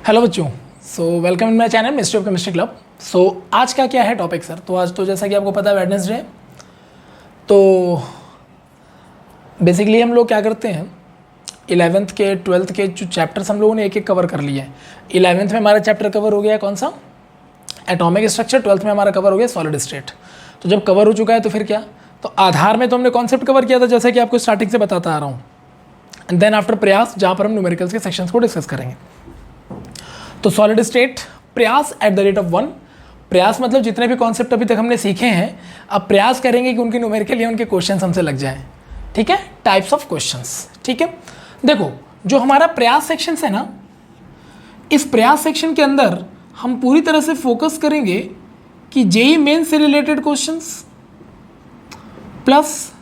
Hello बच्चों, welcome in my channel mystery of chemistry club. आज का क्या है टॉपिक सर? तो आज तो जैसा कि आपको पता है वेडनेसडे है। तो बेसिकली हम लोग क्या करते हैं, 11th के 12th के जो चैप्टर्स हम लोगों ने एक एक कवर कर लिए हैं। 11th में हमारा चैप्टर कवर हो गया कौन सा? Atomic structure. 12th में हमारा कवर हो गया सॉलिड स्टेट। तो जब कवर हो चुका है तो फिर क्या, तो आधार में तो हमने कॉन्सेप्ट कवर किया था जैसा कि आपको स्टार्टिंग से बताता आ रहा हूँ। एंड देन आफ्टर प्रयास, जहाँ पर हम न्यूमेरिकल्स के सेक्शंस को डिस्कस करेंगे। तो सॉलिड स्टेट प्रयास @1। प्रयास मतलब जितने भी कॉन्सेप्ट अभी तक हमने सीखे हैं, अब प्रयास करेंगे कि उनके न्यूमेरिकल या उनके क्वेश्चन हमसे लग जाएं। ठीक है, टाइप्स ऑफ क्वेश्चंस। ठीक है, देखो जो हमारा प्रयास सेक्शन है ना, इस प्रयास सेक्शन के अंदर हम पूरी तरह से फोकस करेंगे कि जेईई मेंस से related questions plus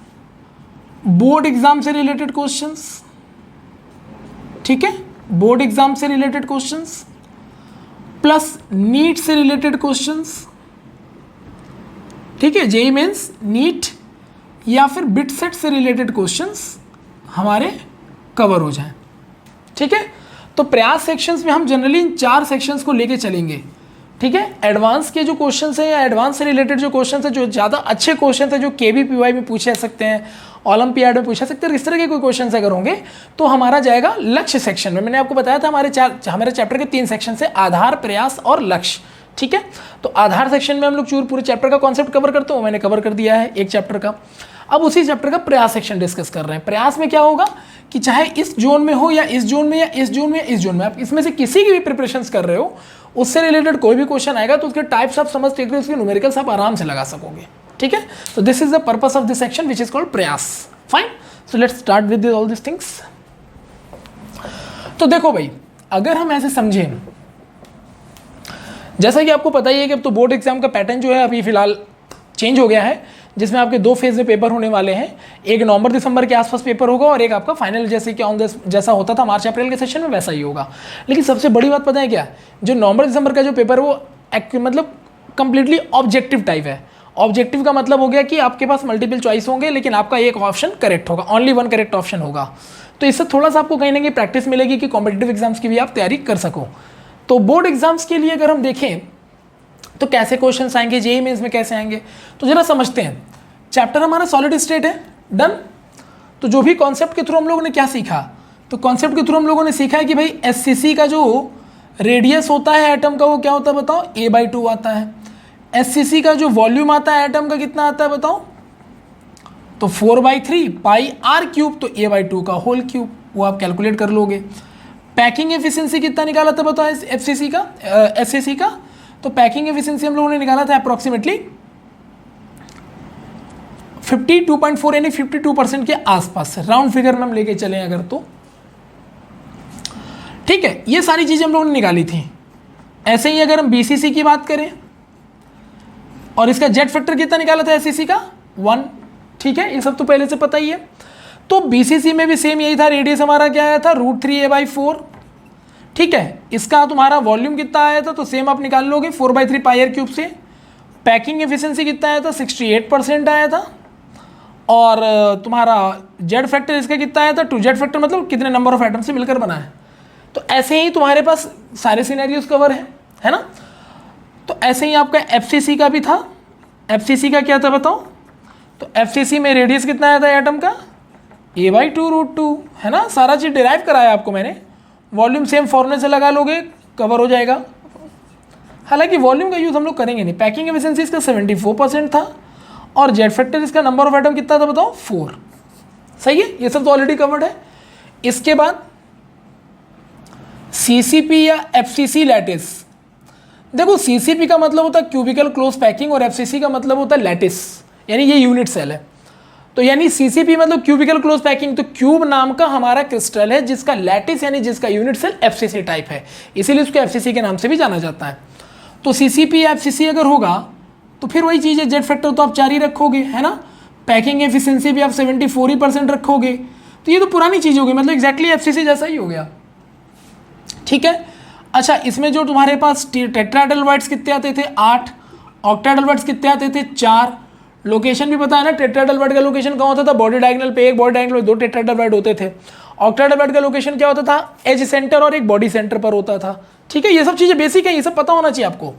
board exam से रिलेटेड क्वेश्चंस। ठीक है, बोर्ड एग्जाम से रिलेटेड क्वेश्चंस प्लस नीट से रिलेटेड क्वेश्चंस। ठीक है, जेईई मेंस, नीट या फिर बिट सेट से रिलेटेड क्वेश्चंस हमारे कवर हो जाएं। ठीक है, तो प्रयास सेक्शंस में हम जनरली इन 4 सेक्शंस को लेके चलेंगे। ठीक है, एडवांस के जो क्वेश्चंस हैं या एडवांस से रिलेटेड जो क्वेश्चंस हैं, जो ज़्यादा अच्छे क्वेश्चन हैं, जो केवीपीवाई में पूछे जा सकते हैं, ओलंपियाड में पूछा सकते हैं, इस तरह के कोई क्वेश्चन अगर होंगे तो हमारा जाएगा लक्ष्य सेक्शन में। मैंने आपको बताया था हमारे चैप्टर के 3 सेक्शन से, आधार, प्रयास और लक्ष्य। ठीक है, तो आधार सेक्शन में हम लोग पूरे चैप्टर का कॉन्सेप्ट कवर करते हो, मैंने कवर कर दिया है एक चैप्टर का। अब उसी चैप्टर का प्रयास सेक्शन डिस्कस कर रहे हैं। प्रयास में क्या होगा कि चाहे इस जोन में हो या इस जोन में या इस जोन में या इस जोन में, आप इसमें से किसी की भी प्रिपरेशंस कर रहे हो, उससे रिलेटेड कोई भी क्वेश्चन आएगा तो उसके टाइप्स आप समझ के उसके न्यूमेरिकल्स आप आराम से लगा सकोगे। ठीक है, तो this is the purpose of this section which is called Prayas. Fine, so let's start with all this things. तो देखो भाई, अगर हम ऐसे समझें, जैसा कि आपको पता ही है कि अब तो बोर्ड एग्जाम का पैटर्न जो है अभी फिलहाल चेंज हो गया है, जिसमें आपके 2 फेज में पेपर होने वाले हैं। एक नवंबर-दिसंबर के आसपास पेपर होगा और एक आपका फाइनल जैसे कि जैसा होता था मार्च-अप्रैल के सेशन में वैसा ही होगा। लेकिन सबसे बड़ी बात पता है क्या, जो नवंबर-दिसंबर का जो पेपर है वो मतलब कंप्लीटली ऑब्जेक्टिव टाइप है। ऑब्जेक्टिव का मतलब हो गया कि आपके पास मल्टीपल चॉइस होंगे लेकिन आपका एक ऑप्शन करेक्ट होगा, ओनली 1 करेक्ट ऑप्शन होगा। तो इससे थोड़ा सा आपको कहीं ना कहीं प्रैक्टिस मिलेगी कि कॉम्पिटिटिव एग्जाम्स की भी आप तैयारी कर सको। तो बोर्ड एग्जाम्स के लिए अगर हम देखें तो कैसे क्वेश्चंस आएंगे, जेईई मेंस में कैसे आएंगे, तो जरा समझते हैं। चैप्टर हमारा सॉलिड स्टेट है, डन। तो जो भी कॉन्सेप्ट के थ्रू हम लोगों ने क्या सीखा, तो कॉन्सेप्ट के थ्रू हम लोगों ने सीखा है कि भाई एससीसी का जो रेडियस होता है एटम का वो क्या होता है बताओ, a/2 आता है। एससीसी का जो वॉल्यूम आता है एटम का कितना आता है बताओ, तो 4/3 πr³, तो a/2 का होल क्यूब, वो आप कैलकुलेट कर लोगे। पैकिंग एफिशिएंसी कितना निकाला था बताओ एफसीसी का, एससीसी का, तो पैकिंग एफिशिएंसी हम लोगों ने निकाला था अप्रॉक्सीमेटली 52.4 यानी 52% के आसपास, राउंड फिगर में हम लेके चले अगर तो। ठीक है, ये सारी चीजें हम लोगों ने निकाली थी। ऐसे ही अगर हम बीसीसी की बात करें और इसका जेट फैक्टर कितना निकाला था एससीसी का 1। ठीक है, ये सब तो पहले से पता ही है। तो बीसीसी में भी सेम यही था, रेडियस हमारा क्या आया था √3a/4। ठीक है, इसका तुम्हारा वॉल्यूम कितना आया था तो सेम आप निकाल लोगे 4/3 πr³ से। पैकिंग एफिशिएंसी कितना आया था 68% आया था। और तुम्हारा जेड फैक्टर इसका कितना आया था 2 जेड फैक्टर, मतलब कितने नंबर ऑफ एटम से मिलकर बना है। तो ऐसे ही तुम्हारे पास सारे सिनेरियोस कवर है ना। तो ऐसे ही आपका एफसीसी का भी था। एफसीसी का क्या था बताओ, तो एफसीसी में रेडियस कितना आया था एटम का a/2√2, है ना। सारा चीज़ डिराइव कराया आपको मैंने। वॉल्यूम सेम फॉर्मूले से लगा लोगे, कवर हो जाएगा। हालांकि वॉल्यूम का यूज़ हम लोग करेंगे नहीं। पैकिंग एफिशिएंसी इसका 74% था और जेड फैक्टर इसका नंबर ऑफ एटम कितना था बताओ 4। सही है, ये सब तो ऑलरेडी कवर्ड है। इसके बाद सीसीपी या एफसीसी लैटिस। देखो सीसीपी का मतलब होता है क्यूबिकल क्लोज पैकिंग और एफसीसी का मतलब होता है लैटिस, यानी ये यूनिट सेल है। तो यानी सीसीपी मतलब क्यूबिकल क्लोज पैकिंग, तो क्यूब नाम का हमारा क्रिस्टल है जिसका लैटिस यानी जिसका यूनिट सेल एफसीसी टाइप है, इसीलिए उसको एफसीसी के नाम से भी जाना जाता है। तो सीसीपी या एफसीसी अगर होगा तो फिर वही चीज़ है, जेड फैक्टर तो आप 4 ही रखोगे, है ना। पैकिंग एफिशिएंसी भी आप 74% रखोगे। तो ये तो पुरानी चीज़ होगी, मतलब एग्जैक्टली एफसीसी जैसा ही हो गया। ठीक है, अच्छा इसमें जो तुम्हारे पास टेट्राहेड्रल वर्ड्स कितने आते थे 8, ऑक्टाहेड्रल वर्ड्स कितने आते थे 4। लोकेशन भी पता है ना, टेट्राहेड्रल वर्ड का लोकेशन कहाँ होता था, बॉडी डायगोनल पे एक, बॉडी डायगोनल पे 2 टेट्राहेड्रल वर्ड होते थे। ऑक्टेट्राहेड्रल का लोकेशन क्या होता था, एज सेंटर और एक बॉडी सेंटर पर होता था। ठीक है, ये सब चीज़ें बेसिक है, ये सब पता होना चाहिए आपको।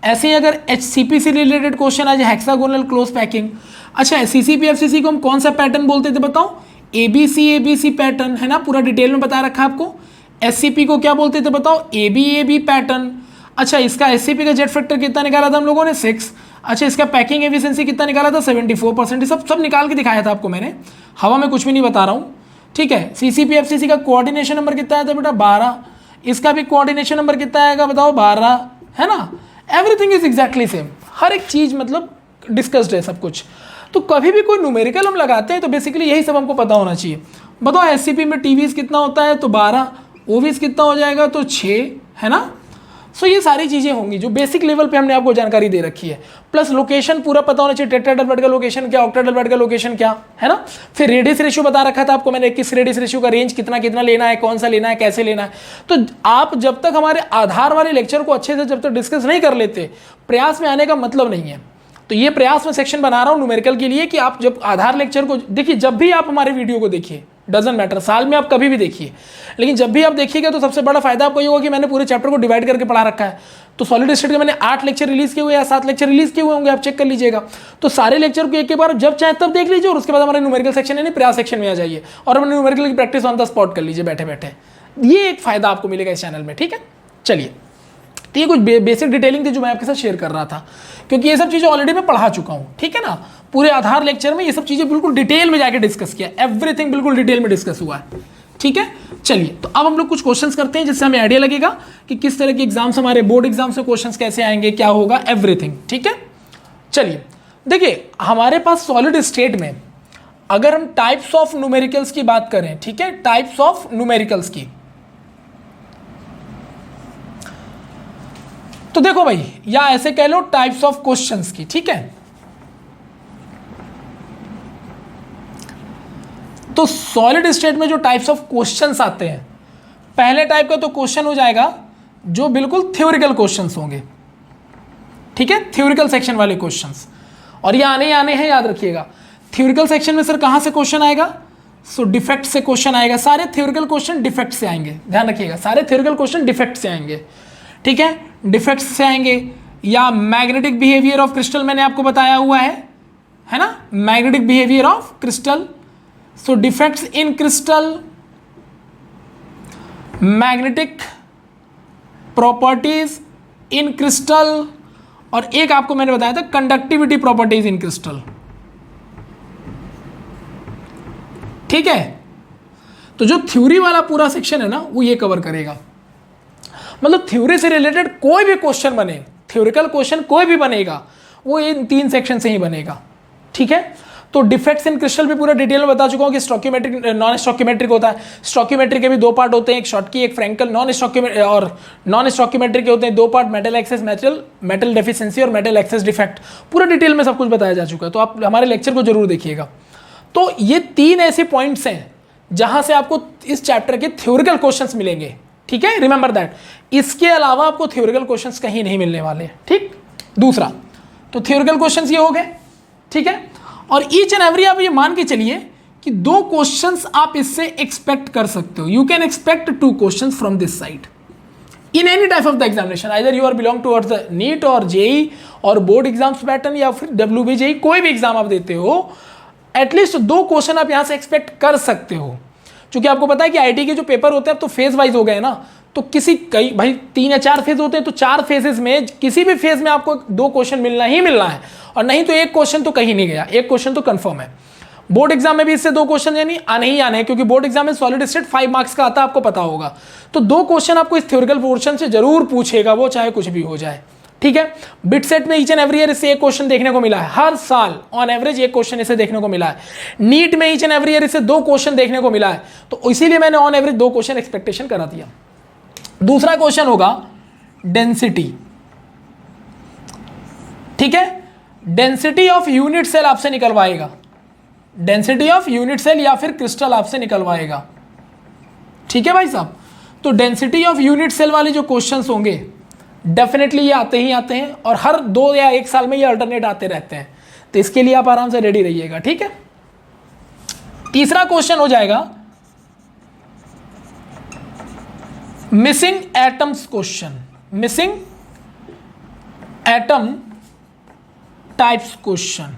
ऐसे ही अगर HCP से रिलेटेड क्वेश्चन आ जाए, हेक्सागोनल क्लोज पैकिंग। अच्छा, CCP FCC को हम कौन सा पैटर्न बोलते थे बताओ, ABC पैटर्न, है ना, पूरा डिटेल में बता रखा है आपको। SCP को क्या बोलते थे बताओ, AB पैटर्न। अच्छा, इसका SCP का जेट फैक्टर कितना निकाला था हम लोगों ने, 6। अच्छा, इसका पैकिंग एफिशिएंसी कितना निकाला था, 74%। सब निकाल के दिखाया था आपको मैंने, हवा में कुछ भी नहीं बता रहा हूँ। ठीक है, CCP FCC का कोऑर्डिनेशन नंबर कितना आया था बेटा, 12। इसका भी कोऑर्डिनेशन नंबर कितना आएगा बताओ, 12, है ना। एवरीथिंग इज एग्जैक्टली सेम, हर एक चीज़ मतलब डिस्कस्ड है सब कुछ। तो कभी भी कोई न्यूमेरिकल हम लगाते हैं तो बेसिकली यही सब हमको पता होना चाहिए। बताओ SCP में TVs कितना होता है, तो 12, OVs कितना हो जाएगा, तो 6, है ना। सो ये सारी चीज़ें होंगी जो बेसिक लेवल पे हमने आपको जानकारी दे रखी है। प्लस लोकेशन पूरा पता होना चाहिए, टेट्राहेड्रल का लोकेशन क्या, ऑक्टाहेड्रल का लोकेशन क्या, है ना। फिर रेडियस रेशियो बता रखा था आपको मैंने, किस रेडियस रेशियो का रेंज कितना कितना लेना है, कौन सा लेना है, कैसे लेना है। तो आप जब तक हमारे आधार वाले लेक्चर को अच्छे से जब तक डिस्कस नहीं कर लेते, प्रयास में आने का मतलब नहीं है। तो ये प्रयास में सेक्शन बना रहा हूँ न्यूमेरिकल के लिए कि आप जब आधार लेक्चर को देखिए, जब भी आप हमारे वीडियो को देखिए, डजंट मैटर साल में आप कभी भी देखिए, लेकिन जब भी आप देखिएगा तो सबसे बड़ा फायदा आपको ये होगा कि मैंने पूरे चैप्टर को डिवाइड करके पढ़ा रखा है। तो सॉलिड स्टेट के मैंने 8 लेक्चर रिलीज किए हुए या 7 लेक्चर रिलीज किए हुए होंगे, आप चेक कर लीजिएगा। तो सारे लेक्चर को एक बार जब चाहे तब देख लीजिए और उसके बाद हमारे न्यूमेरिकल सेक्शन यानी प्रयास सेक्शन में आ जाइए और अपने न्यूमेरिकल की प्रैक्टिस ऑन द स्पॉट कर लीजिए बैठे बैठे। ये एक फायदा आपको मिलेगा इस चैनल में, ठीक है। चलिए, तो ये कुछ बेसिक डिटेलिंग थी जो मैं आपके साथ शेयर कर रहा था, क्योंकि ये सब चीज़ें ऑलरेडी मैं पढ़ा चुका हूँ, ठीक है ना। पूरे आधार लेक्चर में ये सब चीज़ें बिल्कुल डिटेल में जाके डिस्कस किया, एवरीथिंग बिल्कुल डिटेल में डिस्कस हुआ है, ठीक है। चलिए, तो अब हम लोग कुछ क्वेश्चंस करते हैं जिससे हमें आइडिया लगेगा कि किस तरह के एग्जाम्स, हमारे बोर्ड एग्जाम से क्वेश्चंस कैसे आएंगे, क्या होगा, एवरीथिंग, ठीक है। चलिए, देखिए हमारे पास सॉलिड स्टेट में अगर हम टाइप्स ऑफ न्यूमेरिकल्स की बात करें, ठीक है, टाइप्स ऑफ न्यूमेरिकल्स की, तो देखो भाई, या ऐसे कह लो टाइप्स ऑफ क्वेश्चंस की, ठीक है। तो सॉलिड स्टेट में जो टाइप्स ऑफ क्वेश्चंस आते हैं, पहले टाइप का तो क्वेश्चन हो जाएगा जो बिल्कुल थ्योरिकल क्वेश्चंस होंगे, ठीक है, थ्योरिकल सेक्शन वाले क्वेश्चंस। और ये आने हैं, याद रखिएगा। थ्योरिकल सेक्शन में सर कहां से क्वेश्चन आएगा, सो डिफेक्ट से क्वेश्चन आएगा। सारे थ्योरिकल क्वेश्चन डिफेक्ट से आएंगे, ध्यान रखिएगा, सारे थ्योरिकल क्वेश्चन डिफेक्ट से आएंगे, ठीक है, डिफेक्ट्स से आएंगे। या मैग्नेटिक बिहेवियर ऑफ क्रिस्टल मैंने आपको बताया हुआ है ना, magnetic behaviour of crystal. So defects in crystal, magnetic properties in crystal, और एक आपको मैंने बताया था कंडक्टिविटी प्रॉपर्टीज इन क्रिस्टल, ठीक है। तो जो थ्योरी वाला पूरा सेक्शन है ना, वो ये कवर करेगा। मतलब थ्योरी से रिलेटेड कोई भी क्वेश्चन बने, थ्योरिकल क्वेश्चन कोई भी बनेगा, वो इन 3 सेक्शन से ही बनेगा, ठीक है। तो डिफेक्ट्स इन क्रिस्टल भी पूरा डिटेल में बता चुका हूँ कि स्टोकियोमेट्रिक, नॉन स्टोकियोमेट्रिक होता है। स्टोकियोमेट्रिक के भी 2 पार्ट होते हैं, एक शॉटकी, एक फ्रैंकल। नॉन स्टोकियोमेट्रिक के होते हैं 2 part, metal access metal deficiency और मेटल एक्सेस डिफेक्ट। पूरा डिटेल में सब कुछ बताया जा चुका है, तो आप हमारे लेक्चर को जरूर देखिएगा। तो ये 3 ऐसे पॉइंट्स हैं जहां से आपको इस चैप्टर के थ्योरिकल क्वेश्चंस मिलेंगे, ठीक है, रिमेंबर दैट। इसके अलावा आपको थ्योरिकल क्वेश्चंस कहीं नहीं मिलने वाले, ठीक। दूसरा, तो थ्योरिकल क्वेश्चंस ये हो गए, ठीक है। और ईच एंड एवरी आप ये मान के चलिए कि 2 क्वेश्चंस आप इससे एक्सपेक्ट कर सकते हो। You can expect 2 questions from this side in any type of the examination, either you are belong towards the NEET और JEE और बोर्ड एग्जाम्स पैटर्न, या फिर WBJEE, कोई भी एग्जाम आप देते हो, एटलीस्ट 2 क्वेश्चन आप यहां से एक्सपेक्ट कर सकते हो। क्योंकि आपको पता है कि IT के जो पेपर होते हैं अब तो फेज वाइज हो गए ना, तो कई भाई 3 या 4 फेज होते हैं, तो 4 फेजेस में किसी भी फेज में आपको 2 क्वेश्चन मिलना ही मिलना है, और नहीं तो 1 क्वेश्चन तो कहीं नहीं गया, 1 क्वेश्चन तो कंफर्म है। बोर्ड एग्जाम में भी इससे 2 क्वेश्चन यानी आने ही आने हैं, क्योंकि बोर्ड एग्जाम में सॉलिड स्टेट 5 मार्क्स का आता है, आपको पता होगा। तो 2 क्वेश्चन आपको इस थ्योरिकल पोर्शन से जरूर पूछेगा, वो चाहे कुछ भी हो जाए, ठीक है। बिट सेट में ईच एंड एवरी ईयर इससे 1 क्वेश्चन देखने को मिला है, हर साल ऑन एवरेज 1 क्वेश्चन इसे देखने को मिला है। नीट में ईच एंड एवरी ईयर इससे 2 क्वेश्चन देखने को मिला है, तो इसीलिए मैंने ऑन एवरेज 2 क्वेश्चन एक्सपेक्टेशन करा दिया। दूसरा क्वेश्चन होगा डेंसिटी, ठीक है, डेंसिटी ऑफ यूनिट सेल आपसे निकलवाएगा, डेंसिटी ऑफ यूनिट सेल या फिर क्रिस्टल आपसे निकलवाएगा, ठीक है भाई साहब। तो डेंसिटी ऑफ यूनिट सेल वाले जो क्वेश्चंस होंगे डेफिनेटली ये आते ही आते हैं, और हर 2 या 1 साल में ये अल्टरनेट आते रहते हैं, तो इसके लिए आप आराम से रेडी रहिएगा, ठीक है। तीसरा क्वेश्चन हो जाएगा missing atoms question, missing atom types question.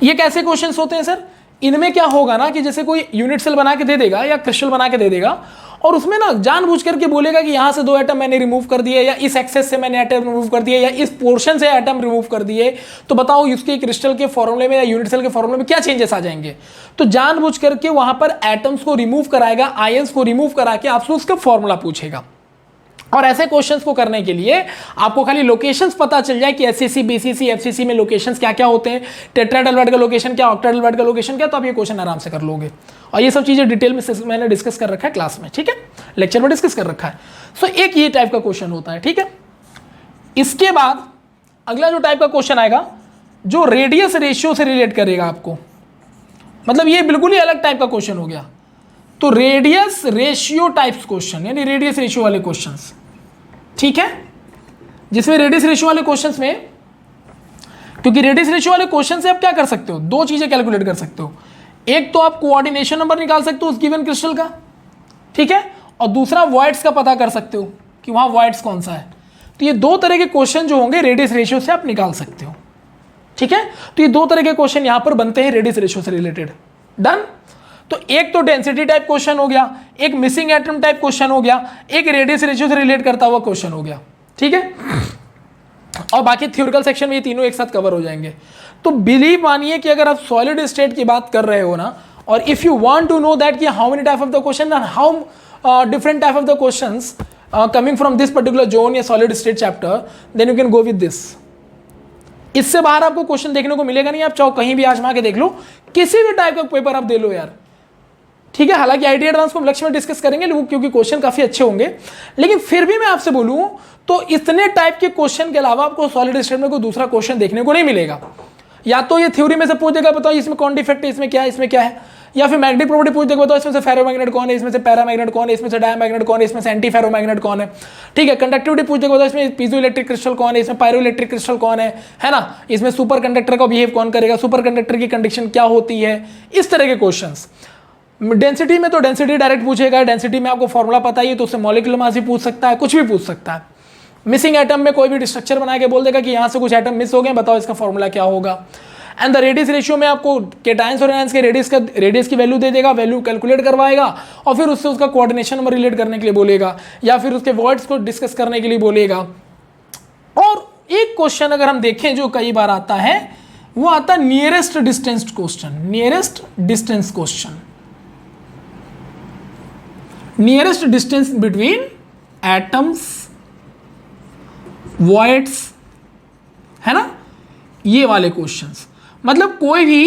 ये कैसे क्वेश्चंस होते हैं सर? इनमें क्या होगा ना कि जैसे कोई यूनिट सेल बना के दे देगा या क्रिस्टल बना के दे देगा और उसमें ना जानबूझ करके बोलेगा कि यहां से 2 एटम मैंने रिमूव कर दिए, या इस एक्सेस से मैंने एटम रिमूव कर दिए, या इस पोर्शन से एटम रिमूव कर दिए, तो बताओ इसके क्रिस्टल के फॉर्मूले में या यूनिट सेल के फॉर्मूले में क्या चेंजेस आ जाएंगे। तो जानबूझ करके वहां पर एटम्स को रिमूव कराएगा, आयंस को रिमूव करा के आपसे उसका फॉर्मूला पूछेगा। और ऐसे क्वेश्चंस को करने के लिए आपको खाली लोकेशंस पता चल जाए कि एससीसी, बीसीसी, एफसीसी में लोकेशंस क्या क्या होते हैं, टेट्राहेड्रल का लोकेशन क्या, ऑक्टाहेड्रल का लोकेशन क्या, तो आप ये क्वेश्चन आराम से कर लोगे। और ये सब चीजें डिटेल में मैंने डिस्कस कर रखा है क्लास में, ठीक है, लेक्चर में डिस्कस कर रखा है। सो एक ये टाइप का क्वेश्चन होता है, ठीक है। इसके बाद अगला जो टाइप का क्वेश्चन आएगा जो रेडियस रेशियो से रिलेट करेगा आपको, मतलब ये बिल्कुल ही अलग टाइप का क्वेश्चन हो गया। तो रेडियस रेशियो टाइप्स क्वेश्चन, यानी रेडियस रेशियो वाले क्वेश्चंस, ठीक है, जिसमें रेडियस रेशियो वाले क्वेश्चंस में, क्योंकि रेडियस रेशियो वाले क्वेश्चन से आप क्या कर सकते हो, 2 चीजें कैलकुलेट कर सकते हो। एक तो आप कोऑर्डिनेशन नंबर निकाल सकते हो उस गिवन क्रिस्टल का, ठीक है, और दूसरा वॉइड्स का पता कर सकते हो कि वहां वॉइड्स कौन सा है। तो ये 2 तरह के क्वेश्चन जो होंगे रेडियस रेशियो से आप निकाल सकते हो, ठीक है। तो ये 2 तरह के क्वेश्चन यहां पर बनते हैं रेडियस रेशियो से रिलेटेड। डन। तो एक तो डेंसिटी टाइप क्वेश्चन हो गया, एक मिसिंग एटम टाइप क्वेश्चन हो गया, एक रेडियस रेशियो से रिलेट करता हुआ क्वेश्चन हो गया, ठीक है। और बाकी थ्योरिकल सेक्शन में ये तीनों एक साथ कवर हो जाएंगे। तो बिलीव मानिए कि अगर आप सॉलिड स्टेट की बात कर रहे हो ना, और if you want to know that कि how many type of the question and how different type of the questions coming from this particular zone या solid state chapter, then you can go with this. इससे बाहर आपको question देखने को मिलेगा नहीं, आप चाहो कहीं भी आजमा के देख लो, किसी भी टाइप का पेपर आप दे लो यार, ठीक है। हालांकि आईटी एडवांस को हम लक्ष्य में डिस्कस करेंगे क्योंकि क्वेश्चन काफी अच्छे होंगे, लेकिन फिर भी मैं आपसे बोलूं तो इतने टाइप के क्वेश्चन के अलावा आपको सॉलिड स्टेट में कोई दूसरा क्वेश्चन देखने को नहीं मिलेगा। या तो ये थ्योरी में से पूछ देगा बताओ इसमें कौन डिफेक्ट है, इसमें क्या है, इसमें क्या है, या फिर मैग्नेटिक प्रॉपर्टी पूछ देगा बताओ इसमें से फेरोमैग्नेट कौन है, इसमें से पैरामैग्नेट कौन है, इसमें से डायमैग्नेट कौन है, इसमें से एंटी फेरोमैग्नेट कौन है, ठीक है। कंडक्टिविटी पूछ देगा बताओ इसमें पीजो इलेक्ट्रिक क्रिस्टल कौन है, इसमें पायरो इलेक्ट्रिक क्रिस्टल कौन है ना, इसमें सुपर कंडक्टर का बिहेव कौन करेगा, सुपर कंडक्टर की कंडीशन क्या होती है, इस तरह के क्वेश्चंस। डेंसिटी में तो डेंसिटी डायरेक्ट पूछेगा, डेंसिटी में आपको फॉर्मूला पता ही है तो उससे मॉलिक्यूलर मास भी पूछ सकता है, कुछ भी पूछ सकता है। मिसिंग एटम में कोई भी स्ट्रक्चर बना के बोल देगा कि यहां से कुछ एटम मिस हो गए, बताओ इसका फॉर्मूला क्या होगा। एंड द रेडियस रेशियो में आपको केटायंस और एनायंस के रेडियस की वैल्यू दे देगा, वैल्यू कैलकुलेट करवाएगा और फिर उससे उसका कोऑर्डिनेशन नंबर रिलेट करने के लिए बोलेगा, या फिर उसके वर्ड्स को डिस्कस करने के लिए बोलेगा। और एक क्वेश्चन अगर हम देखें जो कई बार आता है, वो आता है nearest distance question. Nearest distance question, nearest distance between atoms, voids, है ना, ये वाले क्वेश्चंस। मतलब कोई भी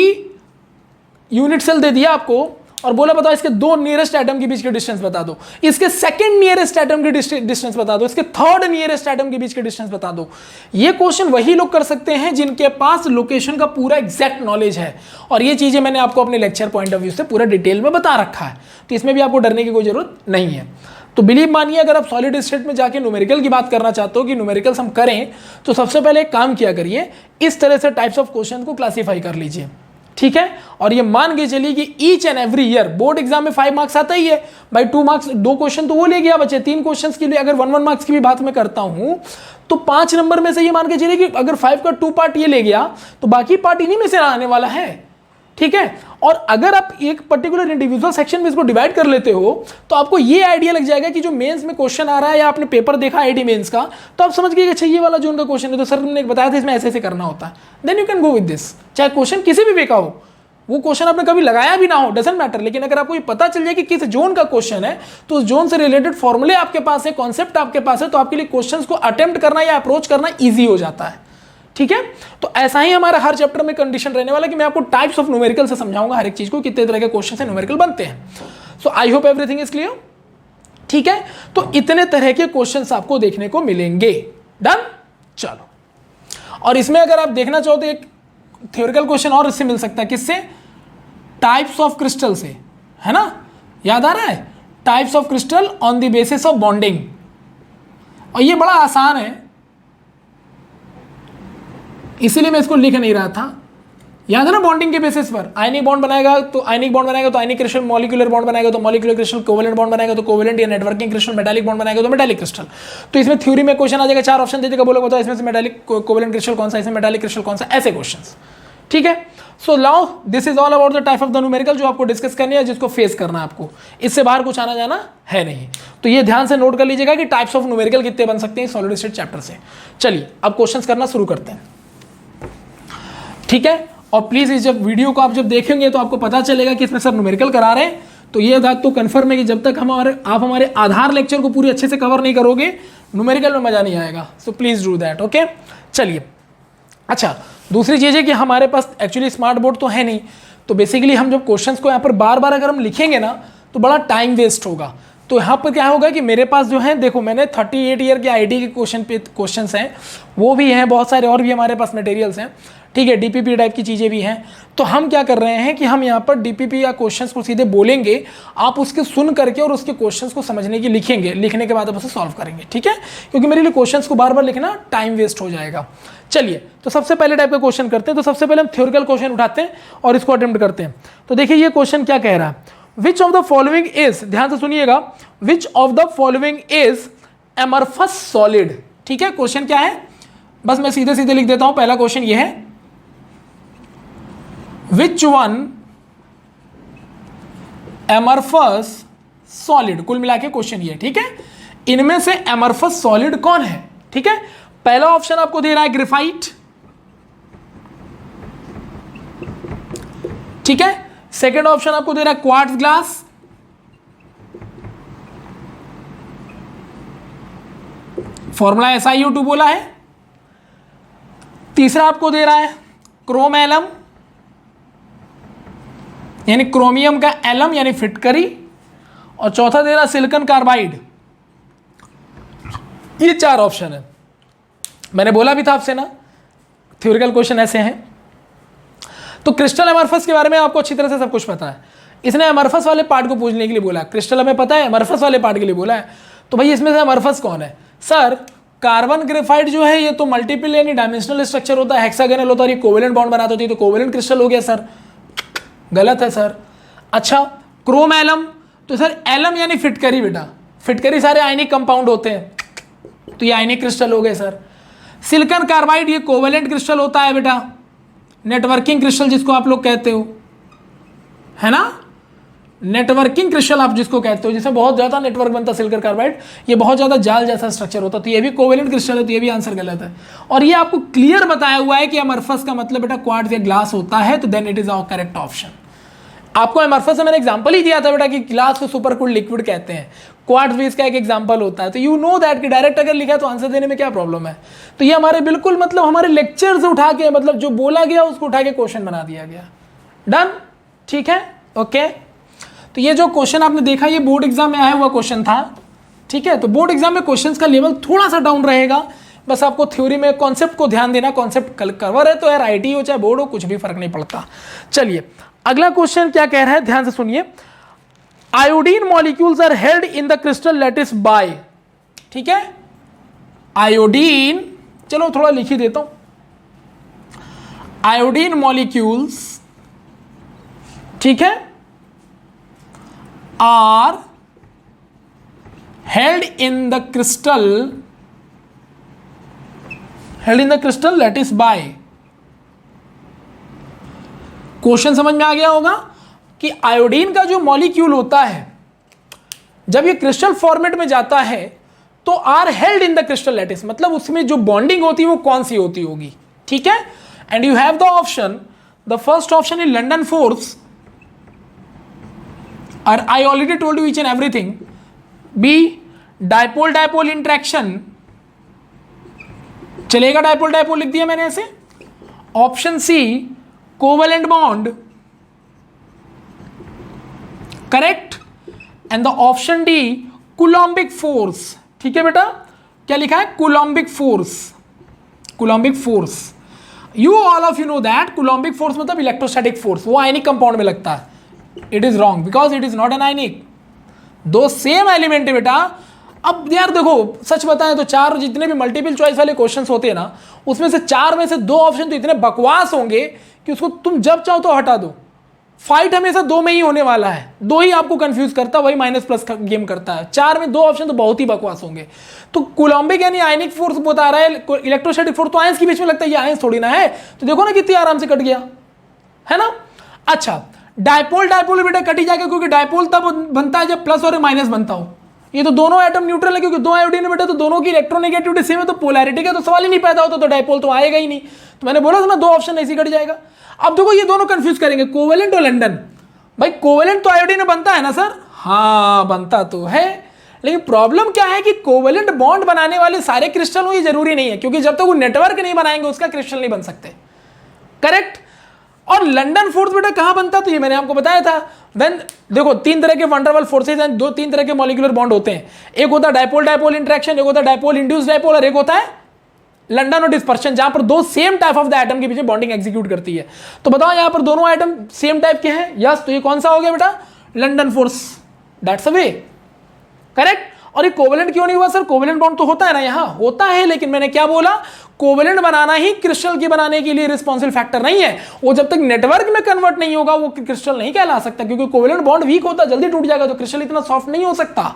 यूनिट सेल दे दिया आपको और बोला बताओ इसके 2 नियरेस्ट एटम के बीच के डिस्टेंस बता दो, इसके सेकंड नियरेस्ट एटम के डिस्टेंस बता दो, इसके थर्ड नियरेस्ट एटम के बीच के डिस्टेंस बता दो। ये क्वेश्चन वही लोग कर सकते हैं जिनके पास लोकेशन का पूरा एग्जैक्ट नॉलेज है, और ये चीजें मैंने आपको अपने लेक्चर पॉइंट ऑफ व्यू से पूरा डिटेल में बता रखा है, तो इसमें भी आपको डरने की कोई जरूरत नहीं है। तो बिलीव मानिए अगर आप सॉलिड स्टेट में जाके न्यूमेरिकल की बात करना चाहते हो कि न्यूमेरिकल्स हम करें, तो सबसे पहले एक काम किया करिए, इस तरह से टाइप्स ऑफ क्वेश्चन को क्लासीफाई कर लीजिए, ठीक है। और ये मान के चलिए कि each and every year board exam में 5 मार्क्स आता ही है भाई, 2 मार्क्स 2 क्वेश्चन तो वो ले गया बच्चे, 3 क्वेश्चन के लिए अगर 1 मार्क्स की भी बात मैं करता हूं तो 5 नंबर में से ये मान के चलिए कि अगर 5 का 2 पार्ट ये ले गया तो बाकी पार्ट इन्हीं में से आने वाला है, ठीक है। और अगर आप एक पर्टिकुलर इंडिविजुअल सेक्शन में इसको डिवाइड कर लेते हो तो आपको ये आइडिया लग जाएगा कि जो मेंस में क्वेश्चन आ रहा है या आपने पेपर देखा आईडी मेंस का, तो आप समझ गए कि अच्छा ये वाला जो उनका क्वेश्चन है, तो सर ने बताया था इसमें ऐसे ऐसे करना होता है, then you can go with this. चाहे क्वेश्चन किसी भी वे का हो, वो क्वेश्चन आपने कभी लगाया भी ना हो, डजंट मैटर, लेकिन अगर आपको ये पता चल जाए कि किस जोन का क्वेश्चन है तो उस जोन से रिलेटेड फॉर्मूले आपके पास है, कॉन्सेप्ट आपके पास है, तो आपके लिए क्वेश्चंस को अटेम्प्ट करना या अप्रोच करना ईजी हो जाता है, ठीक है। तो ऐसा ही हमारा हर चैप्टर में कंडीशन रहने वाला कि मैं आपको टाइप्स ऑफ न्यूमेरिकल से समझाऊंगा हर एक चीज को, कितने तरह के क्वेश्चन से न्यूमेरिकल बनते हैं। So I hope everything is clear, ठीक है। तो इतने तरह के क्वेश्चंस आपको देखने को मिलेंगे। डन, चलो। और इसमें अगर आप देखना चाहो तो एक थ्योरिकल क्वेश्चन और इससे मिल सकता है, किससे, टाइप्स ऑफ क्रिस्टल से, है ना, याद आ रहा है, types of crystal on the basis of bonding. और ये बड़ा आसान है, इसीलिए मैं इसको लिख नहीं रहा था, याद है ना, बॉन्डिंग के बेसिस पर आयनिक बॉन्ड बनाएगा तो आयनिक क्रिस्टल, मॉलिक्यूलर बॉन्ड बनाएगा तो मॉलिक्यूलर क्रिस्टल, कोवेलेंट बॉन्ड बनाएगा तो कोवेलेंट या नेटवर्किंग क्रिस्टल, मेटालिक बॉन्ड बनाएगा तो मेटालिक क्रिस्टल। तो इसमें थ्योरी में क्वेश्चन आ जाएगा, 4 ऑप्शन दे देगा, बोलोगे तो इसमें से मेटालिक कोवेलेंट क्रिस्टल कौन सा, इसमें मेटालिक क्रिस्टल कौन सा, ऐसे क्वेश्चंस। ठीक है, so now this is all about the type of the numerical जो आपको डिस्कस करनी है, जिसको फेस करना है आपको, इससे बाहर कुछ आना जाना है नहीं। तो ये ध्यान से नोट कर लीजिएगा कि टाइप्स ऑफ न्यूमेरिकल कितने बन सकते हैं सॉलिड स्टेट चैप्टर से। चलिए अब क्वेश्चंस करना शुरू करते हैं। ठीक है, और प्लीज इस जब वीडियो को आप जब देखेंगे तो आपको पता चलेगा कि इसमें सर न्यूमेरिकल करा रहे हैं, तो ये बात तो कंफर्म है कि जब तक आप हमारे आधार लेक्चर को पूरी अच्छे से कवर नहीं करोगे न्यूमेरिकल में मजा नहीं आएगा। So please do that. Okay, चलिए। अच्छा, दूसरी चीज़ है कि हमारे पास एक्चुअली स्मार्ट बोर्ड तो है नहीं, तो बेसिकली हम जब क्वेश्चंस को यहाँ पर बार बार अगर हम लिखेंगे ना तो बड़ा टाइम वेस्ट होगा। तो यहाँ पर क्या होगा कि मेरे पास जो है, देखो मैंने 38 ईयर के आईटी के क्वेश्चंस हैं, वो भी हैं, बहुत सारे और भी हमारे पास मटेरियल्स हैं। ठीक है, डीपीपी टाइप की चीज़ें भी हैं। तो हम क्या कर रहे हैं कि हम यहाँ पर डीपीपी या क्वेश्चंस को सीधे बोलेंगे, आप उसके सुन करके और उसके क्वेश्चंस को समझने की लिखेंगे, लिखने के बाद आप उसे सॉल्व करेंगे। ठीक है, क्योंकि मेरे लिए क्वेश्चंस को बार बार लिखना टाइम वेस्ट हो जाएगा। चलिए, तो सबसे पहले टाइप का क्वेश्चन करते हैं। तो सबसे पहले हम थ्योरिकल क्वेश्चन उठाते हैं और इसको अटेम्प्ट करते हैं। तो देखिए ये क्वेश्चन क्या कह रहा है, which of the following is, ध्यान से सुनिएगा, विच of the following is amorphous solid. ठीक है, क्वेश्चन क्या है, बस मैं सीधे सीधे लिख देता हूं। पहला क्वेश्चन ये है, विच वन एमरफस सॉलिड, कुल मिला के क्वेश्चन ये। ठीक है, इनमें से एमरफस सॉलिड कौन है। ठीक है, पहला ऑप्शन आपको दे रहा है ग्रेफाइट। ठीक है, सेकंड ऑप्शन आपको दे रहा है क्वार्ट्ज ग्लास, फॉर्मूला SiO2 बोला है। तीसरा आपको दे रहा है क्रोम एलम, यानी क्रोमियम का एलम यानी फिटकरी, और चौथा दे रहा है सिलिकॉन कार्बाइड। ये 4 ऑप्शन है। मैंने बोला भी था आपसे ना, थ्योरिकल क्वेश्चन ऐसे हैं। तो क्रिस्टल एमरफस के बारे में आपको अच्छी तरह से सब कुछ पता है। इसने एमरफस वाले पार्ट को पूछने के लिए बोला, क्रिस्टल हमें पता है, एमरफस वाले पार्ट के लिए बोला है। तो भाई इसमें से एमरफस कौन है। सर कार्बन ग्रेफाइट जो है ये तो मल्टीपल यानी डायमेंशनल स्ट्रक्चर होता है, हेक्सागोनल होता है, ये कोवेलेंट बॉन्ड बनाते होती है, तो कोवेलेंट क्रिस्टल हो गया सर, गलत है सर। अच्छा, क्रोम एलम, तो सर एलम यानी फिटकरी, बेटा फिटकरी सारे आयनिक कंपाउंड होते हैं, तो ये आयनिक क्रिस्टल हो गए सर। सिलिकॉन कार्बाइड ये कोवेलेंट क्रिस्टल होता है बेटा, नेटवर्किंग क्रिस्टल जिसको आप लोग कहते हो, है ना, नेटवर्किंग क्रिस्टल आप जिसको कहते हो, जिसमें बहुत ज़्यादा नेटवर्क बनता है सिलिकॉन कार्बाइड, ये बहुत ज़्यादा जाल जैसा स्ट्रक्चर होता है, तो ये भी कोवेलेंट क्रिस्टल है, तो ये भी आंसर गलत है। और ये आपको क्लियर बताया हुआ है कि एमरफस का मतलब बेटा क्वार्ट्ज या ग्लास होता है, तो then it is our correct option. आपको एमरफस से मैंने एग्जांपल ही दिया था बेटा कि ग्लास को सुपर कूल्ड लिक्विड कहते हैं, क्वार्ट्ज भी इसका एक एग्जांपल होता है, तो यू नो दैट कि डायरेक्ट अगर लिखा है तो आंसर देने में क्या प्रॉब्लम है। तो ये हमारे बिल्कुल मतलब हमारे लेक्चर से उठा के, मतलब जो बोला गया उसको उठा के क्वेश्चन बना दिया गया। डन, ठीक है, ओके। तो ये जो क्वेश्चन आपने देखा ये बोर्ड एग्जाम में आया हुआ क्वेश्चन था। ठीक है, तो बोर्ड एग्जाम में क्वेश्चंस का लेवल थोड़ा सा डाउन रहेगा, बस आपको थ्योरी में कॉन्सेप्ट को ध्यान देना, कॉन्सेप्ट कवर है तो यार आईटी हो चाहे बोर्ड हो कुछ भी फर्क नहीं पड़ता। चलिए अगला क्वेश्चन क्या कह रहा है, ध्यान से सुनिए। Iodine molecules are held in the crystal lattice by, ठीक है, आयोडीन, चलो थोड़ा लिख ही देता हूं, आयोडीन मॉलिक्यूल्स, ठीक है, are held in the crystal lattice by. Question समझ में आ गया होगा कि आयोडीन का जो मॉलिक्यूल होता है जब ये क्रिस्टल फॉर्मेट में जाता है तो are held in the crystal lattice, मतलब उसमें जो बॉन्डिंग होती है वो कौन सी होती होगी, ठीक है। And you have the option, the first option is London force, और I already told you each and everything. B dipole dipole interaction, चलेगा, डायपोल डायपोल लिख दिया मैंने ऐसे। Option C covalent bond, correct. And the option D coulombic force, ठीक है बेटा, क्या लिखा है, coulombic force, coulombic force. You all of you know that coulombic force मतलब इलेक्ट्रोस्टैटिक फोर्स, वो आयनिक कंपाउंड में लगता है। It is wrong because it is not an ionic, दो सेम एलिमेंट है बेटा। अब यार देखो सच बताएं तो चार जितने भी मल्टीपल चॉइस वाले क्वेश्चंस होते हैं ना, उसमें से चार में से दो ऑप्शन तो इतने बकवास होंगे कि उसको तुम जब चाहो तो हटा दो। फाइट हमेशा दो में ही होने वाला है, दो ही आपको कंफ्यूज करता है, वही माइनस प्लस गेम करता है। चार में दो ऑप्शन तो बहुत ही बकवास होंगे। तो कूलम्बिक यानी आयनिक फोर्स बता रहा है, इलेक्ट्रोस्टैटिक फोर्स तो आयंस के बीच में लगता है, ये आयंस थोड़ी ना है। तो देखो ना कितनी आराम से कट गया, है ना। अच्छा, डायपोल डायपोल बेटा कट ही जाएगा, क्योंकि डायपोल तब बनता है जब प्लस और माइनस बनता हो। ये तो दोनों एटम न्यूट्रल है, क्योंकि दो आयोडीन है बेटा, तो दोनों की इलेक्ट्रोनेगेटिविटी सेम है, तो पोलैरिटी का तो सवाल ही नहीं पैदा होता, तो डायपोल तो आएगा ही नहीं। तो मैंने बोला था ना, दो ऑप्शन ऐसे कट जाएगा। अब देखो ये दोनों कंफ्यूज करेंगे, कोवेलेंट और लंडन। भाई कोवेलेंट तो आयोडीन में बनता है ना सर, हाँ बनता तो है, लेकिन प्रॉब्लम क्या है कि कोवेलेंट बॉन्ड बनाने वाले सारे क्रिस्टल हो ये जरूरी नहीं है, क्योंकि जब तक वो नेटवर्क नहीं बनाएंगे उसका क्रिस्टल नहीं बन सकते। करेक्ट। और लंडन फोर्स बेटा कहां बनता, तो ये मैंने आपको बताया था। देन देखो तीन तरह के वंडरवल फोर्सेज हैं, दो तीन तरह के मॉलिक्यूलर बॉन्ड होते हैं। एक होता है डायपोल डायपोल इंटरेक्शन, एक होता है डायपोल इंड्यूस डायपोल, और एक होता है लंडन और डिस्पर्शन, जहां पर दो same type of the atom के बीच में बॉन्डिंग एग्जीक्यूट करती है। तो बताओ यहां पर दोनों एटम सेम टाइप के हैं, यस, तो ये कौन सा हो गया बेटा, London force, that's a way. Correct. और ये कोवेलेंट क्यों नहीं हुआ सर, कोवेलेंट बॉन्ड तो होता है ना, यहां होता है, लेकिन मैंने क्या बोला, कोवेलेंट बनाना ही क्रिस्टल की बनाने के लिए रिस्पॉन्सिबल फैक्टर नहीं है। वो जब तक नेटवर्क में कन्वर्ट नहीं होगा वो क्रिस्टल नहीं कहला सकता, क्योंकि कोवेलेंट बॉन्ड वीक होता, जल्दी टूट जाएगा, तो क्रिस्टल इतना सॉफ्ट नहीं हो सकता।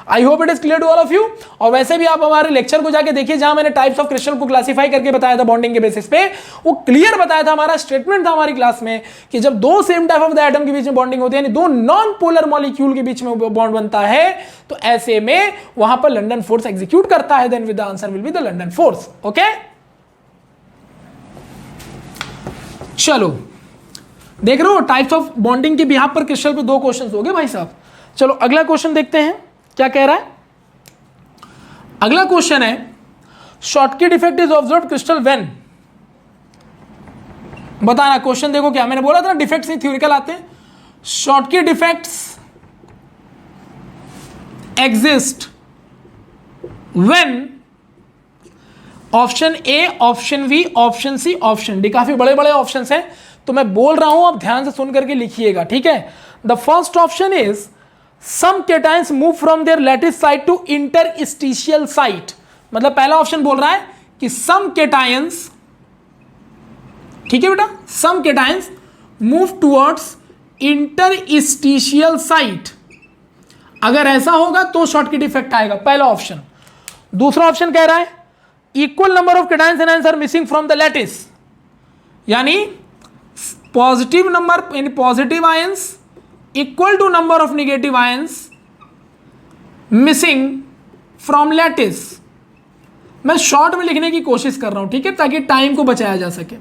I hope it is clear to all of you. और वैसे भी आप हमारे लेक्चर को जाके देखिए, जहां मैंने टाइप्स ऑफ क्रिस्टल को क्लासिफाई करके बताया था बॉन्डिंग के बेसिस पे, वो क्लियर बताया था, हमारा स्टेटमेंट था हमारी क्लास में कि जब दो same type of the atom के बीच में बॉन्डिंग होती है, यानी दो नॉन पोलर मॉलिक्यूल के बीच में बॉन्ड बनता है, तो ऐसे में वहां पर लंडन फोर्स एग्जीक्यूट करता है, then with the answer will be the London force. Okay, चलो देख रहे हो टाइप्स ऑफ बॉन्डिंग के बिहाफ पर क्रिस्टल पे दो क्वेश्चंस हो गए भाई साहब। चलो अगला क्वेश्चन देखते हैं क्या कह रहा है। अगला क्वेश्चन है, shortcut effect is observed crystal when. बताना क्वेश्चन देखो क्या, मैंने बोला था ना डिफेक्ट्स नहीं थ्योरिकल आते हैं। Shortcut effects exist when option A, option B, option C, option D. काफी बड़े बड़े ऑप्शन हैं, तो मैं बोल रहा हूं, आप ध्यान से सुन करके लिखिएगा, ठीक है। The first option is some cations move from their lattice site to interstitial site. मतलब पहला ऑप्शन बोल रहा है कि सम केटाइंस, ठीक है बेटा, some cations move towards interstitial site. अगर ऐसा होगा तो शॉर्टकट इफेक्ट आएगा, पहला ऑप्शन। दूसरा ऑप्शन कह रहा है equal number of cations and ions are missing from the lattice, यानी पॉजिटिव नंबर यानी positive ions equal to number of negative ions missing from lattice. मैं शॉर्ट में लिखने की कोशिश कर रहा हूं, ठीक है, ताकि टाइम को बचाया जा सके।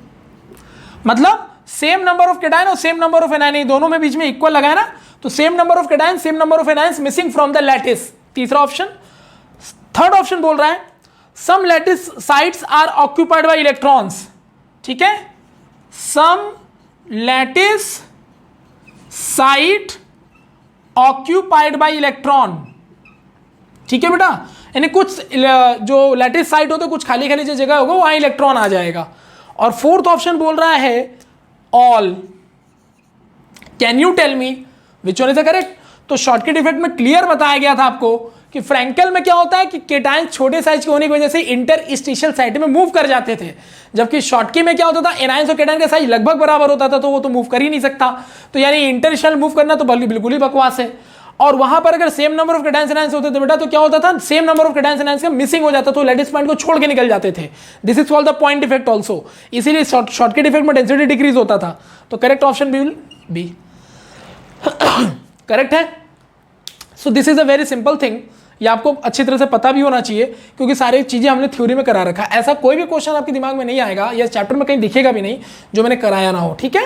मतलब सेम नंबर ऑफ केटाइन और सेम नंबर ऑफ एनायन, दोनों में बीच में इक्वल लगा है ना, तो same number of cation same number of anions missing from the lattice, तीसरा ऑप्शन। थर्ड ऑप्शन बोल रहा है some lattice sites are occupied by electrons, ठीक है, some lattice site occupied by electron, ठीक है बेटा, यानी कुछ जो लैटिस साइट होते कुछ खाली खाली जो जगह होगा वहां इलेक्ट्रॉन आ जाएगा। और फोर्थ ऑप्शन बोल रहा है all. Can you tell me which one is the correct. तो शॉर्टकट इफेक्ट में क्लियर बताया गया था आपको कि फ्रैंकेल में क्या होता है कि केटायन छोटे साइज के होने की वजह से इंटरस्टिशियल साइट में मूव कर जाते थे, जबकि शॉर्टकी में क्या होता था एनायंस और केटायन का साइज लगभग बराबर होता था, तो वो तो मूव कर ही नहीं सकता। तो यानी इंटरस्टिशियल मूव करना तो बिल्कुल ही बकवास है। और वहां पर अगर same number of cations anions होते थे बेटा, तो क्या होता था same number of cations anions का मिसिंग हो जाता, तो लैटिस पॉइंट को छोड़ के निकल जाते थे। This is called the point effect also. इसीलिए शॉर्टकट इफेक्ट में डेंसिटी डिक्रीज होता था। तो correct option will be correct है। So this is a very simple thing, ये आपको अच्छी तरह से पता भी होना चाहिए, क्योंकि सारी चीजें हमने थ्योरी में करा रखा है। ऐसा कोई भी क्वेश्चन आपके दिमाग में नहीं आएगा या चैप्टर में कहीं दिखेगा भी नहीं जो मैंने कराया ना हो, ठीक है।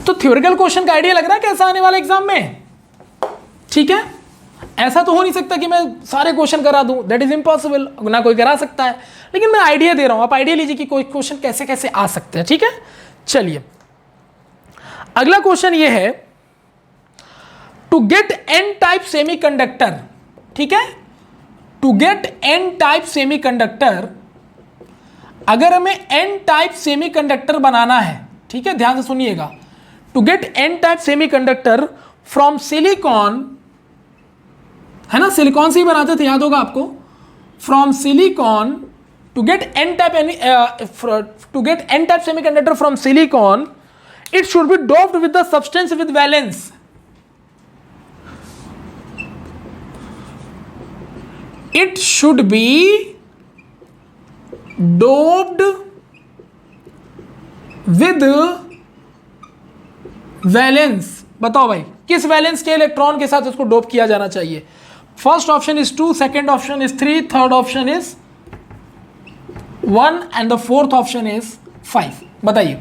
तो थ्योरिकल क्वेश्चन का आइडिया लग रहा है कैसा आने वाला एग्जाम में, ठीक है। ऐसा तो हो नहीं सकता कि मैं सारे क्वेश्चन करा दूं, दैट इज इम्पॉसिबल, ना कोई करा सकता है, लेकिन मैं आइडिया दे रहा हूं, आप आइडिया लीजिए कि कोई क्वेश्चन कैसे कैसे आ सकते हैं, ठीक है। चलिए अगला क्वेश्चन ये है, to get n type semiconductor, ठीक है, to get n type semiconductor, अगर हमें एन टाइप सेमीकंडक्टर बनाना है, ठीक है, ध्यान से सुनिएगा, to get n type semiconductor from silicon है ना, सिलिकॉन से ही बनाते थे, याद होगा आपको। From silicon to get n type semiconductor from silicon it should be doped with the substance with valence. It should be doped with valence. बताओ भाई किस वैलेंस के इलेक्ट्रॉन के साथ उसको डोप किया जाना चाहिए। First option is 2, second option is 3, third option is 1 and the fourth option is 5। बताइए।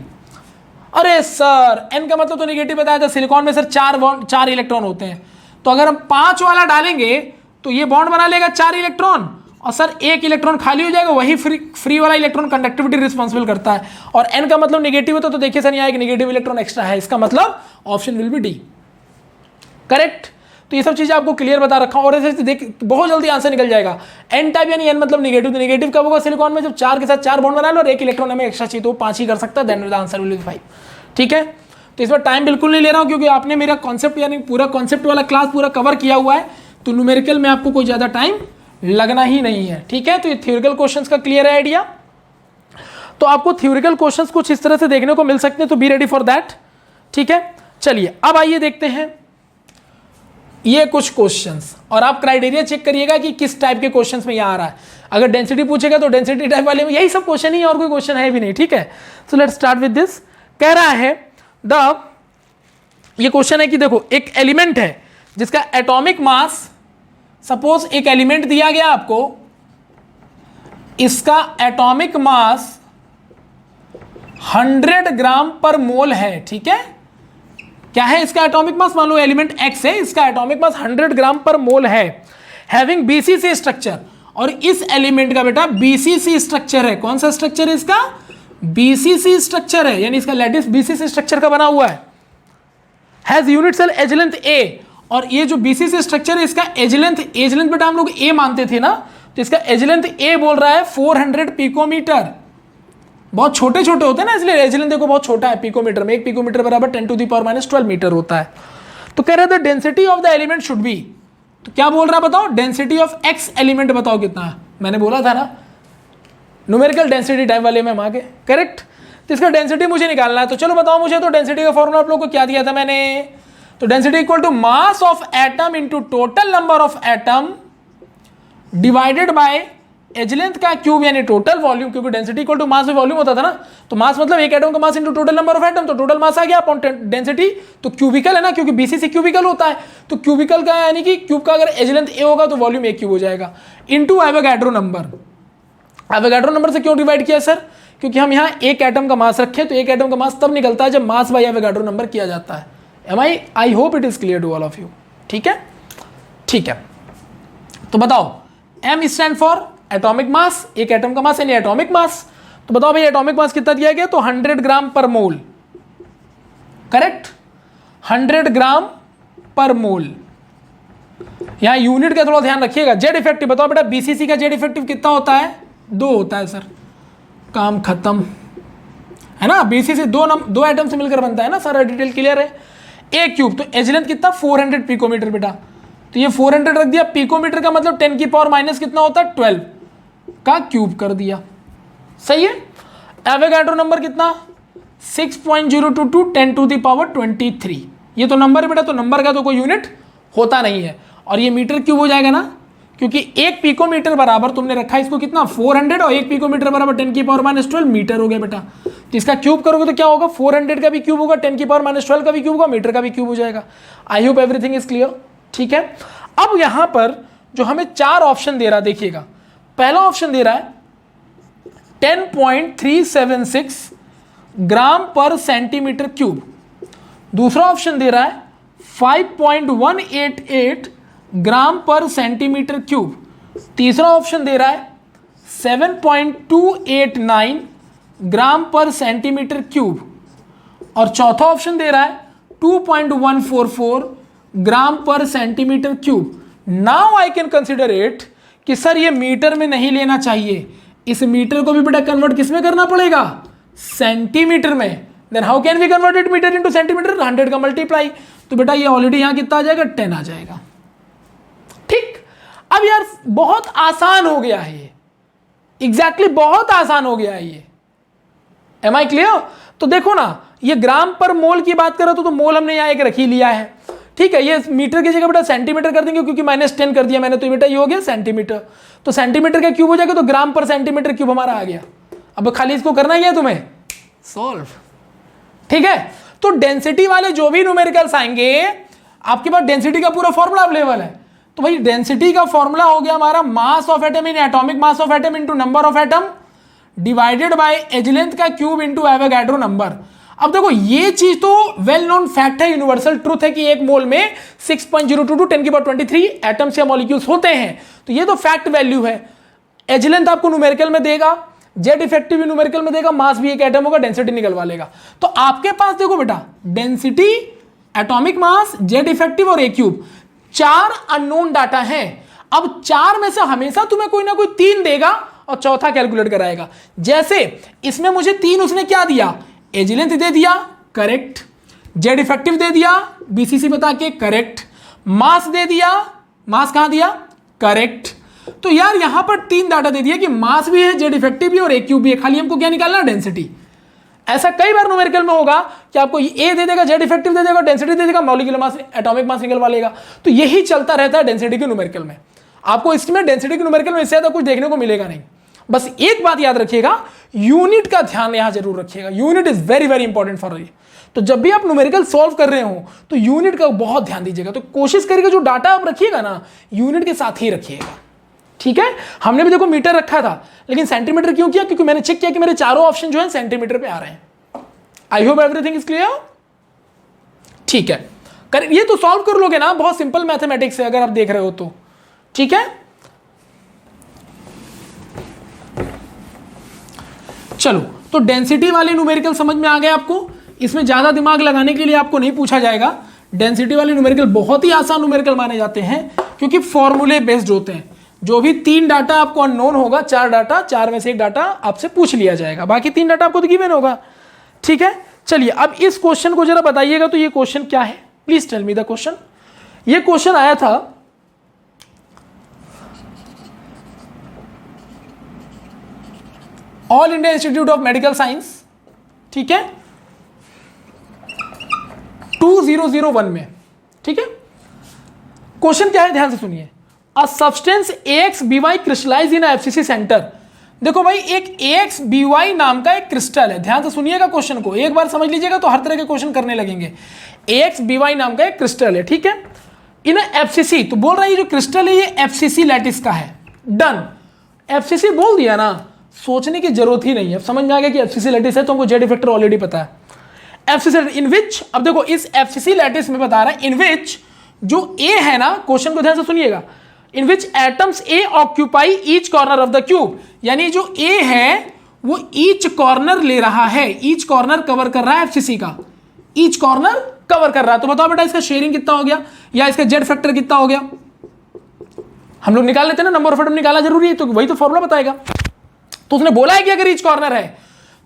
अरे सर n का मतलब तो निगेटिव बताया था, सिलिकॉन में सर 4 इलेक्ट्रॉन होते हैं, तो अगर हम 5 वाला डालेंगे तो ये बॉन्ड बना लेगा 4 इलेक्ट्रॉन, और सर 1 इलेक्ट्रॉन खाली हो जाएगा, वही फ्री वाला इलेक्ट्रॉन कंडक्टिविटी रिस्पॉन्सिबल करता है, और n का मतलब निगेटिव होता तो देखिए सर यहाँ एक निगेटिव इलेक्ट्रॉन एक्स्ट्रा है, इसका मतलब option will B D, correct. तो ये सब चीजें आपको क्लियर बता रखा हूं, और ऐसे देख बहुत जल्दी आंसर निकल जाएगा। n टाइप यानी n मतलब निगेटिव, तो निगेटिव कब होगा सिलिकॉन में, जब 4 के साथ 4 बॉन्ड बना लो और 1 इलेक्ट्रॉन हमें एक्स्ट्रा चाहिए, तो 5 ही कर सकता है, then the answer will be 5। ठीक है, तो इसमें टाइम बिल्कुल नहीं ले रहा हूं क्योंकि आपने मेरा कॉन्सेप्ट यानी पूरा कॉन्सेप्ट वाला क्लास पूरा कवर किया हुआ है, तो न्यूमेरिकल में आपको कोई ज्यादा टाइम लगना ही नहीं है। ठीक है, तो ये थ्योरेटिकल क्वेश्चंस का क्लियर है आइडिया। तो आपको थ्योरेटिकल क्वेश्चंस कुछ इस तरह से देखने को मिल सकते हैं, तो बी रेडी फॉर दैट। ठीक है, चलिए अब आइए देखते हैं ये कुछ क्वेश्चंस, और आप क्राइटेरिया चेक करिएगा कि किस टाइप के क्वेश्चंस में यहाँ आ रहा है। अगर डेंसिटी पूछेगा तो डेंसिटी टाइप वाले में यही सब क्वेश्चन ही, और कोई क्वेश्चन है भी नहीं। ठीक है, सो लेट्स स्टार्ट विद दिस। कह रहा है ये क्वेश्चन है कि देखो एक एलिमेंट है जिसका एटॉमिक मास, सपोज एक एलिमेंट दिया गया आपको, इसका एटॉमिक मास 100 ग्राम पर मोल है। ठीक है, क्या है इसका एटॉमिक मास, मान लो एलिमेंट X है, इसका एटॉमिक मास 100 ग्राम पर मोल है, हैविंग BCC स्ट्रक्चर, और इस एलिमेंट का बेटा BCC स्ट्रक्चर है। कौन सा स्ट्रक्चर है इसका, BCC स्ट्रक्चर है, यानी इसका लैटिस BCC स्ट्रक्चर का बना हुआ है। Has unit cell edge length A, और ये जो BCC स्ट्रक्चर है इसका एज लेंथ बेटा हम लोग A मानते थे ना, तो इसका एज लेंथ A बोल रहा है 400 पिकोमीटर। बहुत छोटे छोटे होते हैं ना, इसलिए एज लेंथ देखो बहुत छोटा है पिकोमीटर में, 1 पिकोमीटर बराबर 10⁻⁻12 मीटर होता है। तो कह रहे थे density of the element should be, तो क्या बोल रहा है बताओ, डेंसिटी ऑफ X एलिमेंट बताओ कितना है। मैंने बोला था ना न्यूमेरिकल डेंसिटी टाइप वाले में आगे, करेक्ट। तो इसका डेंसिटी मुझे निकालना है, तो चलो बताओ मुझे, तो डेंसिटी का फॉर्मूला आप लोगों को क्या दिया था मैंने, तो density equal to mass of atom into total number of atom divided by edge length का क्यूब यानी टोटल वॉल्यूम, क्योंकि डेंसिटी इक्वल टू मास में वॉल्यूम होता था ना, तो मास मतलब एक एटम का mass into total number of atom, तो टोटल मास आ गया अपॉन डेंसिटी, तो क्यूबिकल है ना, क्योंकि BCC क्यूबिकल होता है, तो क्यूबिकल का यानी कि क्यूब का अगर एज लेंथ A होगा तो वॉल्यूम A क्यूब हो जाएगा, into Avogadro number. Avogadro number से क्यों डिवाइड किया सर, क्योंकि हम यहाँ एक एटम का मास रखें, तो एक एटम का मास तब निकलता है जब मास बाय एवोगाड्रो नंबर किया जाता है। I hope it is clear to all of you. ठीक है, ठीक है, तो बताओ M stand for atomic mass, एक एटम का मास यानी एटॉमिक मास, तो बताओ भाई एटॉमिक मास कितना दिया गया, तो 100 ग्राम पर मोल, करेक्ट, 100 ग्राम पर मोल। यहां यूनिट का थोड़ा ध्यान रखिएगा। जेड इफेक्टिव बताओ बेटा, BCC का जेड इफेक्टिव कितना होता है, 2 होता है सर, काम खत्म है ना। BCC दो एटम से मिलकर बनता है ना, सारा डिटेल क्लियर है। A क्यूब, तो एज लेंथ कितना 400 पिकोमीटर बेटा, तो ये 400 रख दिया, पिकोमीटर का मतलब 10 की पावर माइनस कितना होता है 12 का क्यूब कर दिया, सही है। एवोगाड्रो नंबर कितना 6.022 10⁻23, ये तो नंबर है बेटा, तो नंबर का तो कोई यूनिट होता नहीं है, और ये मीटर क्यूब हो जाएगा ना, क्योंकि 1 पिकोमीटर बराबर तुमने रखा है इसको कितना 400, और 1 पिकोमीटर बराबर 10⁻12 मीटर हो गया बेटा, तो इसका क्यूब करोगे तो क्या होगा, 400 का भी क्यूब होगा, 10⁻12 का भी क्यूब होगा, मीटर का भी क्यूब हो जाएगा। आई होप एवरीथिंग इज क्लियर। ठीक है, अब यहां पर जो हमें 4 ऑप्शन दे रहा है, देखिएगा, पहला ऑप्शन दे रहा है 10.376 ग्राम पर सेंटीमीटर क्यूब, दूसरा ऑप्शन दे रहा है 5.188 ग्राम पर सेंटीमीटर क्यूब, तीसरा ऑप्शन दे रहा है 7.289 ग्राम पर सेंटीमीटर क्यूब, और चौथा ऑप्शन दे रहा है 2.144 ग्राम पर centimetre cube. Now I can consider it कि सर ये मीटर में नहीं लेना चाहिए, इस मीटर को भी बेटा कन्वर्ट किस में करना पड़ेगा, सेंटीमीटर में। Then how can we convert it metre into centimetre, 100 का मल्टीप्लाई, तो बेटा ये ऑलरेडी यहां कितना आ जाएगा 10 आ जाएगा। ठीक, अब यार बहुत आसान हो गया है ये, एग्जैक्टली बहुत आसान हो गया है ये। Am I clear? तो देखो ना, ये ग्राम पर मोल की बात करो तो मोल हमने यहाँ एक रख ही लिया है, ठीक है। ये मीटर की जगह बेटा सेंटीमीटर कर देंगे क्योंकि -10 कर दिया मैंने, तो बेटा ये हो गया सेंटीमीटर, तो सेंटीमीटर का क्यूब हो जाएगा, तो ग्राम पर सेंटीमीटर क्यूब हमारा आ गया। अब खाली इसको करना ही है तुम्हें, सॉल्व, ठीक है। तो डेंसिटी वाले जो भी न्यूमेरिकल्स आएंगे, आपके पास डेंसिटी का पूरा फॉर्मूला अवेलेबल है। तो भाई डेंसिटी का फॉर्मूला हो गया हमारा mass of atom in atomic mass of atom into number of atom divided by edge length का क्यूब इनटू एवोगाड्रो नंबर। अब देखो ये चीज तो वेल नोन फैक्ट है, यूनिवर्सल ट्रूथ है कि एक मोल में 6.022 10⁻23 एटम्स या मॉलिक्यूल्स होते हैं, तो ये तो फैक्ट वैल्यू है। एज लेंथ आपको न्यूमेरिकल में देगा, जेड इफेक्टिव न्यूमेरिकल में देगा, मास भी एक एटम होगा, डेंसिटी निकलवा लेगा। तो आपके पास देखो बेटा density, atomic mass, Z effective और ए क्यूब, 4 अननोन डाटा है। अब 4 में से हमेशा तुम्हें कोई ना कोई 3 देगा और चौथा कैलकुलेट कराएगा। जैसे इसमें मुझे 3 उसने क्या दिया, एज लेंथ दे दिया, करेक्ट, जेड इफेक्टिव दे दिया बीसीसी बता के, करेक्ट, मास दे दिया, मास कहां दिया, करेक्ट। तो यार यहां पर 3 डाटा दे दिया कि मास भी है, जेड इफेक्टिव भी और ए क्यूब भी है, खाली हमको क्या निकालना, डेंसिटी। ऐसा कई बार न्यूमेरिकल में होगा कि आपको ए दे देगा, जेड इफेक्टिव दे देगा, डेंसिटी दे देगा, मॉलिक्यूलर मास, एटॉमिक मास निकलवा लेगा। तो यही चलता रहता है डेंसिटी के न्यूमेरिकल में। आपको इसमें डेंसिटी के न्यूमेरिकल में इससे ज्यादा कुछ देखने को मिलेगा नहीं। बस एक बात याद रखिएगा, यूनिट का ध्यान यहां जरूर रखिएगा, unit is very very important for you. तो जब भी आप न्यूमेरिकल सॉल्व कर रहे हो तो यूनिट का बहुत ध्यान दीजिएगा। तो कोशिश करिएगा जो डाटा आप रखिएगा ना, यूनिट के साथ ही रखिएगा, ठीक है। हमने भी देखो मीटर रखा था, लेकिन सेंटीमीटर क्यों किया, क्योंकि मैंने चेक किया कि मेरे चारों ऑप्शन जो है सेंटीमीटर पे आ रहे हैं। आई होप एवरीथिंग इज क्लियर, ठीक है। ये तो सॉल्व कर लोगे ना, बहुत सिंपल मैथमेटिक्स है अगर आप देख रहे हो तो, ठीक है। चलो, तो डेंसिटी वाले न्यूमेरिकल समझ में आ गए आपको, इसमें ज्यादा दिमाग लगाने के लिए आपको नहीं पूछा जाएगा। डेंसिटी वाले न्यूमेरिकल बहुत ही आसान न्यूमेरिकल माने जाते हैं क्योंकि फॉर्मूले बेस्ड होते हैं। जो भी 3 डाटा आपको अननोन होगा, 4 डाटा, 4 में से 1 डाटा आपसे पूछ लिया जाएगा, बाकी 3 डाटा आपको तो गिवन होगा, ठीक है। चलिए अब इस क्वेश्चन को जरा बताइएगा, तो ये क्वेश्चन क्या है, please tell me the question. ये क्वेश्चन आया था all India institute of medical science, ठीक है, 2001 में, ठीक है। क्वेश्चन क्या है, ध्यान से सुनिए। A substance AXBY crystallise in FCC centre. देखो भाई, एक AXBY नाम का एक क्रिस्टल है, ध्यान से सुनिएगा क्वेश्चन को, एक बार समझ लीजिएगा तो हर तरह के क्वेश्चन करने लगेंगे। AXBY नाम का एक क्रिस्टल है, ठीक है, इन FCC। तो बोल रहा है ये जो क्रिस्टल है ये FCC लैटिस का है, डन। FCC बोल दिया ना, सोचने की जरूरत ही नहीं है, समझ में आ गया कि FCC लैटिस है, तो हमको जेड इफेक्टर ऑलरेडी पता है। FCC इन विच, अब देखो इस FCC लैटिस में बता रहा है इन विच, जो A है ना, क्वेश्चन को ध्यान से सुनिएगा, in which atoms A occupy each corner of the cube, यानी जो A है वो ईच कॉर्नर ले रहा है, ईच कॉर्नर कवर कर रहा है FCC का, ईच कॉर्नर कवर कर रहा है। तो बताओ बेटा इसका शेयरिंग कितना हो गया या इसका जेड फैक्टर कितना हो गया, हम लोग निकाल लेते हैं ना, नंबर ऑफ एटम निकालना जरूरी है, तो वही तो फॉर्मूला बताएगा। तो उसने बोला है कि अगर ईच कॉर्नर है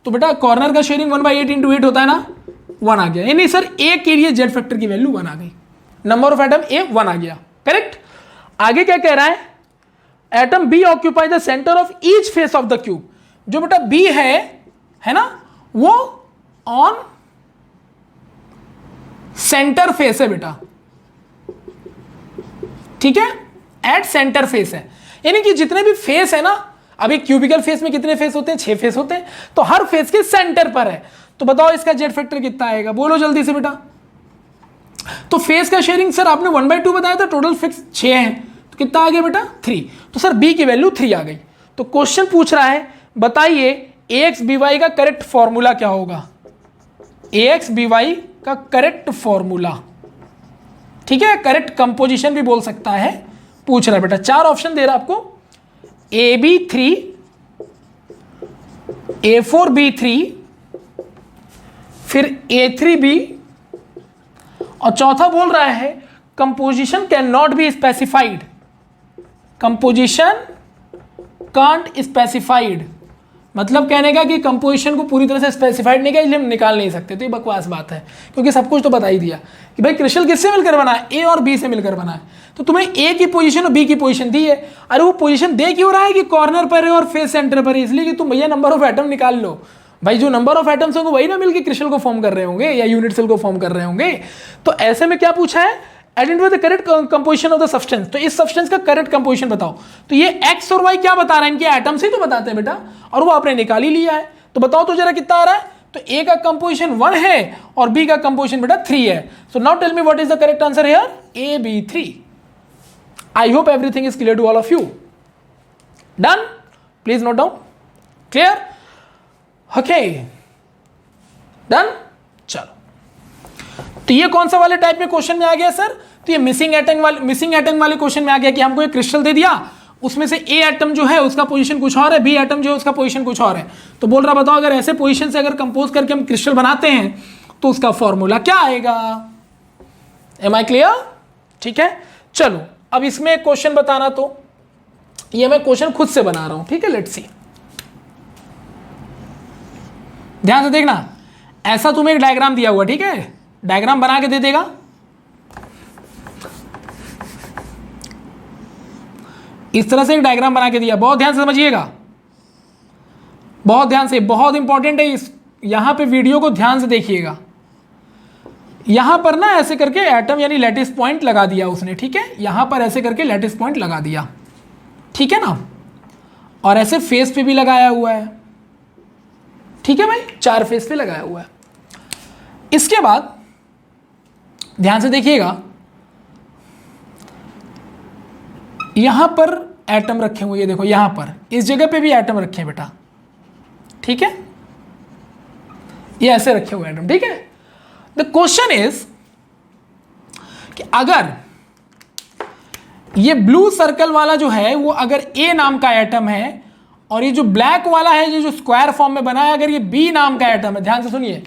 तो बेटा कॉर्नर का शेयरिंग 1/8 × 8 होता है ना, 1 आ गया, यानी सर A के लिए जेड फैक्टर की वैल्यू 1 आ गई, नंबर ऑफ एटम A 1 आ गया, करेक्ट। आगे क्या कह रहा है, atom B occupy the centre of each face of the cube. जो बेटा B है ना, वो ऑन सेंटर फेस है बेटा, ठीक है, एट सेंटर फेस है, यानी कि जितने भी फेस है ना, अब एक क्यूबिकल फेस में कितने फेस होते हैं, 6 फेस होते हैं, तो हर फेस के सेंटर पर है। तो बताओ इसका जेड फैक्टर कितना आएगा, बोलो जल्दी से बेटा। तो फेस का शेयरिंग सर आपने 1/2 बताया था, टोटल फिक्स 6 है, तो कितना आ गया बेटा 3, तो सर बी की वैल्यू 3 आ गई। तो क्वेश्चन पूछ रहा है बताइए AXBY का करेक्ट फॉर्मूला क्या होगा, AXBY का करेक्ट फॉर्मूला, ठीक है, करेक्ट कंपोजिशन भी बोल सकता है, पूछ रहा है बेटा। 4 ऑप्शन दे रहा है आपको, AB3, A4B3, फिर A3B, और चौथा बोल रहा है composition can not be specified, composition can't specified, मतलब कहने का कि कंपोजिशन को पूरी तरह से स्पेसिफाइड नहीं किया, इसलिए हम निकाल नहीं सकते। तो ये बकवास बात है, क्योंकि सब कुछ तो बता ही दिया कि भाई क्रिस्टल किससे मिलकर बना है, ए और बी से मिलकर बना है। तो तुम्हें ए की पोजीशन और बी की पोजीशन दी है। अरे वो पोजीशन दे क्यों रहा है कि कॉर्नर पर है और फेस सेंटर पर है, इसलिए कि तुम भैया नंबर ऑफ एटम निकाल लो। भाई जो नंबर ऑफ एटम्स होंगे वही ना मिलकर क्रिस्टल को फॉर्म कर रहे होंगे या यूनिट सेल को फॉर्म कर रहे होंगे। तो ऐसे में क्या पूछा है, identify the correct composition of the substance. तो इस सब्सटेंस का करेक्ट कंपोजिशन बताओ। तो ये एक्स और वाई क्या बता रहा है, इनके एटम्स ही तो बताते हैं बेटा, और वो आपने निकाल ही लिया है। तो बताओ तो जरा कितना आ रहा है। तो ए का कंपोजिशन 1 है और बी का कंपोजिशन बेटा 3 है। So now tell me what is the correct answer here, A B 3। I hope everything is clear to all of you. Done, please note down, clear, okay done. चलो, तो ये कौन सा वाले टाइप में क्वेश्चन में आ गया सर, तो ये मिसिंग एटम वाले क्वेश्चन में आ गया कि हमको एक क्रिस्टल दे दिया, उसमें से ए एटम जो है उसका पोजीशन कुछ और है, बी एटम जो है उसका पोजीशन कुछ और है। तो बोल रहा बताओ अगर ऐसे पोजीशन से अगर कंपोज करके हम क्रिस्टल बनाते हैं तो उसका फॉर्मूला क्या आएगा। एम आई क्लियर, ठीक है। चलो अब इसमें एक क्वेश्चन बताना, तो ये मैं क्वेश्चन खुद से बना रहा हूं, ठीक है, लेट्स सी, ध्यान से देखना। ऐसा तुम्हें एक डायग्राम दिया हुआ, ठीक है, डायग्राम बना के दे देगा। इस तरह से एक डायग्राम बना के दिया, बहुत ध्यान से समझिएगा, बहुत ध्यान से, बहुत इंपॉर्टेंट है। इस यहां पे वीडियो को ध्यान से देखिएगा। यहां पर ना ऐसे करके एटम यानी लैटिस पॉइंट लगा दिया उसने, ठीक है, यहां पर ऐसे करके लैटिस पॉइंट लगा दिया, ठीक है ना, और ऐसे फेस पे भी लगाया हुआ है, ठीक है भाई, 4 फेस पे लगाया हुआ है। इसके बाद ध्यान से देखिएगा, यहां पर एटम रखे हुए, ये देखो यहां पर इस जगह पे भी एटम रखे हैं बेटा, ठीक है, ये ऐसे रखे हुए एटम, ठीक है। द क्वेश्चन इज कि अगर ये ब्लू सर्कल वाला जो है वो अगर ए नाम का एटम है, और ये जो ब्लैक वाला है ये जो स्क्वायर फॉर्म में बना है अगर ये बी नाम का एटम है, ध्यान से सुनिए,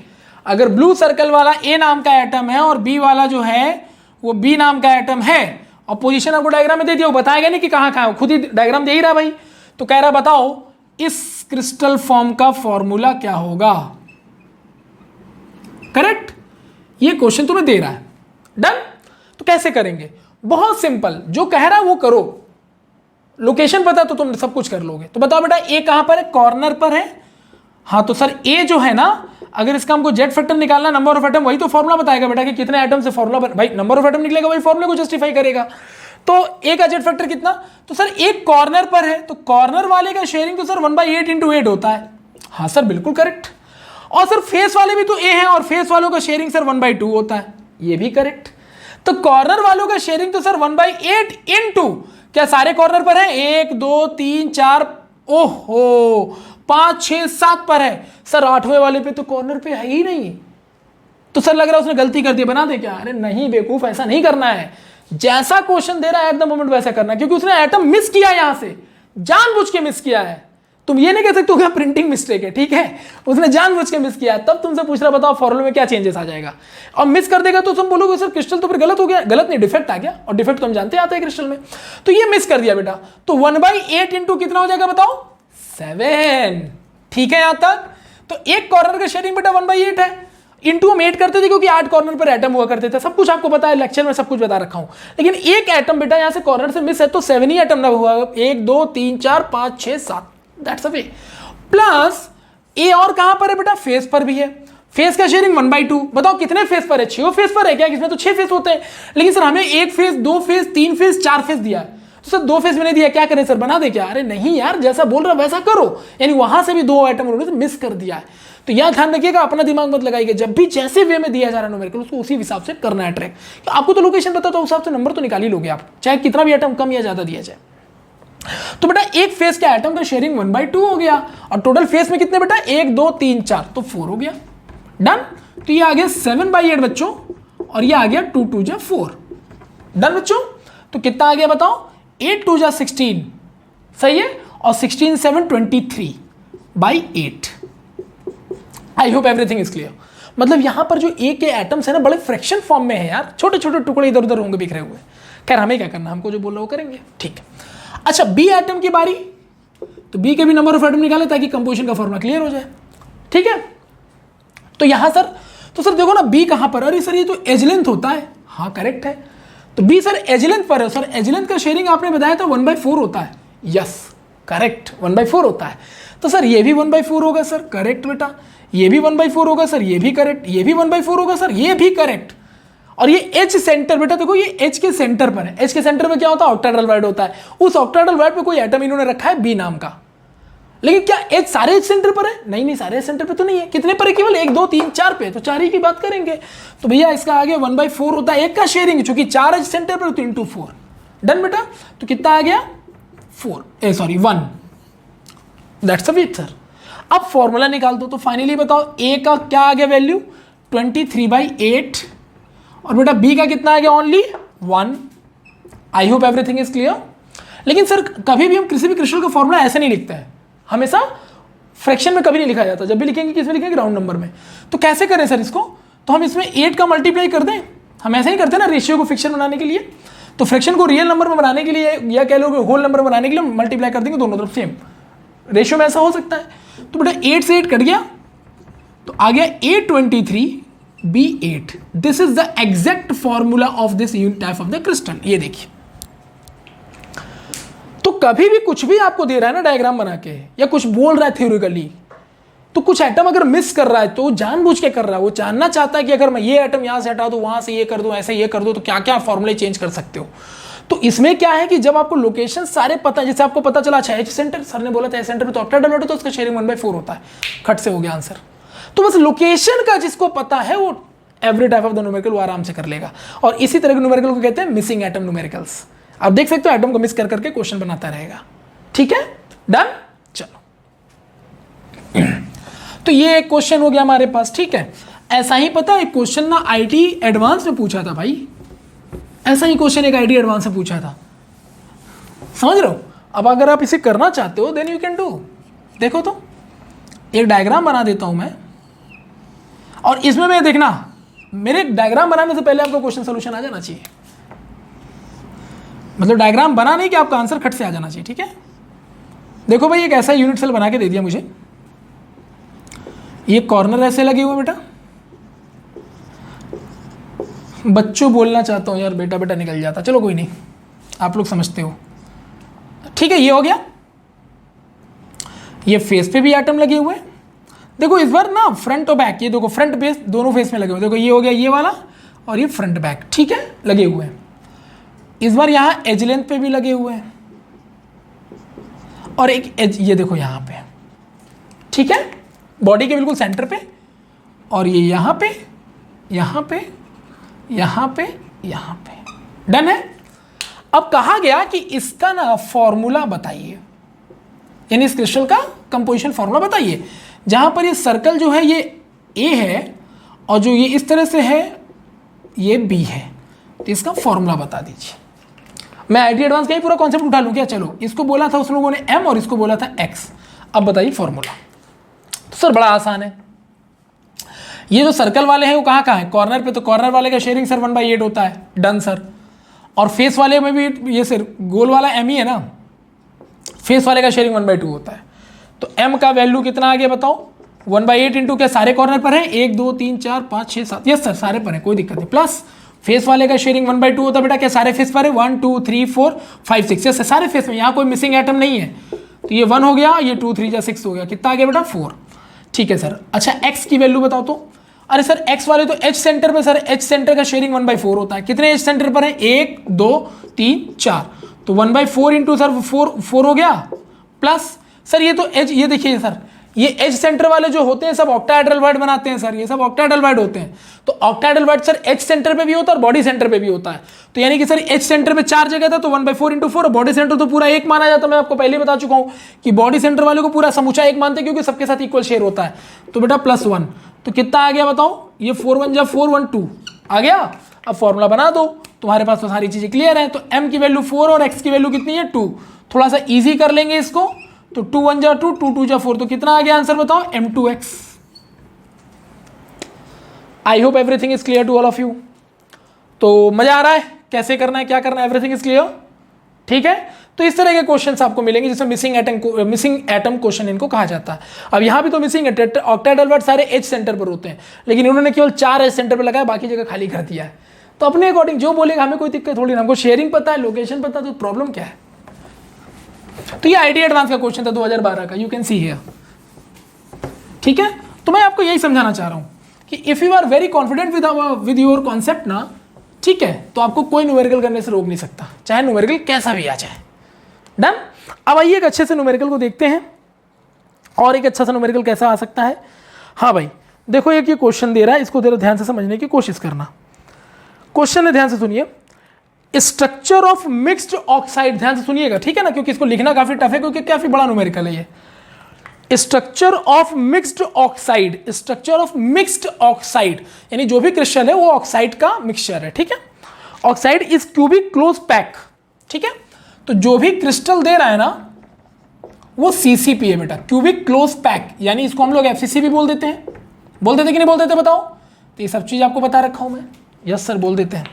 अगर ब्लू सर्कल वाला ए नाम का एटम है और बी वाला जो है वो बी नाम का एटम है, और पोजीशन आपको डायग्राम में दे दिया, वो बताएगा नहीं कि कहां कहां, खुद ही डायग्राम दे ही रहा भाई। तो कह रहा बताओ इस क्रिस्टल फॉर्म का फॉर्मूला क्या होगा, करेक्ट, ये क्वेश्चन तुम्हें दे रहा है। डन, तो कैसे करेंगे, बहुत सिंपल, जो कह रहा है वो करो, लोकेशन पता तो तुम सब कुछ कर लोगे। तो बताओ बेटा ए कहां पर है, कॉर्नर पर है। हाँ तो सर ए जो है ना, अगर इसका हमको जेड फैक्टर निकालना, नंबर ऑफ एटम, वही तो फॉर्मूला बताएगा बेटा कि कितने एटम से फॉर्मूला, भाई नंबर ऑफ एटम निकलेगा वही फॉर्मूले को जस्टिफाई करेगा। तो ए का जेड फैक्टर कितना, तो सर एक कॉर्नर पर है, तो कॉर्नर वाले का शेयरिंग तो सर 1/8 × 8 होता है। हाँ सर बिल्कुल करेक्ट। और सर फेस वाले भी तो ए हैं और फेस वालों का शेयरिंग सर 1/2 होता है, ये भी करेक्ट। तो कॉर्नर वालों का शेयरिंग तो सर 1/8 × क्या सारे कॉर्नर पर है, 1 2 3 4, ओहो 5 6 7 पर है। सर 8वें वाले पे तो कॉर्नर पे है ही नहीं, तो सर लग रहा है उसने गलती कर दी, बना दे क्या। अरे नहीं बेवकूफ, ऐसा नहीं करना है, जैसा क्वेश्चन दे रहा है एट द मोमेंट वैसा करना है, क्योंकि उसने एटम मिस किया, यहां से जानबूझ के मिस किया है। तुम ये नहीं कह सकते हो प्रिंटिंग मिस्टेक है, ठीक है, उसने जानबूझ के मिस किया है। तब तुमसे पूछ रहा बताओ फॉर्मूले में क्या चेंजेस आ जाएगा, और मिस कर देगा तो तुम बोलोगे सर क्रिस्टल तो फिर गलत हो गया। गलत नहीं, डिफेक्ट आ गया, और डिफेक्ट तो हम जानते आता है क्रिस्टल में। तो ये मिस कर दिया बेटा, तो 1/8 × कितना हो जाएगा बताओ, 7, ठीक है यहां तक। तो एक कॉर्नर का शेयरिंग बेटा 1/8 है, इंटू हम 8 करते थे क्योंकि 8 कॉर्नर पर एटम हुआ करते थे, सब कुछ आपको पता है, लेक्चर में सब कुछ बता रखा हूं। लेकिन एक एटम बेटा यहां से कॉर्नर से मिस है, तो 7 ही एटम ना हुआ, 1 2 3 4 5 6 7, दैट्स अ वे। प्लस ए और कहां पर है बेटा, फेस पर भी है, फेस का शेयरिंग 1/2। बताओ कितने फेस पर है, 6 फेस पर है क्या, इसमें तो 6 फेस होते हैं, लेकिन सर हमें 1 फेस 2 फेस 3 फेस 4 फेस दिया है, तो सर 2 फेस में नहीं दिया, क्या करें सर, बना दे क्या। अरे नहीं यार, जैसा बोल रहा वैसा करो, यानी वहां से भी 2 आइटम उन्होंने मिस कर दिया है। तो यह ध्यान रखिएगा, अपना दिमाग मत लगाइएगा, जब भी जैसे वे में दिया जा रहा है न्यूमेरिकल, उसको उसी हिसाब से करना है ट्रैक। तो आपको तो लोकेशन पता, तो उस हिसाब से नंबर तो निकाल ही लोगे आप, चाहे कितना भी आइटम कम या ज्यादा दिया जाए। तो बेटा एक फेस के आइटम का शेयरिंग 1/2 हो गया, और टोटल फेस में कितने बेटा, 1 2 3 4, तो 4 हो गया। डन, तो ये आ गया 7/8 बच्चों, और ये आ गया 2 2 जा 4। डन बच्चों, तो कितना आ गया बताओ, 8 2 जा 16, सही है, और 16 7 23/8। आई होप एवरीथिंग इज क्लियर। मतलब यहां पर जो ए के एटम्स है ना, बड़े फ्रैक्शन फॉर्म में है यार, छोटे छोटे टुकड़े इधर उधर होंगे बिखरे हुए। खैर हमें क्या करना, हमको जो बोल रहा वो करेंगे, ठीक है। अच्छा बी एटम की बारी, तो बी के भी नंबर ऑफ एटम निकाले ताकि कंपोजिशन का फॉर्मूला क्लियर हो जाए। ठीक है, तो यहां सर, तो सर देखो ना बी कहां पर, अरे सर ये तो एज लेंथ होता है, हाँ करेक्ट है, तो बी सर एज लेंथ पर है। सर एज लेंथ का शेयरिंग आपने बताया था 1/4 होता है, यस करेक्ट 1/4 होता है। तो सर ये भी 1/4 होगा सर, करेक्ट बेटा, ये भी 1/4 होगा सर, ये भी करेक्ट, ये भी 1/4 होगा सर, ये भी करेक्ट। और ये एच सेंटर बेटा देखो, ये एच के सेंटर पर है, एच के सेंटर में क्या होता है, ऑक्टाहेड्रल वाइड होता है, उस ऑक्टाहेड्रल वाइड पे कोई एटम इन्होंने रखा है बी नाम का। लेकिन क्या एच सारे एच सेंटर पर है, नहीं नहीं सारे एच सेंटर पे तो नहीं है, कितने पर है, केवल 1 2 3 4 पे, तो 4 ही की बात करेंगे। तो भैया इसका आगे 1/4 होता है एक का शेयरिंग, चूंकि 4 एच सेंटर पर तो इंटू 4, डन बेटा। तो कितना आ गया 1, दैट्स इट सर। अब फॉर्मूला निकाल दो, तो फाइनली बताओ ए का क्या आ गया वैल्यू 23/8 और बेटा बी का कितना आ गया only 1। I hope everything is clear. लेकिन सर कभी भी हम किसी भी क्रिस्टल का फॉर्मूला ऐसे नहीं लिखते हैं, हमेशा फ्रैक्शन में कभी नहीं लिखा जाता, जब भी लिखेंगे किसमें लिखेंगे राउंड नंबर में। तो कैसे करें सर इसको, तो हम इसमें 8 का मल्टीप्लाई कर दें, हम ऐसे ही करते हैं ना रेशियो को फिक्शन बनाने के लिए, तो फ्रैक्शन को रियल नंबर में बनाने के लिए या कह लो होल नंबर बनाने के लिए मल्टीप्लाई कर देंगे दोनों तरफ सेम रेशियो में, ऐसा हो सकता है। तो बेटा 8 से 8 कट गया, तो आ गया A23B8। This is the exact formula of this unit type of the crystal. ये देखिए, तो कभी भी कुछ भी आपको दे रहा है ना डायग्राम बना के, या कुछ बोल रहा है थ्योरिटिकली, तो कुछ एटम अगर मिस कर रहा है तो जानबूझ के कर रहा है, वो जानना चाहता है कि अगर मैं ये एटम यहां से हटा दूं, वहां से ये कर दूं, ऐसे ये कर दूं, तो क्या क्या फॉर्मूले चेंज कर सकते हो। तो इसमें क्या है कि जब आपको लोकेशन सारे पता है, जैसे आपको पता चला अच्छा एच सेंटर, सर ने बोला था एच सेंटर पे तो ऑक्टाहेड्रल वाइड, तो उसका शेयरिंग 1/4 होता है, खट से हो गया आंसर। तो बस लोकेशन का जिसको पता है वो every type of the numerical वो आराम से कर लेगा। और इसी तरह के न्यूमेरिकल को कहते हैं मिसिंग एटम न्यूमेरिकल्स। आप देख सकते हो एटम को मिस कर करके क्वेश्चन बनाता रहेगा। ठीक है, डन। चलो तो ये एक क्वेश्चन हो गया हमारे पास। ठीक है, ऐसा ही पता है एक क्वेश्चन ना आईटी एडवांस में पूछा था भाई, ऐसा ही क्वेश्चन एक आईटी एडवांस में पूछा था, समझ रहे हो। अब अगर आप इसे करना चाहते हो देन यू कैन डू। देखो तो एक डायग्राम बना देता हूं मैं, और इसमें मैं देखना मेरे डायग्राम बनाने से पहले आपको क्वेश्चन सोल्यूशन आ जाना चाहिए, मतलब डायग्राम बना नहीं कि आपका आंसर खट से आ जाना चाहिए। ठीक है, देखो भाई एक ऐसा यूनिट सेल बना के दे दिया मुझे, ये कॉर्नर ऐसे लगे हुए बेटा, बच्चों बोलना चाहता हूं यार, बेटा बेटा निकल जाता, चलो कोई नहीं आप लोग समझते हो। ठीक है, ये हो गया, ये फेस पे भी एटम लगे हुए, देखो इस बार ना फ्रंट और बैक, ये देखो फ्रंट बेस दोनों फेस में लगे हुए, देखो ये हो गया ये वाला और ये फ्रंट बैक, ठीक है लगे हुए हैं। इस बार यहां एज लेंथ पे भी लगे हुए हैं और एक एज ये देखो यहां पे, ठीक है बॉडी के बिल्कुल सेंटर पे, और ये यहां पे यहां पे यहां पे यहां पे, डन है। अब कहा गया कि इसका ना फॉर्मूला बताइए, यानी इस क्रिस्टल का कंपोजिशन फॉर्मूला बताइए, जहां पर ये सर्कल जो है ये ए है और जो ये इस तरह से है ये बी है, तो इसका फॉर्मूला बता दीजिए। मैं आईटी एडवांस का ही पूरा कॉन्सेप्ट उठा लूं क्या? चलो, इसको बोला था उस लोगों ने एम और इसको बोला था एक्स। अब बताइए फॉर्मूला। तो सर बड़ा आसान है, ये जो सर्कल वाले हैं वो कहाँ कहाँ है? कॉर्नर पे, तो कॉर्नर वाले का शेयरिंग सर 1/8 होता है, डन सर। और फेस वाले में भी ये सर गोल वाला एम ही है ना, फेस वाले का शेयरिंग 1/2 होता है। तो एम का वैल्यू कितना आ गया बताओ? 1/8 इंटू क्या सारे कॉर्नर पर है, 1 2 3 4 5 6 7, यस सर सारे पर है, कोई दिक्कत नहीं। प्लस फेस वाले का शेयरिंग 1/2 होता है बेटा, क्या सारे फेस पर है? 1 2 3 4 5 6, यस सारे फेस में, यहाँ कोई मिसिंग एटम नहीं है। तो ये 1 हो गया, ये 2 3 या 6 हो गया, कितना आ गया बेटा? 4। ठीक है सर। अच्छा एक्स की वैल्यू बताओ तो। अरे सर एक्स वाले तो एच सेंटर पे, सर एच सेंटर का शेयरिंग 1/4 होता है। कितने एच सेंटर पर है? 1 2 3 4, तो 1/4 इंटू सर 4 हो गया। प्लस सर ये तो एच, ये देखिए सर ये एच सेंटर वाले जो होते हैं सब ऑक्टाहेड्रल वाइड बनाते हैं सर, ये सब ऑक्टाहेड्रल वाइड होते हैं। तो octahedral wide sir H centre पे भी होता है और बॉडी सेंटर पे भी होता है। तो यानी कि सर एच सेंटर पे 4 जगह था, तो 1/4 इंटू 4, बॉडी सेंटर तो पूरा 1 माना जाता है। मैं आपको पहले ही बता चुका हूं कि बॉडी सेंटर वाले को पूरा समूचा 1 मानते हैं, क्योंकि सबके साथ इक्वल शेयर होता है। तो बेटा +1, तो कितना आ गया बताओ? ये 4 1 जा 4 1 2 आ गया। अब फॉर्मूला बना दो, तुम्हारे पास तो सारी चीजें क्लियर है। तो m की वैल्यू 4 और x की वैल्यू कितनी है? 2। थोड़ा सा इजी कर लेंगे इसको, तो 2 1 जा 2 2 2 जा 4, तो कितना आ गया आंसर बताओ? m2x। I hope everything is clear to all of you. तो मजा आ रहा है कैसे करना है क्या करना है? Everything is clear? ठीक है। तो इस तरह के क्वेश्चंस आपको मिलेंगे जिसमें मिसिंग एटम क्वेश्चन इनको कहा जाता है। अब यहाँ भी तो मिसिंग ऑक्टेडाइल वर्ड सारे एच सेंटर पर होते हैं, लेकिन उन्होंने केवल 4 एच सेंटर पर लगाया, बाकी जगह खाली कर दिया है। तो अपने अकॉर्डिंग जो बोलेगा हमें कोई दिक्कत थोड़ी ना, हमको शेयरिंग पता है, लोकेशन पता है, तो प्रॉब्लम क्या है। तो ये आईटी एडवांस का क्वेश्चन था 2012 का, यू कैन सी हियर, ठीक है। तो मैं आपको यही समझाना चाह रहा हूं कि if you are very confident with your concept ना, ठीक है, तो आपको कोई न्यूमेरिकल करने से रोक नहीं सकता, चाहे न्यूमेरिकल कैसा भी आ जाए। डन। अब आइए एक अच्छे से न्यूमेरिकल को देखते हैं, और एक अच्छा सा न्यूमेरिकल कैसा आ सकता है। हाँ भाई देखो, एक ये क्वेश्चन दे रहा है, इसको जरा ध्यान से समझने की कोशिश करना। क्वेश्चन है, ध्यान से सुनिए, स्ट्रक्चर ऑफ मिक्स्ड ऑक्साइड, ध्यान से सुनिएगा, ठीक है ना, क्योंकि इसको लिखना काफी टफ है, क्योंकि काफी बड़ा न्यूमेरिकल है ये। Structure of mixed oxide, structure of mixed oxide यानी जो भी क्रिस्टल है वो ऑक्साइड का मिक्सचर है, ठीक है। Oxide is cubic close pack, ठीक है। तो जो भी क्रिस्टल दे रहा है ना वो सीसीपी है बेटा, क्यूबिक क्लोज पैक, यानी इसको हम लोग एफसीसी भी बोल देते हैं। बोल देते कि नहीं बोल देते बताओ। तो ये सब चीज आपको बता रखा हूं मैं, यस सर बोल देते हैं।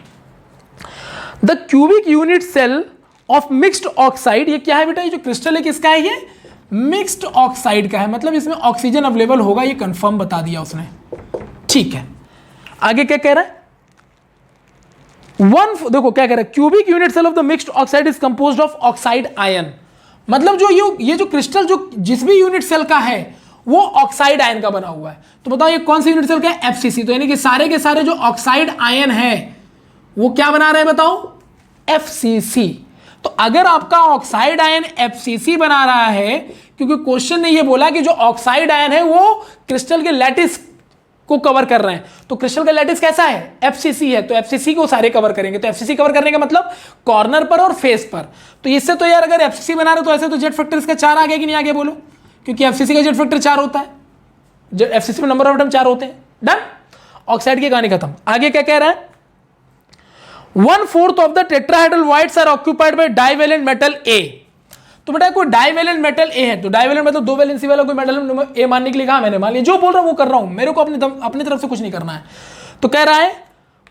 The cubic unit cell of mixed oxide, ये क्या है बेटा, ये जो क्रिस्टल है किसका है, ये मिक्स्ड ऑक्साइड का है, मतलब इसमें ऑक्सीजन अवेलेबल होगा, ये कंफर्म बता दिया उसने, ठीक है। आगे क्या कह रहा है, देखो क्या कह रहा है, cubic unit cell of the mixed oxide is composed of oxide ion, मतलब जो ये जो क्रिस्टल जो जिस भी यूनिट सेल का है वो ऑक्साइड आयन का बना हुआ है। तो बताओ ये कौन सी यूनिट सेल का है, एफसीसी। तो यानी कि सारे के सारे जो ऑक्साइड आयन है वो क्या बना रहे हैं बताओ, एफसीसी। तो अगर आपका ऑक्साइड आयन एफसीसी बना रहा है, क्योंकि क्वेश्चन ने ये बोला कि जो ऑक्साइड आयन है वो क्रिस्टल के लैटिस को कवर कर रहे हैं, तो क्रिस्टल का लैटिस कैसा है, एफसीसी है, तो एफसीसी को सारे कवर करेंगे। तो एफसीसी कवर करने का मतलब कॉर्नर पर और फेस पर। तो इससे तो यार अगर एफसीसी बना रहे तो ऐसे तो जेड फैक्टर इसका 4 आ गया कि नहीं आ गया बोलो, क्योंकि एफसीसी का जेड फैक्टर 4 होता है, एफसीसी में नंबर ऑफ एटम 4 होते हैं। डन। ऑक्साइड की कहानी खत्म। आगे क्या कह रहा है, 1/4 of the tetrahedral voids are occupied by divalent metal A. तो बेटा कोई डाइवेलेंट मेटल ए है, तो डाइवेलेंट मतलब 2 वैलेंसी वाला कोई मेटल ए मानने के लिए कहा मैंने, मान लिया जो बोल रहा हूं वो कर रहा हूं, मेरे को अपनी तरफ से कुछ नहीं करना है। तो कह रहा है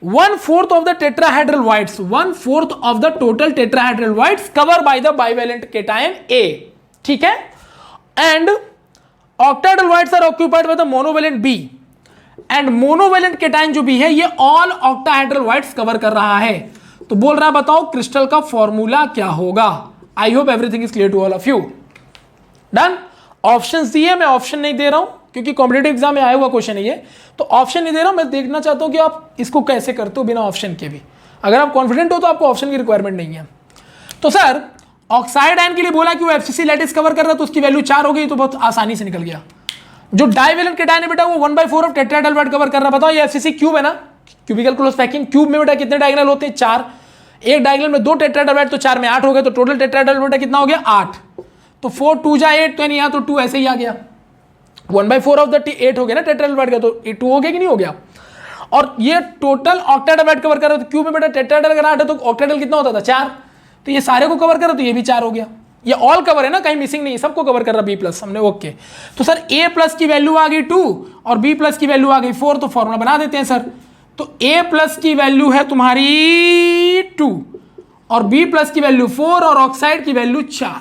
1/4 of the tetrahedral voids, 1/4 of the total tetrahedral voids cover by the bivalent cation A, ठीक है। And octahedral voids are occupied by the monovalent B, and monovalent cation जो भी है ये ऑल ऑक्टाहेड्रल व्हाइट्स कवर कर रहा है। तो बोल रहा है बताओ क्रिस्टल का फॉर्मूला क्या होगा। I hope everything is clear to all of you. Done. Options दिए, मैं ऑप्शन नहीं दे रहा हूं क्योंकि कॉम्पिटेटिव एग्जाम में आया हुआ क्वेश्चन है ये, तो ऑप्शन नहीं दे रहा हूं। मैं देखना चाहता हूं कि आप इसको कैसे करते हो बिना ऑप्शन के भी। अगर आप कॉन्फिडेंट हो तो आपको ऑप्शन की रिक्वायरमेंट नहीं है। तो सर ऑक्साइड आयन के लिए बोला कि वो एफसीसी लैटिस कवर कर रहा है, तो उसकी वैल्यू 4 हो गई, तो बहुत आसानी से निकल गया। जो डाइवेलेंट केटायन है बेटा वो 1/4 ऑफ टेट्राहेड्रल व्हाइट कवर कर रहा है। बताओ ये एफसीसी क्यूब है ना, क्यूबिकल क्लोज पैकिंग, क्यूब में बेटा कितने डायगोनल होते हैं, 4। एक डायगोनल में 2 टेट्राहेड्रल व्हाइट, तो 4 में 8 हो गए, तो टोटल टेट्राहेड्रल व्हाइट कितना हो गया, 8। तो 4 2 जा 8, तो यानी यहाँ तो 2 ऐसे ही आ गया। 1/4 ऑफ द 8 हो गया ना टेट्राहेड्रल व्हाइट का, तो 2 हो गया कि नहीं हो गया। और ये टोटल ऑक्टाहेड्रल व्हाइट कवर कर रहा है, तो क्यूब में बेटा टेट्राहेड्रल अगर 8 है तो ऑक्टाहेड्रल कितना होता था, 4। तो ये सारे को कवर कर रहा, तो ये भी 4 हो गया। ये ऑल कवर है ना, कहीं मिसिंग नहीं, सबको कवर कर रहा B+ हमने, ओके। तो सर A+ की वैल्यू आ गई 2 और B+ की वैल्यू आ गई 4, तो फॉर्मूला बना देते हैं सर। तो A+ की वैल्यू है तुम्हारी 2 और B+ की वैल्यू 4 और ऑक्साइड की वैल्यू 4।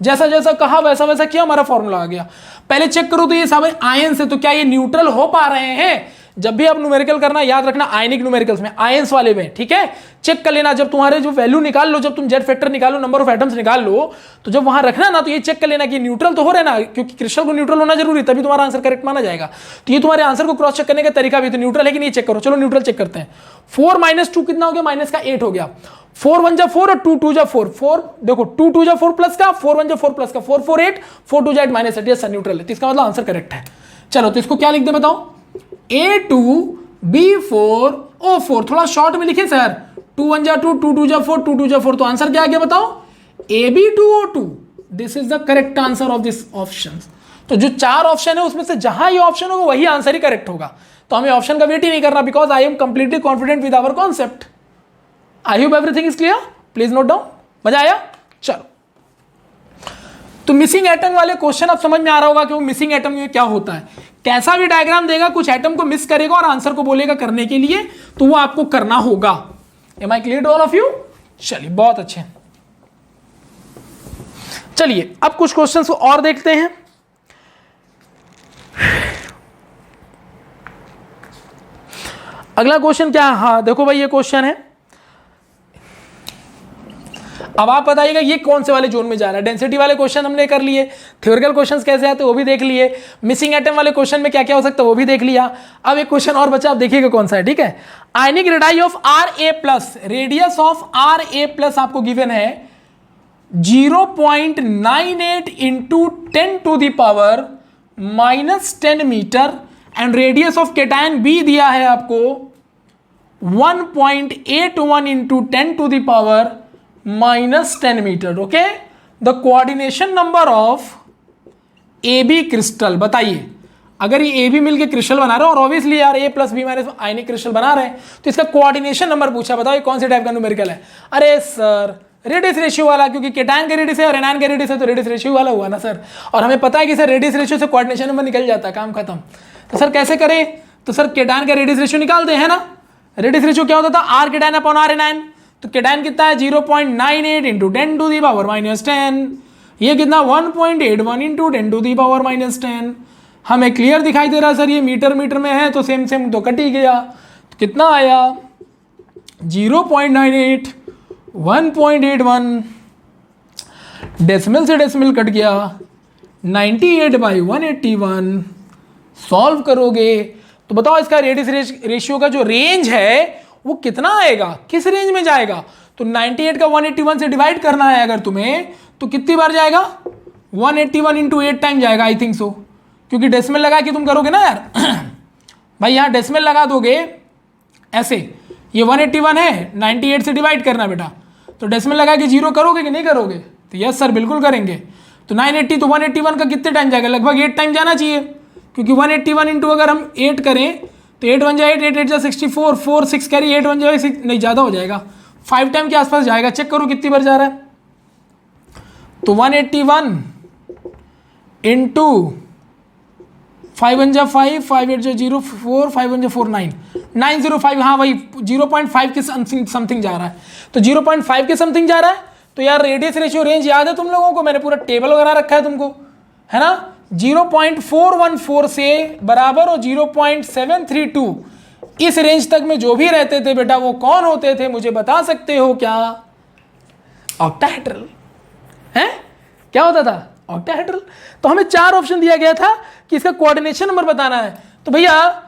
जैसा जैसा कहा वैसा वैसा किया, हमारा फॉर्मूला आ गया। पहले चेक करो तो ये सब आयन से, तो क्या ये न्यूट्रल हो पा रहे हैं। जब भी आप न्यूमेरिकल करना याद रखना आयनिक न्यूमेरिकल्स में, आयंस वाले में, ठीक है। चेक कर लेना, जब तुम्हारे जो वैल्यू निकाल लो, जब तुम जेड फैक्टर निकालो, नंबर ऑफ एटम्स निकाल लो, तो जब वहां रखना ना, तो ये चेक कर लेना कि न्यूट्रल तो हो रहा है ना, क्योंकि क्रिस्टल को न्यूट्रल होना जरूरी, तभी तुम्हारा आंसर करेक्ट माना जाएगा। तो ये तुम्हारे आंसर को क्रॉस चेक करने का तरीका भी, तो न्यूट्रल है कि नहीं चेक करो। चलो न्यूट्रल चेक करते हैं। 4 - 2 कितना हो गया, माइनस का 8 हो गया। 4 1 जा 4 और 2 2 जा 4, 4 देखो 2 2 जा 4 प्लस का, 4 1 जा 4 प्लस का, 4 4 8, 4 2 जा 8 -8, यस सर न्यूट्रल है। तो इसका मतलब आंसर करेक्ट है। चलो तो इसको क्या लिख दे बताओ, A2 B4 O4, थोड़ा शॉर्ट में लिखे सर, 2 1 जा 2, 2 2 जा 4, 2 2 जा 4, तो आंसर क्या आ गया बताओ, AB2O2। This is the correct answer of this option. तो जो 4 ऑप्शन है उसमें से जहां ये ऑप्शन होगा वही आंसर ही करेक्ट होगा। तो हमें ऑप्शन का वेट ही नहीं करना, because I am completely confident with our concept. I hope everything is clear, please note down. मजा आया। चलो तो मिसिंग एटम वाले क्वेश्चन अब समझ में आ रहा होगा कि वो मिसिंग एटम में क्या होता है। कैसा भी डायग्राम देगा, कुछ एटम को मिस करेगा और आंसर को बोलेगा करने के लिए, तो वो आपको करना होगा। Am I clear to all of you. चलिए बहुत अच्छे। चलिए अब कुछ क्वेश्चंस और देखते हैं। अगला क्वेश्चन क्या है, हाँ देखो भाई ये क्वेश्चन है, अब आप बताइएगा ये कौन से वाले जोन में जा रहा है। डेंसिटी वाले क्वेश्चन हमने कर लिए, थ्योरिटिकल क्वेश्चंस कैसे आते हैं वो भी देख लिए, मिसिंग एटम वाले क्वेश्चन में क्या क्या हो सकता है वो भी देख लिया। अब एक क्वेश्चन और बचा, आप देखिएगा कौन सा है, ठीक है। Ionic radii of Ra+, radius of Ra+ आपको गिवन है 0.98 into 10⁻⁻10 metre, and radius of cation B दिया है आपको 1.81 into 10⁻⁻10 metre. Okay, the coordination number of AB crystal, बताइए अगर ये AB मिलके क्रिस्टल बना रहे हैं और ऑब्वियसली यार A+B- आयनिक क्रिस्टल बना रहे हैं तो इसका कोऑर्डिनेशन नंबर पूछा, बताओ ये कौन से टाइप का न्यूमेरिकल है। अरे सर रेडियस रेशियो वाला, क्योंकि केटायन का रेडियस है और एनायन का रेडियस है तो रेडियस रेशियो वाला हुआ ना सर, और हमें पता है कि सर रेडियस रेशियो से कोऑर्डिनेशन नंबर निकल जाता है, काम खत्म। तो सर कैसे करें, तो सर केटायन का रेडियस रेशियो निकालते हैं ना। रेडियस रेशियो क्या होता था, R cation upon R anion, तो केटायन कितना है 0.98 इंटू 10⁻⁻10, ये कितना 1.81 इंटू 10⁻⁻10। हमें क्लियर दिखाई दे रहा है सर, ये मीटर मीटर में है तो सेम सेम तो कट ही गया, तो कितना आया 0.98, 1.81, डेसिमल से डेसिमल कट गया 98/181। सॉल्व करोगे तो बताओ इसका रेडियस रेशियो का जो रेंज है वो कितना आएगा, किस रेंज में जाएगा। तो 98 का 181 से डिवाइड करना है अगर तुम्हें, तो कितनी बार जाएगा 181 इंटू 8 टाइम जाएगा, आई थिंक सो, क्योंकि डेसिमल लगा के तुम करोगे ना यार भाई यहाँ डेसिमल लगा दोगे ऐसे, ये 181 है 98 से डिवाइड करना बेटा, तो डेसिमल लगा के 0 करोगे कि नहीं करोगे, तो यस सर बिल्कुल करेंगे। तो 980 तो 181 का कितने टाइम जाएगा, लगभग 8 टाइम जाना चाहिए, क्योंकि 181 इंटू अगर हम 8 करें तो 8 1 8 8 8 64, 4 6 कैरी 8 1 6, नहीं ज़्यादा हो जाएगा, 5 टाइम के आसपास जाएगा। चेक करो कितनी बार जा रहा है, तो 181 इंटू 5 1 5, 5 8 0 4, 5 1 4 9, 905, हाँ वही 0.5 के समथिंग जा रहा है, तो 0.5 के समथिंग जा रहा है। तो यार रेडियस रेशियो रेंज याद है तुम लोगों को, मैंने पूरा टेबल वगैरह रखा है तुमको, है ना। 0.414 से बराबर और 0.732 इस रेंज तक में जो भी रहते थे बेटा वो कौन होते थे, मुझे बता सकते हो क्या, ऑक्टाहेड्रल है, क्या होता था ऑक्टाहेड्रल। तो हमें 4 ऑप्शन दिया गया था कि इसका कोऑर्डिनेशन नंबर बताना है, तो भैया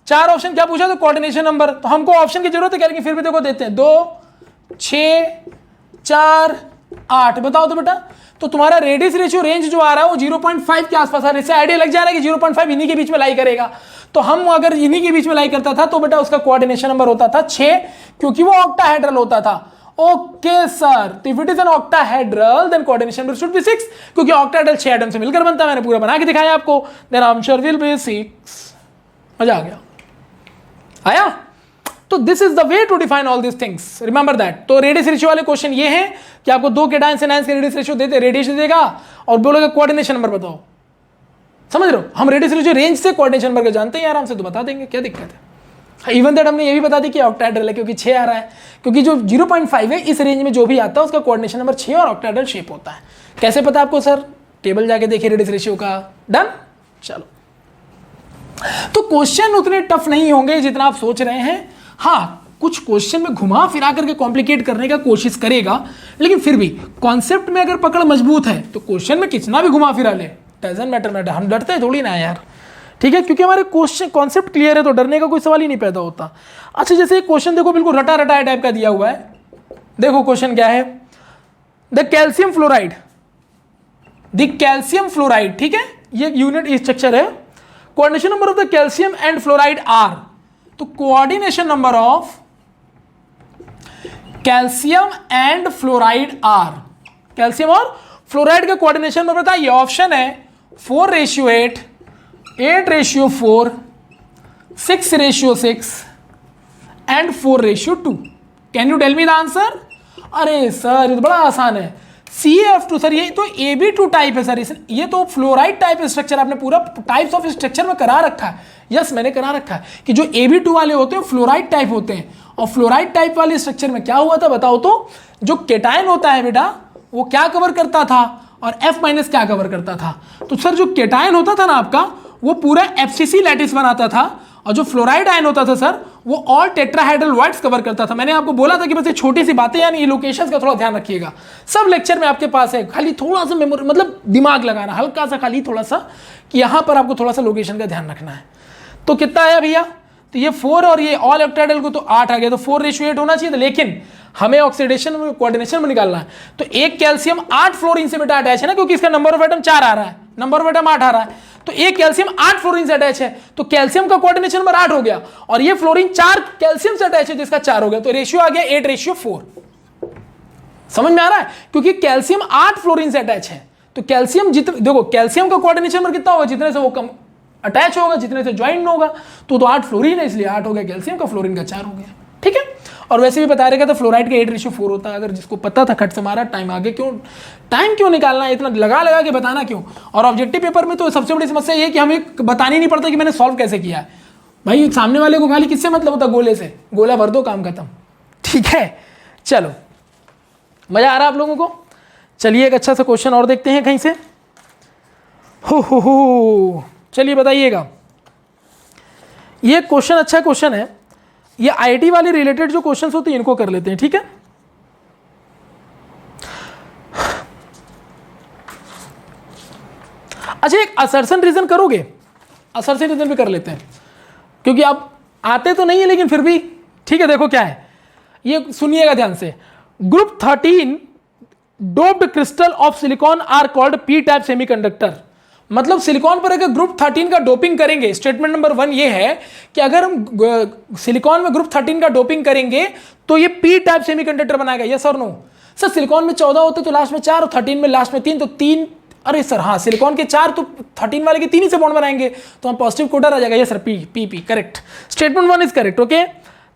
4 ऑप्शन क्या पूछा, तो कोऑर्डिनेशन नंबर, तो हमको ऑप्शन की जरूरत है क्या, लेकिन फिर भी देखो देते हैं 2 6 4 8, बताओ तो बेटा। तो तुम्हारा रेडियस रेशियो रेंज जो आ रहा है वो 0.5 के आसपास आ रहा है, इससे आइडिया लग जा रहा है कि 0.5 इन्हीं के बीच में लाई करेगा। तो हम अगर इन्हीं के बीच में लाई करता था तो बेटा उसका कोऑर्डिनेशन नंबर होता था 6, क्योंकि वो ऑक्टाहेड्रल होता था। ओके सर, तो if it is an octahedral then coordination number should be 6, क्योंकि ऑक्टाहेड्रल 6 एटम से मिलकर बनता है, मैंने पूरा बना के दिखाया आपको, देन आंसर विल बी 6। मजा आ गया, आया। तो this is the way to define all this things, remember that. तो रेडियस रेशियो वाले क्वेश्चन ये हैं कि आपको 2 केटायंस एनायंस के रेडियस रेशियो देते, रेडियस देगा और बोलोगे कोऑर्डिनेशन नंबर बताओ, समझ रहे हो। हम रेडियस रेशियो रेंज से कोऑर्डिनेशन नंबर को जानते हैं आराम से, तो बता देंगे, क्या दिक्कत है। इवन दैट हमने ये भी बता दी कि ऑक्टाहेड्रल है, क्योंकि 6 आ रहा है, क्योंकि जो 0.5 है इस रेंज में जो भी आता है उसका कोऑर्डिनेशन नंबर 6 और ऑक्टाहेड्रल शेप होता है। कैसे पता आपको सर, टेबल जाके देखिए रेडियस रेशियो का, डन। चलो, तो क्वेश्चन उतने टफ नहीं होंगे जितना आप सोच रहे हैं। हाँ, कुछ क्वेश्चन में घुमा फिरा करके कॉम्प्लिकेट करने का कोशिश करेगा, लेकिन फिर भी कॉन्सेप्ट में अगर पकड़ मजबूत है तो क्वेश्चन में कितना भी घुमा फिरा ले, डजंट मैटर। हम डरते हैं थोड़ी ना यार, ठीक है, क्योंकि हमारे क्वेश्चन कॉन्सेप्ट क्लियर है तो डरने का कोई सवाल ही नहीं पैदा होता। अच्छा, जैसे एक क्वेश्चन देखो बिल्कुल रटा रटाया टाइप का दिया हुआ है, देखो क्वेश्चन क्या है, the calcium fluoride, the calcium fluoride, ठीक है, ये यूनिट स्ट्रक्चर है। Coordination number of the calcium and fluoride are, तो coordination number of calcium and fluoride are, calcium और फ्लोराइड का कोऑर्डिनेशन नंबर बताइए। ऑप्शन है 4:8, 8:4, 6:6 and 4:2। Can you tell me the answer. अरे सर ये तो बड़ा आसान है, CF2 सर, ये तो AB2 टाइप है सर, ये तो फ्लोराइड टाइप स्ट्रक्चर आपने पूरा टाइप्स ऑफ स्ट्रक्चर में करा रखा है। यस, मैंने करा रखा है कि जो AB2 वाले होते हैं फ्लोराइड टाइप होते हैं, और फ्लोराइड टाइप वाले स्ट्रक्चर में क्या हुआ था बताओ तो, जो केटायन होता है बेटा वो क्या कवर करता था, और F माइनस क्या कवर करता था? तो सर जो केटायन होता था ना आपका, वो पूरा FCC लैटिस बनाता था, और जो फ्लोराइड आयन होता था सर, वो ऑल टेट्राहाइड्रल वॉइड्स कवर करता था। मैंने आपको बोला था कि बस ये छोटी सी बातें, यानी लोकेशंस का थोड़ा ध्यान रखिएगा। सब लेक्चर में आपके पास है, खाली थोड़ा सा मेमोरी, मतलब दिमाग लगाना हल्का सा, खाली थोड़ा सा, कि यहाँ पर आपको थोड़ा सा लोकेशन का ध्यान रखना है। तो कितना आया भैया? तो ये 4 और ये ऑल ऑक्टेडाइल को तो 8 आ गया, तो 4:8 होना चाहिए था, लेकिन हमें ऑक्सीडेशन में कोऑर्डिनेशन में निकालना है। तो एक कैल्शियम 8 फ्लोरीन से बेटा अटैच है ना, क्योंकि इसका नंबर ऑफ एटम 4 आ रहा है, नंबर ऑफ एटम 8 आ रहा है, तो एक कैल्शियम 8 फ्लोरीन से अटैच है, तो कैल्शियम का कोऑर्डिनेशन नंबर 8 हो गया, और ये फ्लोरीन 4 कैल्शियम से अटैच है, जिसका 4 हो गया, तो रेशियो आ गया 8:4। समझ में आ रहा है? क्योंकि कैल्शियम 8 फ्लोरीन से अटैच है, तो कैल्शियम जितने, देखो कैल्शियम का कोऑर्डिनेशन नंबर कितना होगा? जितने से वो कम अटैच होगा, जितने से ज्वाइन होगा, तो 8 फ्लोरीन है, इसलिए 8 हो गया कैल्शियम का, फ्लोरीन का 4 हो गया। ठीक है, और वैसे भी बता रहेगा तो फ्लोराइड का 8:4 होता है। अगर जिसको पता था खट से मारा, टाइम आगे क्यों, टाइम क्यों निकालना है इतना लगा के बताना क्यों? और ऑब्जेक्टिव पेपर में तो सबसे बड़ी समस्या ये है कि हमें बताना ही नहीं पड़ता कि मैंने सॉल्व कैसे किया है। भाई सामने वाले को खाली किससे मतलब होता? गोले से, गोला भर दो, काम खत्म। ठीक है, चलो, मजा आ रहा है आप लोगों को? चलिए एक अच्छा सा क्वेश्चन और देखते हैं कहीं से। हो, चलिए बताइएगा। ये क्वेश्चन अच्छा क्वेश्चन है, ये आईटी वाले रिलेटेड जो क्वेश्चंस होते हैं इनको कर लेते हैं। ठीक है, अच्छा एक असर्शन रीजन करोगे? असर्शन रीजन भी कर लेते हैं, क्योंकि आप आते तो नहीं है लेकिन फिर भी। ठीक है, देखो क्या है, ये सुनिएगा ध्यान से। Group 13 doped crystal of silicon are called p type semiconductor. मतलब सिलिकॉन पर अगर ग्रुप 13 का डोपिंग करेंगे, स्टेटमेंट नंबर 1 ये है कि अगर हम सिलिकॉन में ग्रुप 13 का डोपिंग करेंगे तो ये पी टाइप सेमीकंडक्टर बनाएगा। यस और नो? सर सिलिकॉन में 14 होते तो लास्ट में 4 और 13 में लास्ट में 3, तो 3, अरे सर हाँ, सिलिकॉन के 4 तो 13 वाले के 3 ही से बॉन्ड बनाएंगे, तो हम पॉजिटिव कोटा आ जाएगा। Yes sir, p p p correct, statement 1 is correct. Okay,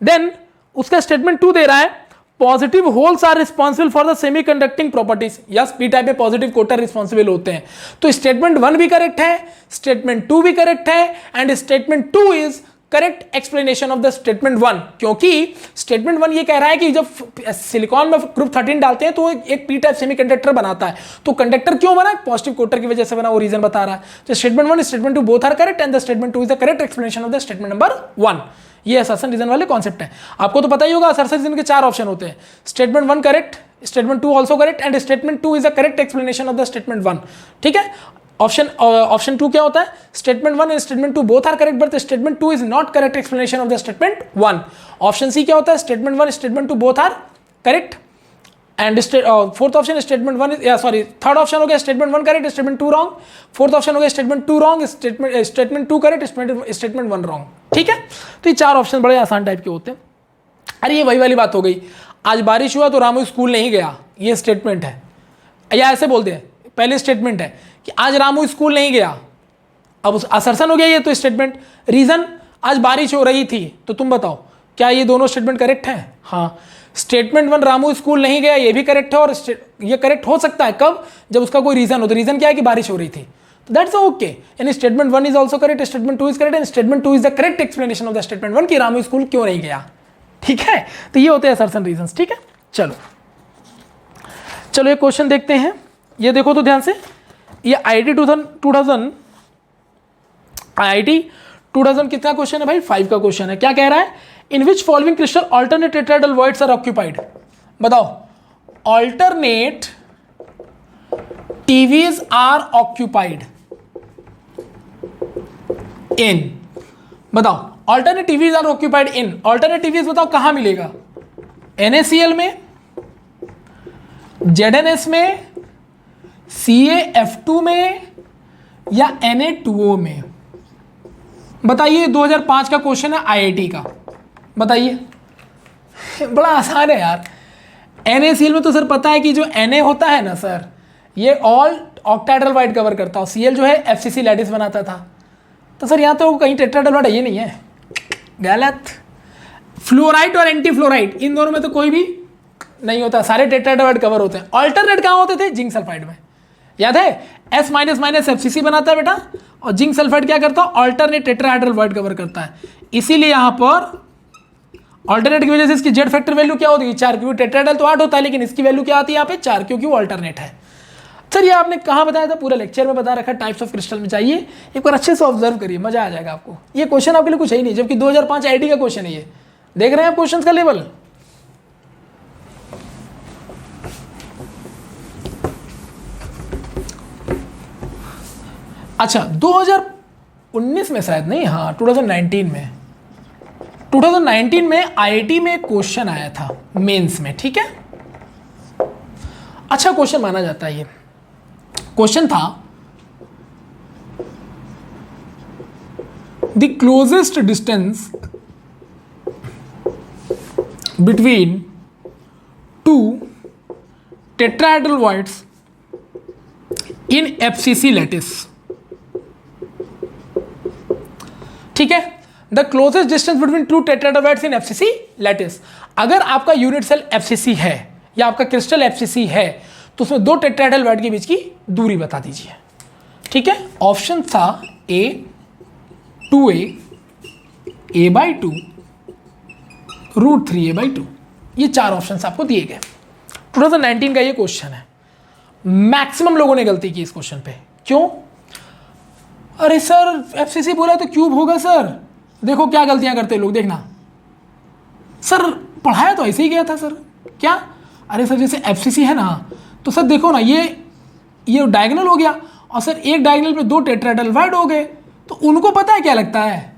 then उसका स्टेटमेंट 2 दे रहा है, positive holes are responsible for the semiconducting properties. Yes, p type में पॉजिटिव कोटर रिस्पॉन्सिबल होते हैं। तो स्टेटमेंट 1 भी करेक्ट है, स्टेटमेंट 2 भी करेक्ट है, and statement 2 is correct explanation of the statement 1। क्योंकि स्टेटमेंट 1 ये कह रहा है कि जब सिलिकॉन में ग्रुप 13 डालते हैं तो एक पी टाइप सेमीकंडक्टर बनाता है। तो कंडक्टर क्यों बना? पॉजिटिव कोटर की वजह से बना, वो रीजन बता रहा है। तो statement 1 statement 2 both are correct, and the statement 2 is the correct explanation of the statement number 1। ये असर्शन रीजन वाले कॉन्सेप्ट है, आपको तो पता ही होगा। असर्शन रीजन के 4 ऑप्शन होते हैं, statement 1 correct, statement 2 also correct, and statement 2 is the correct explanation of the statement 1। ठीक है, ऑप्शन 2 क्या होता है? Statement 1 and statement 2 both are correct, but statement 2 is not correct explanation of the statement 1। Option C क्या होता है? Statement 1 statement 2 both are correct, and fourth option statement 1 is, sorry third option हो गया statement 1 correct, statement 2 wrong. Fourth option हो गया statement 2 wrong, statement 2 correct, statement 1 wrong. ठीक है, तो ये 4 ऑप्शन बड़े आसान टाइप के होते हैं। अरे ये वही वाली बात हो गई, आज बारिश हुआ तो रामू स्कूल नहीं गया, ये स्टेटमेंट है। या ऐसे बोलते हैं, पहले स्टेटमेंट है कि आज रामू स्कूल नहीं गया, अब असर्शन हो गया ये तो स्टेटमेंट। रीजन, आज बारिश हो रही थी, तो तुम बताओ क्या ये दोनों स्टेटमेंट करेक्ट हैं? हाँ, स्टेटमेंट 1 रामू स्कूल नहीं गया ये भी करेक्ट है, और ये करेक्ट हो सकता है कब? जब उसका कोई रीजन हो। तो रीजन क्या है कि बारिश हो रही थी, तो दैट्स ओके। यानी statement 1 is also correct, statement 2 is correct, and statement 2 is the correct explanation of the statement 1 कि रामू स्कूल क्यों नहीं गया। ठीक है, तो ये होते हैं असर्शन रीजंस। ठीक है, चलो एक क्वेश्चन देखते हैं, ये देखो तो ध्यान से। ये IIT 2000 कितना क्वेश्चन है भाई? 5 का क्वेश्चन है। क्या कह रहा है? In which following crystal alternate tetrahedral voids are occupied. बताओ, alternate TVs are occupied in, बताओ alternate TVs are occupied in, alternate TVs बताओ कहां मिलेगा? NaCl में, ZnS में, CaF2 में, या Na2O में? बताइए, 2005 का क्वेश्चन है IIT का, बताइए। बड़ा आसान है यार। NaCl में तो सर पता है कि जो Na होता है ना सर, ये ऑल ऑक्टाहेड्रल वाइड कवर करता है, Cl जो है FCC लैटिस बनाता था। तो सर यहाँ तो कहीं टेट्राहेड्रल वाइड ये नहीं है, गलत। फ्लोराइड और एंटी फ्लोराइड इन दोनों में तो कोई भी नहीं होता, सारे टेट्राहेड्रल वाइड कवर होते हैं। अल्टरनेट कहाँ होते थे? जिंक सल्फाइड में, याद है? S माइनस FCC बनाता है बेटा, और जिंक सल्फाइड क्या करता है? अल्टरनेट टेट्राहेड्रल वाइड कवर करता है। इसीलिए यहां पर अल्टरनेट की वजह से इसकी जेड फैक्टर वैल्यू क्या होती है? 4, क्योंकि टेट्राहेड्रल तो 8 होता है, लेकिन इसकी वैल्यू क्या आती है यहाँ पे? 4, क्योंकि वो अल्टरनेट है। सर ये आपने कहाँ बताया था? पूरा लेक्चर में बता रखा है, टाइप्स ऑफ क्रिस्टल में चाहिए, एक बार अच्छे से ऑब्जर्व करिए, मजा आ जाएगा आपको। ये क्वेश्चन आपके लिए कुछ है ही नहीं, जबकि 2005 आईटी का क्वेश्चन है ये। देख रहे हैं आप क्वेश्चन का लेवल? अच्छा 2019 में शायद नहीं, हाँ 2019 में आईआईटी में एक क्वेश्चन आया था मेंस में, ठीक है। अच्छा क्वेश्चन माना जाता है ये। क्वेश्चन था the closest distance between two tetrahedral voids in FCC lattice, ठीक है। The closest distance between two tetrahedral voids in FCC lattice. अगर आपका यूनिट सेल एफसीसी है या आपका क्रिस्टल एफसीसी है तो उसमें दो टेट्राहेड्रल वॉइड के बीच की दूरी बता दीजिए, ठीक है। ऑप्शन था ए 2a/2 √3a/2, ये चार ऑप्शन आपको दिए गए। 2019 का ये क्वेश्चन है। मैक्सिमम लोगों ने गलती की इस क्वेश्चन पे। क्यों? अरे सर एफसीसी बोला तो क्यूब होगा सर। देखो क्या गलतियां करते लोग, देखना सर पढ़ाया तो ऐसे ही गया था सर। क्या? अरे सर जैसे एफसीसी है ना, तो सर देखो ना ये डायगोनल हो गया और सर एक डायगोनल पे दो टेट्राहेड्रल वॉइड हो गए, तो उनको पता है क्या लगता है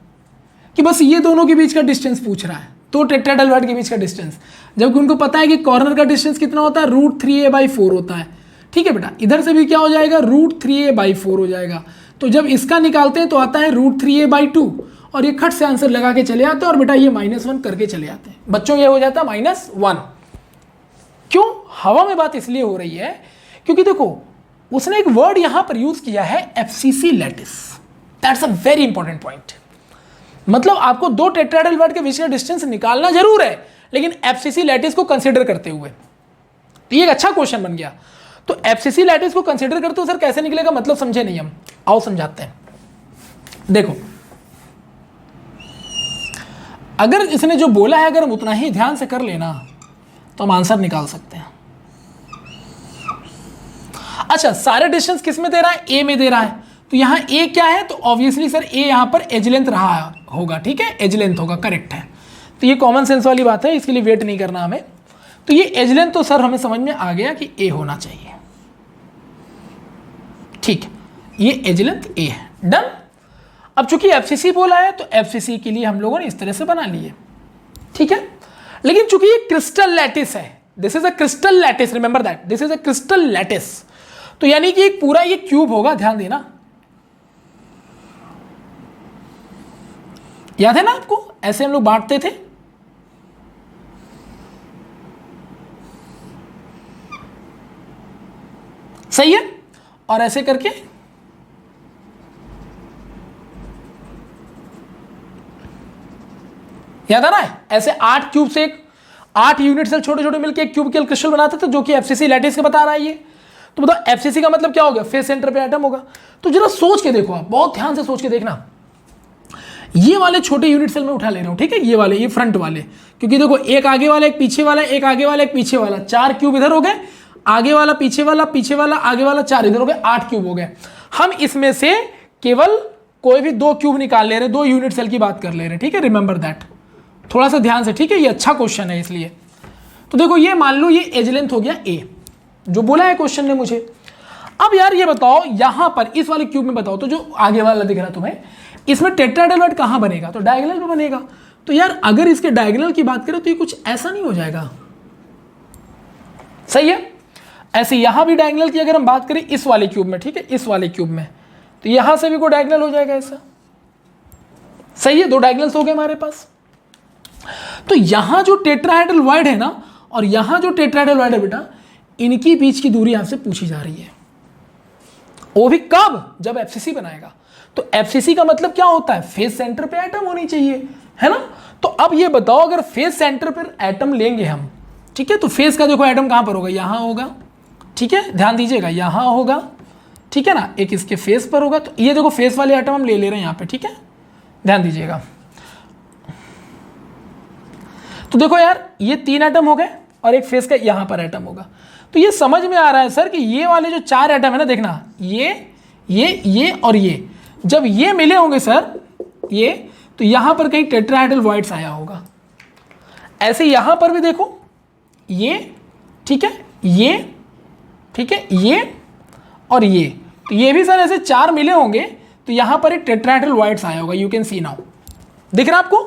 कि बस ये दोनों के बीच का डिस्टेंस पूछ रहा है, दो टेट्राहेड्रल वॉइड के बीच का डिस्टेंस, जबकि उनको पता है कि कॉर्नर का डिस्टेंस कितना होता है, √3a/4 होता है, ठीक है बेटा। इधर से भी क्या हो जाएगा, √3a/4 हो जाएगा। तो जब इसका निकालते हैं तो आता है √3a/2 और ये खट से आंसर लगा के चले आते हैं और बेटा ये -1 करके चले आते हैं। बच्चों ये हो जाता है -1। क्यों? हवा में बात इसलिए हो रही है क्योंकि देखो उसने एक वर्ड यहां पर यूज किया है FCC lattice. That's a very important point. मतलब आपको दो टेट्राहेड्रल वॉइड के बीच का डिस्टेंस निकालना जरूर है, लेकिन एफसीसी लैटिस को कंसीडर करते हुए। तो ये एक अच्छा क्वेश्चन बन गया। तो एफसीसी लैटिस को कंसीडर करते हुए सर कैसे निकलेगा, मतलब समझे नहीं हम। आओ समझाते हैं। देखो अगर इसने जो बोला है अगर हम उतना ही ध्यान से कर लेना तो हम आंसर निकाल सकते हैं। अच्छा सारे डिस्टेंस किस में दे रहा है, ए में दे रहा है। तो यहां ए क्या है, तो ऑब्वियसली सर ए यहां पर एज लेंथ रहा होगा, ठीक है, एज लेंथ होगा, करेक्ट है। तो ये कॉमन सेंस वाली बात है, इसके लिए वेट नहीं करना हमें। तो ये एज लेंथ तो सर हमें समझ में आ गया कि ए होना चाहिए, ठीक, ये एज लेंथ ए है, डन। अब चूंकि एफसीसी बोला है तो एफसीसी के लिए हम लोगों ने इस तरह से बना लिए, ठीक है। लेकिन चूंकि ये क्रिस्टल लैटिस है, this is a crystal lattice, remember that this is a crystal lattice, तो यानी कि एक पूरा ये क्यूब होगा, ध्यान देना। याद है ना आपको, ऐसे हम लोग बांटते थे। सही है। और ऐसे करके याद आ रहा है, ऐसे 8 क्यूब से 8 यूनिट सेल छोटे छोटे मिलकर एक क्यूबिकल क्रिस्टल बनाते थे, जो कि एफसीसी लैटिस के बता रहा है ये। तो बताओ एफसीसी का मतलब क्या हो गया, फेस सेंटर पे एटम होगा। तो जरा सोच के देखो, आप बहुत ध्यान से सोच के देखना। ये वाले छोटे यूनिट सेल में उठा ले रहा हूं, ठीक है, ये वाले, ये फ्रंट वाले, क्योंकि देखो एक आगे वाला, एक पीछे वाला, एक आगे वाला, एक पीछे वाला, 4 क्यूब इधर हो गए, आगे वाला, पीछे वाला, पीछे वाला, आगे वाला, 4 इधर हो गए, 8 क्यूब हो गए। हम इसमें से केवल कोई भी 2 क्यूब निकाल ले रहे हैं, 2 यूनिट सेल की बात कर ले रहे हैं, ठीक है, रिमेंबर दैट, थोड़ा सा ध्यान से, ठीक है, ये अच्छा क्वेश्चन है इसलिए। तो देखो ये मान लो ये एज लेंथ हो गया ए, जो बोला है क्वेश्चन ने मुझे। अब यार ये बताओ यहां पर इस वाले क्यूब में बताओ, तो जो आगे वाला दिख रहा है तुम्हें, इसमें टेट्राहेड्रल वॉइड कहां बनेगा, तो डायगोनल पे बनेगा। तो यार अगर इसके डायगोनल की बात करें तो ये कुछ ऐसा नहीं हो जाएगा, सही है। ऐसे यहां भी डायगोनल की अगर हम बात करें इस वाले क्यूब में, ठीक है, इस वाले क्यूब में, तो यहां से भी कोई डायगोनल हो जाएगा ऐसा, सही है। 2 डायगोनल्स हो गए हमारे पास। तो यहां जो टेट्राहेड्रल वॉइड है ना, और यहां जो टेट्राहेड्रल वॉइड है बेटा, इनकी बीच की दूरी आपसे पूछी जा रही है, वो भी कब, जब एफसीसी बनाएगा। तो एफसीसी का मतलब क्या होता है, फेस सेंटर पे एटम होनी चाहिए, है ना। तो अब ये बताओ अगर फेस सेंटर पर एटम लेंगे हम, ठीक है, तो फेस का देखो एटम कहां पर होगा, यहां होगा, ठीक है, ध्यान दीजिएगा, यहां होगा, ठीक है ना, एक इसके फेस पर होगा। तो ये देखो फेस वाले एटम हम ले रहे हैं यहां पे, ठीक है, ध्यान दीजिएगा। तो देखो यार ये 3 एटम हो गए और एक फेस का यहां पर एटम होगा। तो ये समझ में आ रहा है सर कि ये वाले जो 4 एटम है ना, देखना ये और ये, जब ये मिले होंगे सर ये, तो यहां पर कहीं टेट्राहेड्रल वॉइड्स आया होगा। ऐसे यहां पर भी देखो ये, ठीक है, ये, ठीक है, ये और ये, तो ये भी सर ऐसे 4 मिले होंगे, तो यहां पर एक टेट्राहेड्रल वॉइड्स आया होगा। यू कैन सी नाउ, दिख रहा है आपको?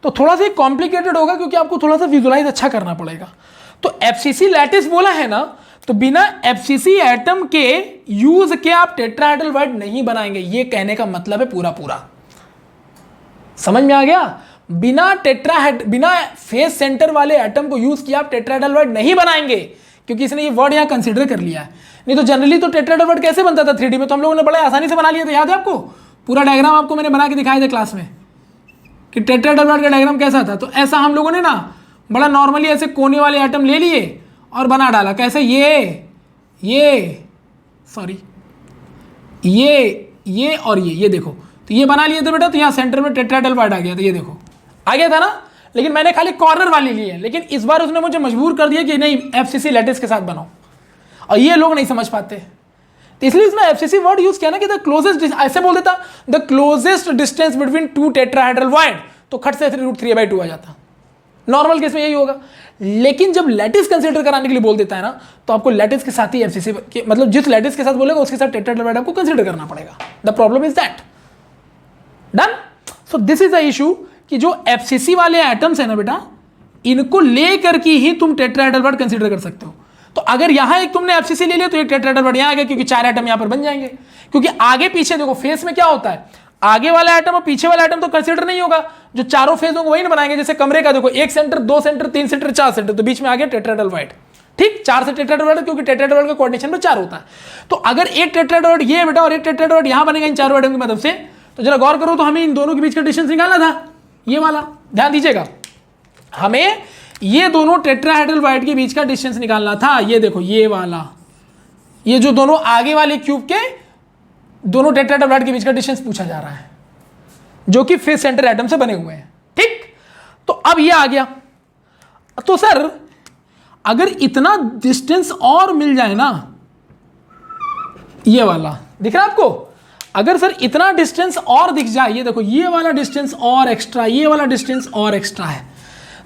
तो थोड़ा सा कॉम्प्लिकेटेड होगा क्योंकि आपको थोड़ा सा विजुलाइज अच्छा करना पड़ेगा। तो एफसीसी लैटिस बोला है ना, तो बिना एफसीसी एटम के यूज के आप टेट्राहेड्रल वॉइड नहीं बनाएंगे, ये कहने का मतलब है पूरा पूरा। समझ में आ गया? बिना फेस सेंटर वाले एटम को यूज किया आप टेट्राहेड्रल वॉइड नहीं बनाएंगे, क्योंकि इसने ये वर्ड यहां कंसीडर कर लिया है। नहीं तो जनरली तो टेट्राहेड्रल वॉइड कैसे बनता था 3D में, तो हम लोगों ने बड़ा आसानी से बना लिया था। याद है आपको? पूरा डायग्राम आपको मैंने बना के दिखाया था क्लास में कि टेट्राहेड्रल वॉइड का डायग्राम कैसा था। तो ऐसा हम लोगों ने ना बड़ा नॉर्मली ऐसे कोने वाले एटम ले लिए और बना डाला। कैसे? ये और ये देखो, तो ये बना लिए थे बेटा, तो यहाँ सेंटर में टेट्राहेड्रल वॉइड आ गया था। ये देखो आ गया था ना, लेकिन मैंने खाली कॉर्नर वाली ली है। लेकिन इस बार उसने मुझे मजबूर कर दिया कि नहीं, एफसीसी लैटिस के साथ बनाओ, और ये लोग नहीं समझ पाते, तो इसलिए इसने एफसीसी वर्ड यूज किया ना कि द क्लोजेस्ट, ऐसे बोल देता the closest distance between 2 tetrahedral void, तो खट से √3/2 आ जाता। नॉर्मल केस में यही होगा। लेकिन जब लैटिस कंसीडर कराने के लिए बोल देता है ना, तो आपको लैटिस के साथ ही एफसीसी, मतलब जिस लैटिस के साथ बोलेगा उसके साथ टेट्राहेड्रल वॉइड आपको कंसीडर करना पड़ेगा। The problem is that. Done? So this is the issue कि जो एफसीसी वाले एटम्स है ना बेटा, इनको लेकर के ही तुम टेट्राहेड्रल वॉइड कंसीडर कर सकते हो। तो अगर यहां एक तुमने एफसीसी ले लिया तो एक टेट्राहेड्रल वॉइड यहां आ गया, क्योंकि 4 एटम यहां पर बन जाएंगे। क्योंकि आगे पीछे देखो फेस में क्या होता है, आगे वाला एटम और पीछे वाला एटम तो कंसीडर नहीं होगा, जो चारों फेज होंगे वही ना बनाएंगे। जैसे कमरे का देखो, 1 सेंटर, 2 सेंटर, 3 सेंटर, 4 सेंटर, तो बीच में आ गया टेट्राहेड्रल वॉइड। ठीक, 4 से टेट्राहेड्रल वॉइड, क्योंकि टेट्राहेड्रल वॉइड का कोऑर्डिनेशन में 4 होता है। तो अगर एक टेट्राहेड्रल वॉइड ये बेटा और एक टेट्राहेड्रल वॉइड यहां बनेगा इन चारों एटम की मदद से, तो जरा गौर करो, तो हमें इन दोनों के बीच का डिस्टेंस निकालना था, ये वाला। ध्यान दीजिएगा, हमें ये दोनों टेट्राहेड्रल वॉइड के बीच का डिस्टेंस निकालना था। ये देखो ये वाला, ये जो दोनों आगे वाले क्यूब के दोनों टेट्राहेड्रल वॉइड के बीच का डिस्टेंस पूछा जा रहा है, जो कि फेस सेंटर एटम से बने हुए हैं। ठीक, तो अब ये आ गया। तो सर अगर इतना डिस्टेंस और मिल जाए ना, ये वाला दिख रहा है आपको, अगर सर इतना डिस्टेंस और दिख जाए, ये देखो ये वाला डिस्टेंस और एक्स्ट्रा, ये वाला डिस्टेंस और एक्स्ट्रा है,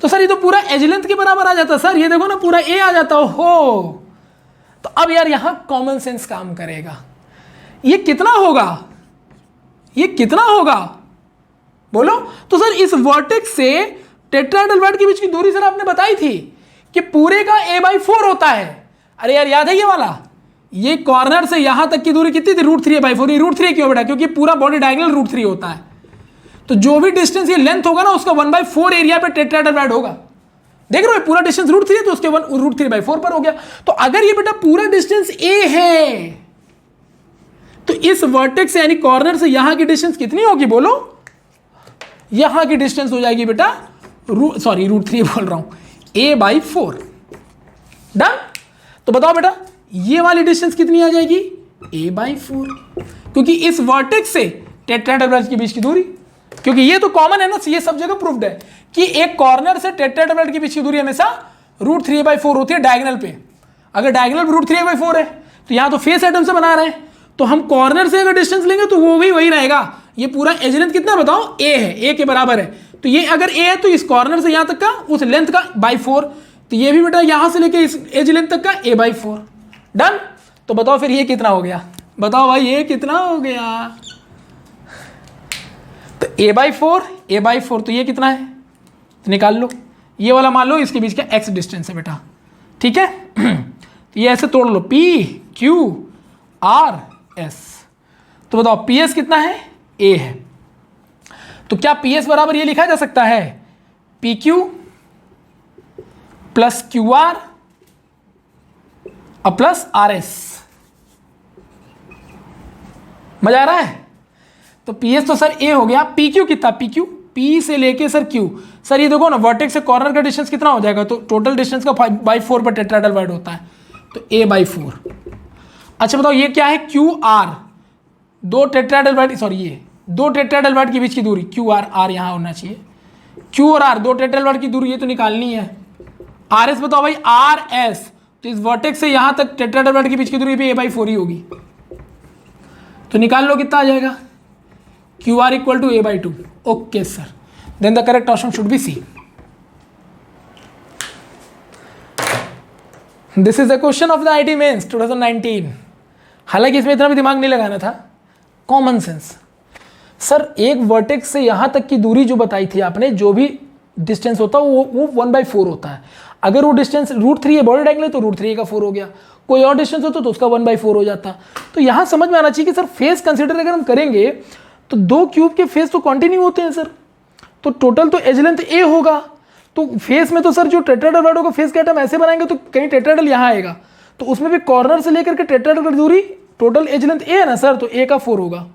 तो सर ये तो पूरा एज लेंथ के बराबर आ जाता सर। ये देखो ना पूरा ए आ जाता हो। तो अब यार यहां कॉमन सेंस काम करेगा। ये कितना होगा, ये कितना होगा बोलो? तो सर इस वर्टेक्स से टेट्राहेड्रल वॉइड के बीच की दूरी सर आपने बताई थी कि पूरे का a/4 होता है। अरे यार याद है ये वाला, ये कॉर्नर से यहां तक की दूरी कितनी थी? √3a/4। ये √3 क्यों बेटा? क्योंकि पूरा बॉडी डायगोनल √3 होता है। तो जो भी डिस्टेंस ये लेंथ होगा ना, उसका 1/4 एरिया पे टेट्राहेड्रल वॉइड होगा। देख रहे हो पूरा डिस्टेंस √3 है, तो उसके √3/4 पर हो गया। तो अगर ये बेटा पूरा डिस्टेंस a है, तो इस वर्टेक्स से यानी कॉर्नर से यहां की डिस्टेंस कितनी होगी बोलो? यहां की डिस्टेंस हो जाएगी बेटा √3 बोल रहा हूं, a/4। डन? तो बताओ बेटा ये वाली डिस्टेंस कितनी आ जाएगी? a/4, क्योंकि इस वर्टेक्स से टेट्राहेड्रल वॉइड के बीच की दूरी, क्योंकि ये तो कॉमन है ना, ये सब जगह प्रूव्ड है कि एक कॉर्नर से टेट्राहेड्रल वॉइड के बीच की दूरी हमेशा √3/4 होती है डायगोनल पे। अगर डायगोनल √3/4 है, तो यहां तो फेस एटम से बना रहे हैं, तो हम कॉर्नर से अगर डिस्टेंस लेंगे तो वो भी वही रहेगा। ये पूरा एज लेंथ कितना बताओ? a है, a के बराबर है। तो ये अगर a है तो इस कॉर्नर से यहां तक का उस लेंथ का /4, तो ये भी बेटा यहां से लेके इस एज लेंथ तक का a/4। डन? तो बताओ फिर ये कितना हो गया? बताओ भाई ये कितना हो गया? तो a/4 तो ये कितना है? तो निकाल लो, ये वाला मान लो इसके बीच का x डिस्टेंस है बेटा। ठीक है, तो ये ऐसे तोड़ लो, p q r s। तो बताओ ps कितना है? a है। तो क्या ps बराबर ये लिखा जा सकता है? pq प्लस qr और प्लस rs। मजा आ रहा है? तो ps तो सर a हो गया। pq कितना? pq p से लेके सर q, सर ये देखो ना वर्टेक्स से कॉर्नर का डिस्टेंस कितना हो जाएगा? तो टोटल डिस्टेंस का 5/4 पर टेट्राहेड्रल वॉइड होता है, तो a/4। अच्छा बताओ ये क्या है? qr, दो टेट्राहेड्रल वॉइड, सॉरी ये दो टेट्राहेड्रल वॉइड के बीच की दूरी qr, r यहां होना चाहिए। q और r दो टेट्राहेड्रल वॉइड की दूरी ये तो निकालनी है। rs बताओ भाई? rs तो इस वर्टेक्स से यहाँ तक टेट्राहेड्रल के बीच की दूरी भी a/4 ही होगी। तो निकाल लो कितना आ जाएगा, QR equal to a/2। Okay sir, then the correct option should be C। This is the question of the IIT mains 2019। हालांकि इसमें इतना भी दिमाग नहीं लगाना था, कॉमन सेंस। सर एक वर्टेक्स से यहाँ तक की दूरी जो बताई थी आपने, जो भी डिस्टेंस होता है वो 1/4 होता है। अगर वो डिस्टेंस √3 है, बॉडी डायगोनल, तो √3 का 4 हो गया। कोई और डिस्टेंस होता तो उसका 1/4 हो जाता। तो यहाँ समझ में आना चाहिए कि सर फेस कंसिडर अगर हम करेंगे तो दो क्यूब के फेस तो कंटिन्यू होते हैं सर, तो टोटल तो एज लेंथ A होगा। तो फेस में तो सर जो टेट्राहेड्रल होगा फेस का हम ऐसे बनाएंगे तो कहीं टेट्राहेड्रल यहाँ आएगा, तो उसमें भी कॉर्नर से लेकर के टेट्राहेड्रल की दूरी टोटल एज लेंथ A है ना सर, तो A का 4 होगा।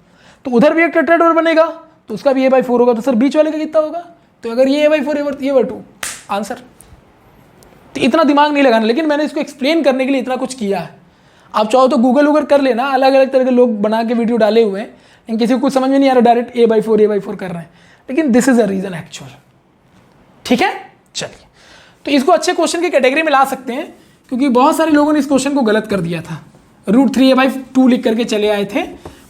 तो उधर भी एक टेट्राहेड्रल बनेगा तो उसका भी a/4 होगा। तो सर बीच वाले का कितना होगा, तो अगर ये a/4 ये 2 आंसर। तो इतना दिमाग नहीं लगाना, लेकिन मैंने इसको एक्सप्लेन करने के लिए इतना कुछ किया है। आप चाहो तो गूगल वूगल कर लेना, अलग अलग तरह के लोग बना के वीडियो डाले हुए हैं, लेकिन किसी को कुछ समझ में नहीं आ रहा, डायरेक्ट a/4 कर रहे हैं। लेकिन this is a reason actual. ठीक है, चलिए। तो इसको अच्छे क्वेश्चन की कैटेगरी में ला सकते हैं, क्योंकि बहुत सारे लोगों ने इस क्वेश्चन को गलत कर दिया था। √3 a/2 लिख करके चले आए थे,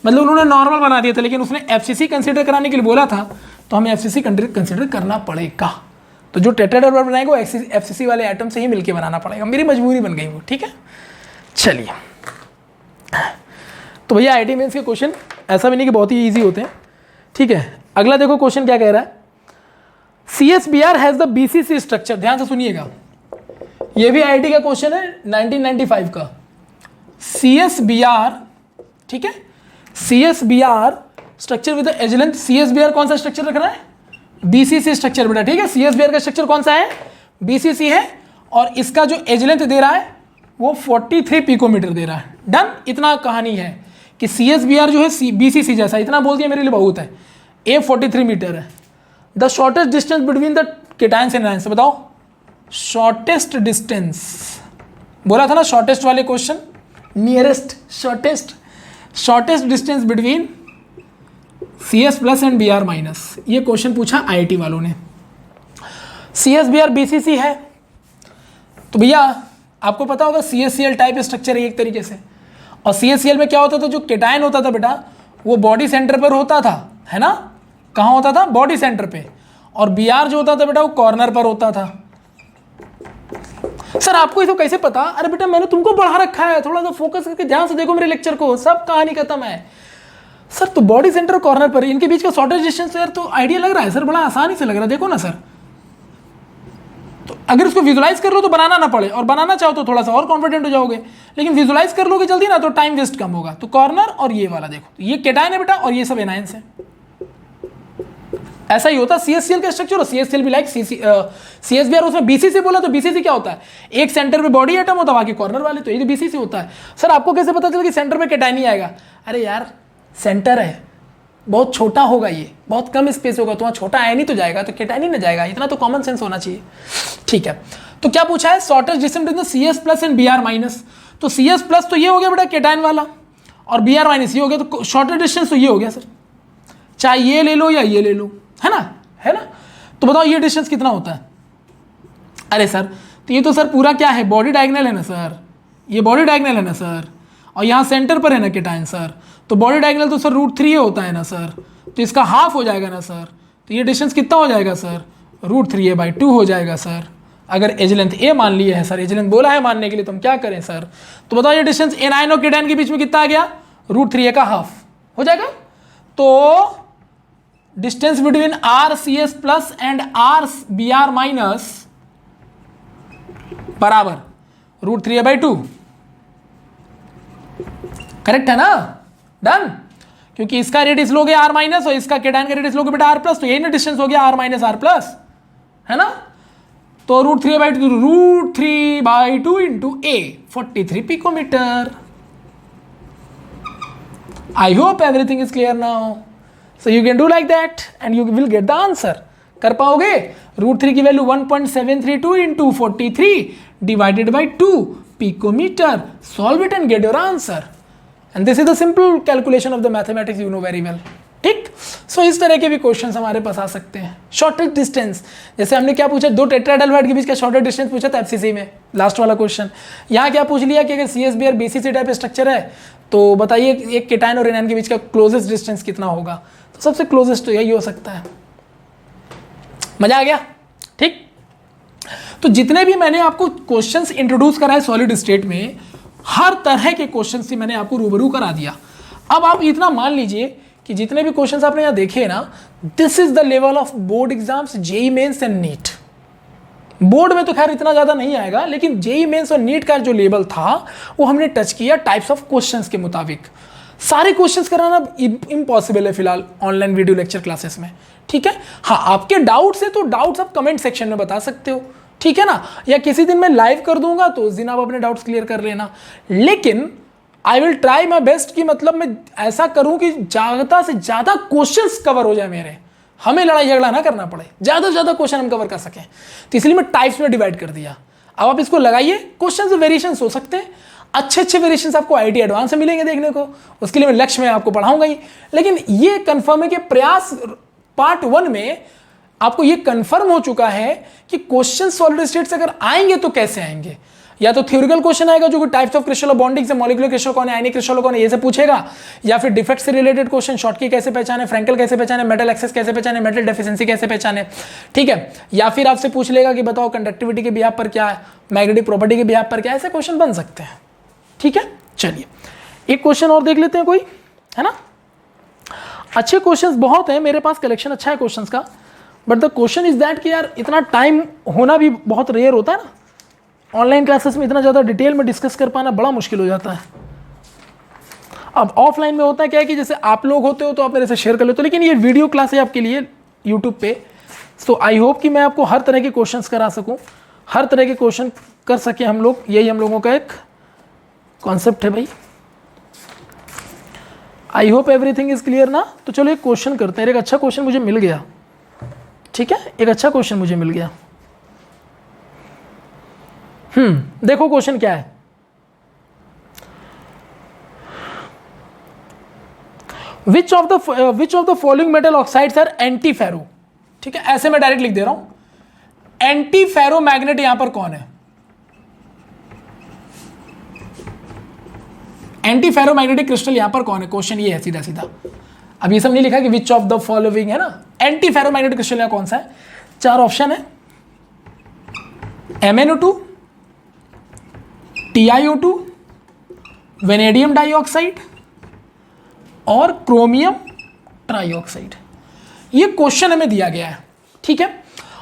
मतलब उन्होंने नॉर्मल बना दिया था, लेकिन उसने FCC कंसीडर कराने के लिए बोला था, तो हमें FCC कंसीडर करना पड़ेगा। तो जो टेट्राहेड्रल बनाएगा वो FCC वाले एटम से ही मिलके बनाना पड़ेगा, मेरी मजबूरी बन गई वो। ठीक है, चलिए। तो भैया IIT मेंस के क्वेश्चन ऐसा भी नहीं कि बहुत ही ईजी होते हैं। ठीक है, अगला देखो क्वेश्चन क्या कह रहा है। CSBR has the BCC structure. ध्यान से सुनिएगा, ये भी IIT का क्वेश्चन है 1995 का। CSBR, ठीक है, CSBR structure with edge length. CSBR कौन सा स्ट्रक्चर रख रहा है, BCC स्ट्रक्चर बेटा। ठीक है, CSBR का स्ट्रक्चर कौन सा है, BCC है, और इसका जो एज लेंथ दे रहा है वो 43 पिकोमीटर दे रहा है। डन, इतना कहानी है कि CSBR जो है BCC जैसा, इतना बोल दिया मेरे लिए बहुत है। A 43 मीटर है। The shortest distance between the cations and ions, बताओ शॉर्टेस्ट डिस्टेंस। बोला था ना शॉर्टेस्ट वाले question, nearest, shortest distance between CS+ and BR-। ये क्वेश्चन पूछा IIT वालों ने। CSBR BCC है, तो भैया आपको पता होगा CSCl टाइप स्ट्रक्चर है एक तरीके से। और CSCl में क्या होता था, जो केटायन होता था बेटा वो बॉडी सेंटर पर होता था, है ना। कहाँ होता था, बॉडी सेंटर पे। और Br जो होता था बेटा वो कॉर्नर पर होता था। सर आपको इसको कैसे पता, अरे बेटा मैंने तुमको पढ़ा रखा है, थोड़ा सा फोकस करके ध्यान से देखो मेरे लेक्चर को, सब कहानी खत्म है। सर तो बॉडी सेंटर और कॉर्नर पर, इनके बीच का शॉर्टेस्ट डिस्टेंस यार तो आइडिया लग रहा है सर, बड़ा आसानी से लग रहा है, देखो ना सर। तो अगर इसको विजुलाइज कर लो तो बनाना ना पड़े, और बनाना चाहो तो थोड़ा सा और कॉन्फिडेंट हो जाओगे, लेकिन विजुलाइज कर लोगे जल्दी ना तो टाइम वेस्ट कम होगा। तो कॉर्नर और ये वाला देखो, ये केटायन है बेटा और ये सब एनायंस है। ऐसा ही होता है CSCl का स्ट्रक्चर, और CSCl भी लाइक CSBR। उसमें BCC बोला तो BCC क्या होता है, एक सेंटर पे बॉडी एटम होता है, बाकी कॉर्नर वाले, तो ये तो BCC होता है। सर आपको कैसे पता चला कि सेंटर पे केटायन ही आएगा, अरे यार सेंटर है, बहुत छोटा होगा, ये बहुत कम स्पेस होगा, तो वहाँ छोटा आयन ही तो जाएगा, तो केटायन ही ना जाएगा, इतना तो कॉमन सेंस होना चाहिए। ठीक है, तो क्या पूछा है, shortest distance between CS+ and BR-। तो CS+ तो ये हो गया बेटा केटायन वाला, और BR- ये हो गया, तो शॉर्टेस्ट डिस्टेंस तो ये हो गया सर, चाहे ये ले लो या ये ले लो, है ना, है ना। तो बताओ ये डिस्टेंस कितना होता है। अरे सर तो ये तो सर पूरा क्या है, बॉडी डायगोनल है ना सर, ये बॉडी डायगोनल है ना सर, और यहाँ सेंटर पर है ना केटायन सर, तो बॉडी डायगोनल तो सर √3 होता है ना सर, तो इसका हाफ हो जाएगा ना सर। तो ये डिस्टेंस कितना हो जाएगा सर, √3a/2 हो जाएगा सर। अगर एज लेंथ A मान लिए है सर, एज लेंथ बोला है मानने के लिए, तो हम क्या करें सर। तो बताओ ये डिस्टेंस एनायन और केटायन के बीच में कितना आ गया, √3a का हाफ हो जाएगा। तो distance between RCS+ and RBr- बराबर √3a/2। करेक्ट है ना, डन। क्योंकि इसका रेडियस लोगे R- और इसका केटायन का रेडियस लोगे बेटा R+, तो यही ना डिस्टेंस हो गया R- R+, है ना। तो √3/2 into A 43 picometer. I hope everything is clear now. So you can do like that and you will get the answer. कर पाओगे, √3 की value 1.732 into 43 divided by 2 picometer. Solve it and get your answer. And this is the simple calculation of the mathematics you know very well. ठीक, सो इस तरह के भी question हमारे पास आ सकते हैं। शॉर्टेस्ट डिस्टेंस, जैसे हमने क्या पूछा, दो टेट्राहेड्रल के बीच का शॉर्टेस्ट डिस्टेंस पूछा था एफसीसी में, लास्ट वाला क्वेश्चन। यहाँ क्या पूछ लिया कि अगर सीएसबी और बीसीसी टाइप स्ट्रक्चर है तो बताइए एक केटायन और एनायन के बीच का क्लोजेस्ट डिस्टेंस कितना होगा। तो सबसे क्लोजेस्ट तो यही हो सकता है। मजा आ गया, ठीक। तो जितने भी मैंने आपको क्वेश्चंस इंट्रोड्यूस कराए सॉलिड स्टेट में, हर तरह के क्वेश्चंस से मैंने आपको रूबरू करा दिया। अब आप इतना मान लीजिए कि जितने भी क्वेश्चंस आपने यहाँ देखे ना, this is the level of board exams, JEE mains and NEET. Board में तो खैर इतना ज़्यादा नहीं आएगा, लेकिन जेई मेंस और नीट का जो लेवल था वो हमने टच किया टाइप्स ऑफ क्वेश्चंस के मुताबिक। सारे क्वेश्चंस कराना इम्पॉसिबल है फिलहाल ऑनलाइन वीडियो लेक्चर क्लासेस में, ठीक है। हाँ, आपके डाउट्स है तो डाउट्स आप कमेंट सेक्शन में बता सकते हो, ठीक है ना, या किसी दिन मैं लाइव कर दूंगा तो उस दिन आप अपने डाउट्स क्लियर कर लेना। लेकिन I will try my best कि मतलब मैं ऐसा करूं कि ज़्यादा से ज़्यादा क्वेश्चंस कवर हो जाए मेरे, हमें लड़ाई झगड़ा ना करना पड़े, ज़्यादा से ज़्यादा क्वेश्चन हम कवर कर सकें। तो इसलिए मैं टाइप्स में डिवाइड कर दिया। अब आप इसको लगाइए, क्वेश्चन वेरिएशंस हो सकते हैं, अच्छे अच्छे वेरिएशंस आपको आईटी एडवांस में मिलेंगे देखने को, उसके लिए मैं लक्ष्य में आपको पढ़ाऊंगा ही। लेकिन ये कंफर्म है कि प्रयास पार्ट 1 में आपको ये कंफर्म हो चुका है कि क्वेश्चन सॉलिड स्टेट से अगर आएंगे तो कैसे आएंगे। या तो थ्योरिकल क्वेश्चन आएगा जो कि टाइप्स ऑफ क्रिस्टल बॉन्डिंग से मॉलिक्यूलर क्रिस्टल कौन है, आयनिक क्रिस्टल कौन है, ये से पूछेगा, या फिर डिफेक्ट से रिलेटेड क्वेश्चन, शॉर्टकी कैसे पहचाने, फ्रैंकल कैसे पहचाने, मेटल एक्सेस कैसे पहचाने, मेटल डेफिशिएंसी कैसे पहचाने, ठीक है। या फिर आपसे पूछ लेगा कि बताओ कंडक्टिविटी के बिहाफ पर क्या है, मैग्नेटिक प्रॉपर्टी के बिहाफ पर क्या, ऐसे क्वेश्चन बन सकते हैं, ठीक है। चलिए एक क्वेश्चन और देख लेते हैं कोई, है ना। अच्छे क्वेश्चंस बहुत हैं मेरे पास, कलेक्शन अच्छा है क्वेश्चंस का, but the question is that कि यार इतना टाइम होना भी बहुत रेयर होता है ना, ऑनलाइन क्लासेस में इतना ज़्यादा डिटेल में डिस्कस कर पाना बड़ा मुश्किल हो जाता है। अब ऑफलाइन में होता है क्या है कि जैसे आप लोग होते हो तो आप मेरे से शेयर कर लेते हो, लेकिन ये वीडियो क्लास है आपके लिए यूट्यूब पे, सो आई होप कि मैं आपको हर तरह के क्वेश्चंस करा सकूं, हर तरह के क्वेश्चन कर सके हम लोग, यही हम लोगों का एक कॉन्सेप्ट है भाई। आई होप एवरीथिंग इज क्लियर ना। तो चलो एक क्वेश्चन करते हैं, एक अच्छा क्वेश्चन मुझे मिल गया, ठीक है, एक अच्छा क्वेश्चन मुझे मिल गया। देखो क्वेश्चन क्या है, which of the following metal oxides are anti ferro, ठीक है, ऐसे मैं डायरेक्ट लिख दे रहा हूं, एंटी फेरो मैग्नेट यहां पर कौन है, एंटी फेरो मैग्नेटिक क्रिस्टल यहां पर कौन है, क्वेश्चन ये है सीधा सीधा। अब ये सब नहीं लिखा कि विच ऑफ द फॉलोइंग, है ना, एंटी फेरो मैग्नेटिक क्रिस्टल यहां कौन सा है। 4 ऑप्शन है, MnO2, TiO2, वेनेडियम डाइऑक्साइड और क्रोमियम ट्राइऑक्साइड। ये क्वेश्चन हमें दिया गया है, ठीक है,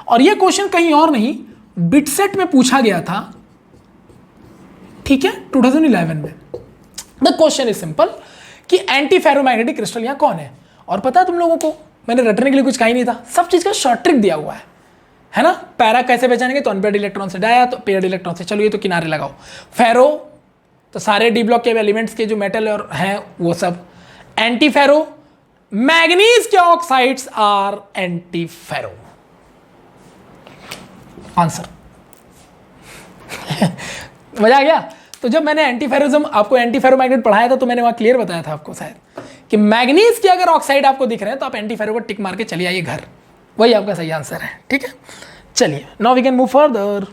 और ये क्वेश्चन कहीं और नहीं बिटसेट में पूछा गया था, ठीक है, 2011 में। द क्वेश्चन इज सिंपल कि एंटी फेरोमैग्नेटिक क्रिस्टल यहां कौन है। और पता है तुम लोगों को, मैंने रटने के लिए कुछ कहा ही नहीं था, सब चीज का शॉर्ट ट्रिक दिया हुआ है ना। पैरा कैसे पहचानेंगे, तो अनपेयर्ड इलेक्ट्रॉन से, डाया तो पेयर्ड इलेक्ट्रॉन से। चलो ये तो किनारे लगाओ। फेरो तो सारे डी ब्लॉक के एलिमेंट्स के जो मेटल और हैं वो सब। एंटी फेरो मैग्नीज के oxides are anti ferro. Answer मजा आ गया। तो जब मैंने एंटी फेरोजम आपको एंटी फेरोमैग्नेट पढ़ाया था तो मैंने वहां क्लियर बताया था आपको शायद कि मैग्नीज के अगर ऑक्साइड आपको दिख रहे हैं तो आप एंटी फेरो पर टिक मार के चलिए आइए घर, वही आपका सही आंसर है, ठीक है। चलिए now we can move further.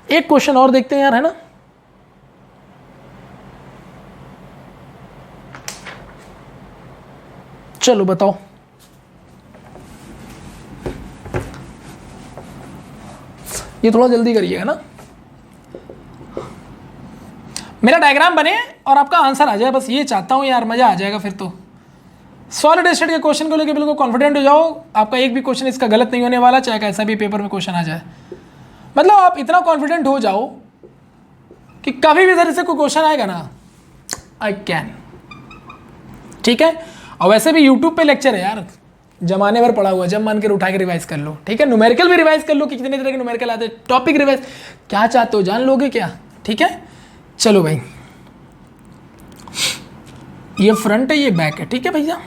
एक क्वेश्चन और देखते हैं यार, है ना। चलो बताओ, ये थोड़ा जल्दी करिएगा ना, मेरा डायग्राम बने और आपका आंसर आ जाए, बस ये चाहता हूं यार, मजा आ जाएगा फिर तो। सॉलिड स्टेट के क्वेश्चन को लेकर बिल्कुल कॉन्फिडेंट हो जाओ, आपका एक भी क्वेश्चन इसका गलत नहीं होने वाला, चाहे कैसा भी पेपर में क्वेश्चन आ जाए। मतलब आप इतना कॉन्फिडेंट हो जाओ कि कभी भी इधर से कोई क्वेश्चन आएगा ना, आई कैन, ठीक है। और वैसे भी यूट्यूब पे लेक्चर है यार, जमाने भर पड़ा हुआ, जब मन कर उठा के रिवाइज कर लो, ठीक है। न्यूमेरिकल भी रिवाइज कर लो कि कितने तरह के न्यूमेरिकल आते हैं, टॉपिक रिवाइज क्या चाहते हो जान लोगे क्या, ठीक है। चलो भाई, ये फ्रंट है ये बैक है, ठीक है भैया।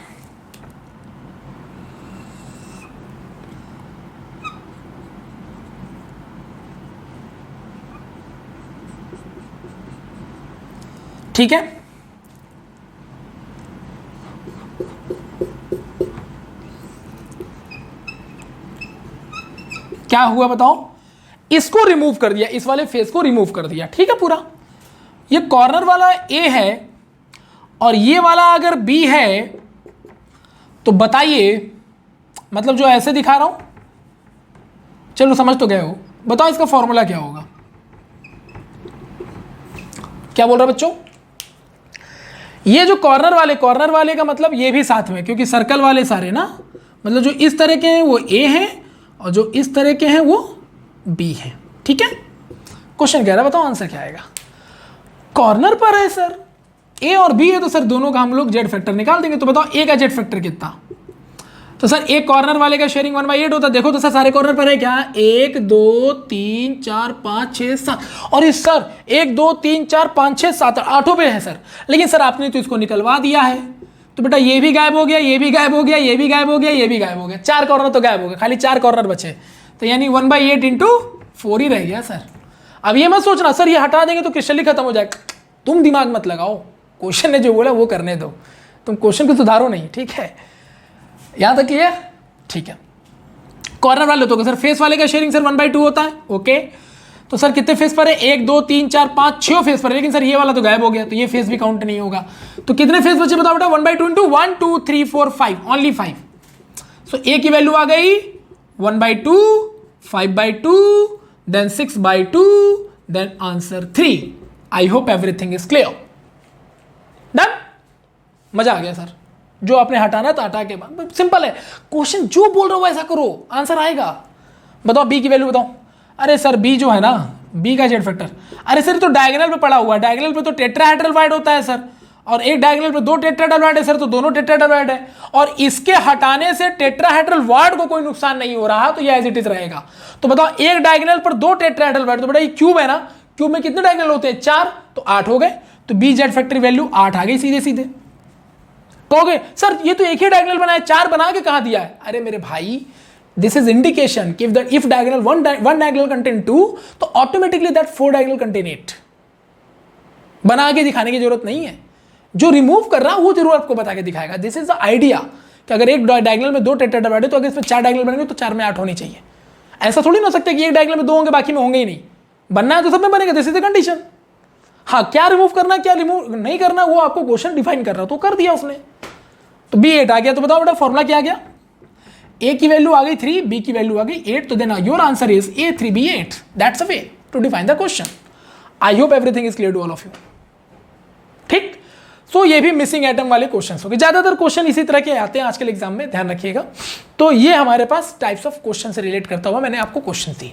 ठीक है, क्या हुआ बताओ, इसको रिमूव कर दिया, इस वाले फेस को रिमूव कर दिया, ठीक है पूरा। ये कॉर्नर वाला ए है और ये वाला अगर बी है तो बताइए, मतलब जो ऐसे दिखा रहा हूं, चलो समझ तो गए हो, बताओ इसका फॉर्मूला क्या होगा। क्या बोल रहा बच्चों, ये जो कॉर्नर वाले का मतलब ये भी साथ में, क्योंकि सर्कल वाले सारे ना, मतलब जो इस तरह के हैं वो ए हैं और जो इस तरह के हैं वो बी हैं, ठीक है। क्वेश्चन कह रहा है बताओ आंसर क्या आएगा। कॉर्नर पर है सर ए और बी है, तो सर दोनों का हम लोग जेड फैक्टर निकाल देंगे। तो बताओ ए का जेड फैक्टर कितना, तो सर एक कॉर्नर वाले का शेयरिंग 1/8 होता है। देखो तो सर सारे कॉर्नर पर है क्या, 1 2 3 4 5 6 7, और इस सर 1 2 3 4 5 6 7 आठों पे है सर। लेकिन सर आपने तो इसको निकलवा दिया है, तो बेटा ये भी गायब हो गया, ये भी गायब हो गया, ये भी गायब हो गया, ये भी गायब हो गया, 4 कॉर्नर तो गायब हो गए, खाली 4 कॉर्नर बचे, तो यानी 1/8 इंटू 4 ही रह गया सर। अब ये मत सोचना सर ये हटा देंगे तो क्रिस्टल ही खत्म हो जाएगा, तुम दिमाग मत लगाओ, क्वेश्चन ने जो बोला वो करने दो, तुम क्वेश्चन को सुधारो नहीं, ठीक है। यहां तक क्लियर, ठीक है। कॉर्नर वाले तो सर फेस वाले का शेयरिंग सर 1/2 होता है, ओके। तो सर कितने फेस पर है, 1 2 3 4 5 6 फेस पर है, लेकिन सर ये वाला तो गायब हो गया, तो ये फेस भी काउंट नहीं होगा। तो कितने फेस बचे बताओ बेटा, 1/2 इंटू 1 2 3 4 5, ओनली 5। सो ए की वैल्यू आ गई 1/2, 5/2, then 6/2, then answer 3। I hope everything is clear, done. मजा आ गया सर, जो आपने हटाना था हटा के, सिंपल है क्वेश्चन, जो बोल रहा हूं वैसा करो आंसर आएगा। बताओ बी की वैल्यू बताओ, अरे सर बी जो है ना, बी का जेड फैक्टर, अरे सर तो डायगोनल पे पड़ा हुआ है, डायगोनल पे तो टेट्राहेड्रल वाइड होता है सर, और एक डायगोनल पे 2 टेट्राहेड्रल वाइड है सर, तो दोनों टेट्राहेड्रल वाइड है, और इसके हटाने से टेट्राहेड्रल वाइड को कोई नुकसान नहीं हो रहा, तो ये एज इट इज रहेगा। तो बताओ एक डायगोनल पर 2 टेट्राहेड्रल वाइड, तो बेटा ये क्यूब है ना, क्यूब में कितने डायगोनल होते हैं, 4, तो 8 हो गए, तो बी जेड फैक्टर वैल्यू 8 आ गई सीधे सीधे। कहोगे सर ये तो एक ही डायगोनल बनाया, 4 बना के कहां दिया है, अरे मेरे भाई दिस इज इंडिकेशन कि if diagonal one diagonal contain 2, तो ऑटोमेटिकली दैट 4 डायगोनल कंटेन 8। बना के दिखाने की जरूरत नहीं है, जो रिमूव कर रहा है वो जरूर आपको बता के दिखाएगा। दिस इज द आइडिया कि अगर एक डायगोनल में 2 टेट्राहेड्रल वाइड है, तो अगर इसमें 4 डायगोनल बनेंगे तो 4 में 8 होनी चाहिए। ऐसा थोड़ी ना हो सकता कि एक डायगोनल में 2 होंगे बाकी में होंगे ही नहीं, बनना है तो सब में बनेगा, दिस इज द कंडीशन। हाँ क्या रिमूव करना क्या रिमूव नहीं करना वो आपको क्वेश्चन डिफाइन कर रहा, तो कर दिया उसने, तो बी 8 आ गया। तो बताओ बेटा फॉर्मूला क्या आ गया, ए की वैल्यू आ गई 3, बी की वैल्यू आ गई 8, तो then your answer is A3B8। That's a way to define the question. I hope everything is clear to all of you, ठीक। सो ये भी मिसिंग एटम वाले क्वेश्चन हो गए, ज्यादातर क्वेश्चन इसी तरह के आते हैं आजकल एग्जाम में, ध्यान रखिएगा। तो ये हमारे पास टाइप्स ऑफ क्वेश्चन से रिलेट करता हुआ मैंने आपको क्वेश्चन दी,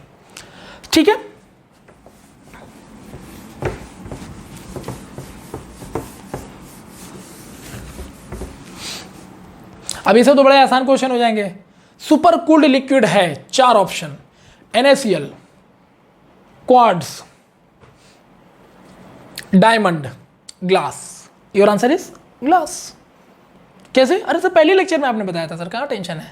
ठीक है। अब ये सब तो बड़े आसान क्वेश्चन हो जाएंगे। सुपर कूल्ड लिक्विड है, 4 option, NaCl, quartz, diamond, glass. Your answer is glass. कैसे, अरे सर पहले लेक्चर में आपने बताया था सर, कहाँ टेंशन है,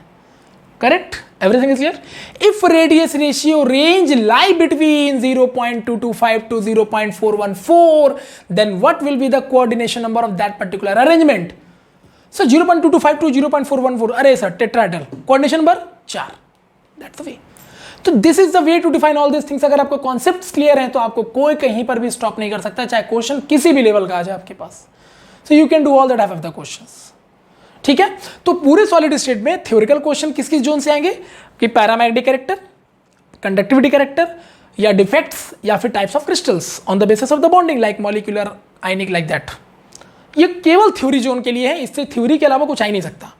correct, everything is clear. If radius ratio range lie between 0.225 to 0.414, then what will be the coordination number of that particular arrangement. Sir 0.225 to 0.414, अरे sir tetrahedral, coordination number 4, that's the way. तो this is the way to define all this things. अगर आपको concepts clear हैं तो आपको कोई कहीं पर भी स्टॉप नहीं कर सकता, चाहे क्वेश्चन किसी भी लेवल का आ जाए आपके पास। So you can do all the type of the questions, ठीक है। तो पूरे सॉलिड स्टेट में थ्योरेटिकल क्वेश्चन किस किस जोन से आएंगे, कि पैरामैग्नेटिक कैरेक्टर, कंडक्टिविटी कैरेक्टर, या डिफेक्ट्स, या फिर types of crystals on the basis of the bonding like molecular, ionic, like that. ये केवल थ्योरी जोन के लिए है, इससे थ्योरी के अलावा कुछ आ ही नहीं सकता।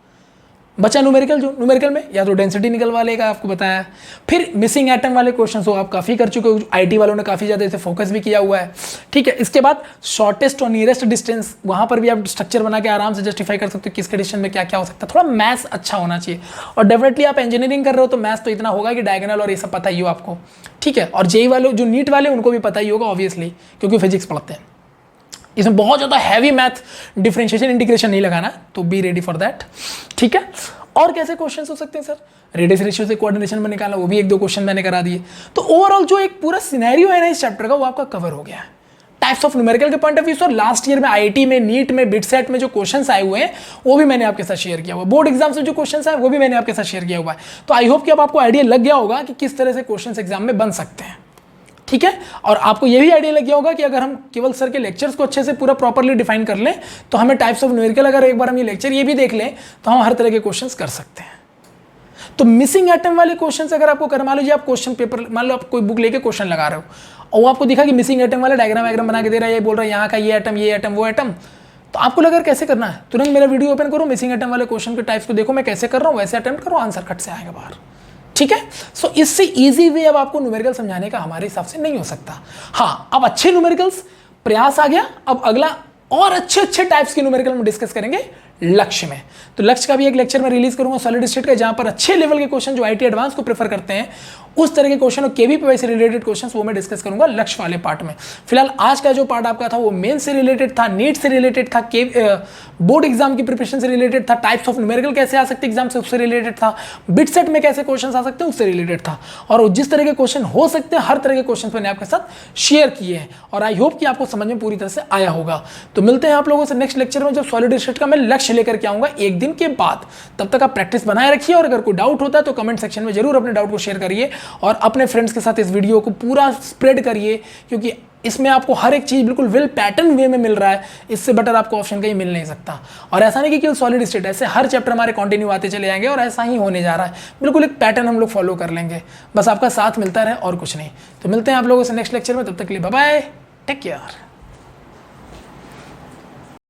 बचा न्यूमेरिकल जोन, न्यूमेरिकल में या तो डेंसिटी निकलवा लेगा, आपको बताया। फिर मिसिंग एटम वाले क्वेश्चन हो आप काफ़ी कर चुके हो, आईटी वालों ने काफ़ी ज़्यादा इसे फोकस भी किया हुआ है, ठीक है। इसके बाद शॉर्टेस्ट और नियरेस्ट डिस्टेंस, वहाँ पर भी आप स्ट्रक्चर बना के आराम से जस्टिफाई कर सकते हो किसके डिस्टेंस में क्या क्या हो सकता है। थोड़ा मैथ्स अच्छा होना चाहिए, और डेफिनेटली आप इंजीनियरिंग कर रहे हो तो मैथ्स तो इतना होगा कि डायगोनल और ये सब पता ही हो आपको, ठीक है। और जेई वाले जो नीट वाले उनको भी पता ही होगा ऑब्वियसली, क्योंकि फिजिक्स पढ़ते हैं। इसमें बहुत ज़्यादा हैवी मैथ, डिफरेंशिएशन, इंटीग्रेशन नहीं लगाना, तो बी रेडी फॉर दैट, ठीक है। और कैसे क्वेश्चंस हो सकते हैं सर, रेडियस रेशियो से कोऑर्डिनेशन में निकालना, वो भी 1-2 क्वेश्चन मैंने करा दिए। तो ओवरऑल जो एक पूरा सिनेरियो है ना इस चैप्टर का, वो आपका कवर हो गया है। टाइप्स ऑफ न्यूमेरिकल के पॉइंट ऑफ व्यू से, और लास्ट ईयर में आईआईटी में, नीट में, बिटसेट में जो क्वेश्चंस आए हुए हैं वो भी मैंने आपके साथ शेयर किया हुआ है। बोर्ड एग्जाम्स में जो क्वेश्चंस आए वो भी मैंने आपके साथ शेयर किया हुआ है। तो आई होप कि अब आपको आइडिया लग गया होगा कि किस तरह से क्वेश्चंस एग्जाम में बन सकते हैं, ठीक है। और आपको ये भी आइडिया लग गया होगा कि अगर हम केवल सर के लेक्चर्स को अच्छे से पूरा प्रॉपर्ली डिफाइन कर लें तो हमें टाइप्स ऑफ न्यूमेरिकल, अगर एक बार हम ये लेक्चर ये भी देख लें तो हम हर तरह के क्वेश्चंस कर सकते हैं। तो मिसिंग एटम वाले क्वेश्चंस अगर आपको कर, मान लीजिए आप क्वेश्चन पेपर, मान लो आप कोई बुक लेके क्वेश्चन लगा रहे हो और वो आपको दिखा कि मिसिंग एटम वाला डायग्राम बना के दे रहा है, ये बोल रहा है यहाँ का ये एटम वो एटम, तो आपको लगा कैसे करना है, तुरंत मेरा वीडियो ओपन करो, मिसिंग एटम वाले क्वेश्चन के टाइप्स को देखो मैं कैसे कर रहा हूँ, वैसे अटेम्प्ट करो, आंसर खट से आएगा बाहर, ठीक है। सो इससे इजी वे अब आपको न्यूमेरिकल समझाने का हमारे हिसाब से नहीं हो सकता। हाँ, अब अच्छे न्यूमेरिकल्स प्रयास आ गया, अब अगला और अच्छे टाइप्स के न्यूमेरिकल हम डिस्कस करेंगे लक्ष्य में। तो लक्ष्य का भी एक लेक्चर मैं रिलीज करूंगा सॉलिड स्टेट का, जहां पर अच्छे लेवल के क्वेश्चन जो आईटी एडवांस को प्रेफर करते हैं उस तरह के क्वेश्चन और केवीपीवाई से रिलेटेड क्वेश्चंस वो मैं डिस्कस करूंगा लक्ष्य वाले पार्ट में। फिलहाल आज का जो पार्ट आपका था वो मेन से रिलेटेड था, नीट से रिलेटेड था, बोर्ड एग्जाम की प्रिपरेशन से रिलेटेड था, टाइप्स ऑफ न्यूमेरिकल कैसे आ सकते एग्जाम से उससे रिलेटेड था, बिटसेट में कैसे क्वेश्चन आ सकते हैं उससे रिलेटेड था, और जिस तरह के क्वेश्चन हो सकते हैं हर तरह के क्वेश्चन मैंने आपके साथ शेयर किए हैं, और आई होप कि आपको समझ में पूरी तरह से आया होगा। तो मिलते हैं आप लोगों से नेक्स्ट लेक्चर में, जब सॉलिड स्टेट का मैं लक्ष्य लेकर के आऊंगा एक दिन के बाद। तब तक आप प्रैक्टिस बनाए रखिए, और अगर कोई डाउट होता है तो कमेंट सेक्शन में जरूर अपने डाउट को शेयर करिए, और अपने फ्रेंड्स के साथ इस वीडियो को पूरा स्प्रेड करिए, क्योंकि इसमें आपको हर एक चीज बिल्कुल वेल पैटर्न वे में मिल रहा है, इससे बेटर आपको ऑप्शन कहीं मिल नहीं सकता। और ऐसा नहीं कि केवल सॉलिड स्टेट, ऐसे हर चैप्टर हमारे कंटिन्यू आते चले जाएंगे, और ऐसा ही होने जा रहा है, बिल्कुल एक पैटर्न हम लोग फॉलो कर लेंगे, बस आपका साथ मिलता रहे और कुछ नहीं। तो मिलते हैं आप लोगों से नेक्स्ट लेक्चर में, तब तक के लिए बाय बाय, टेक केयर।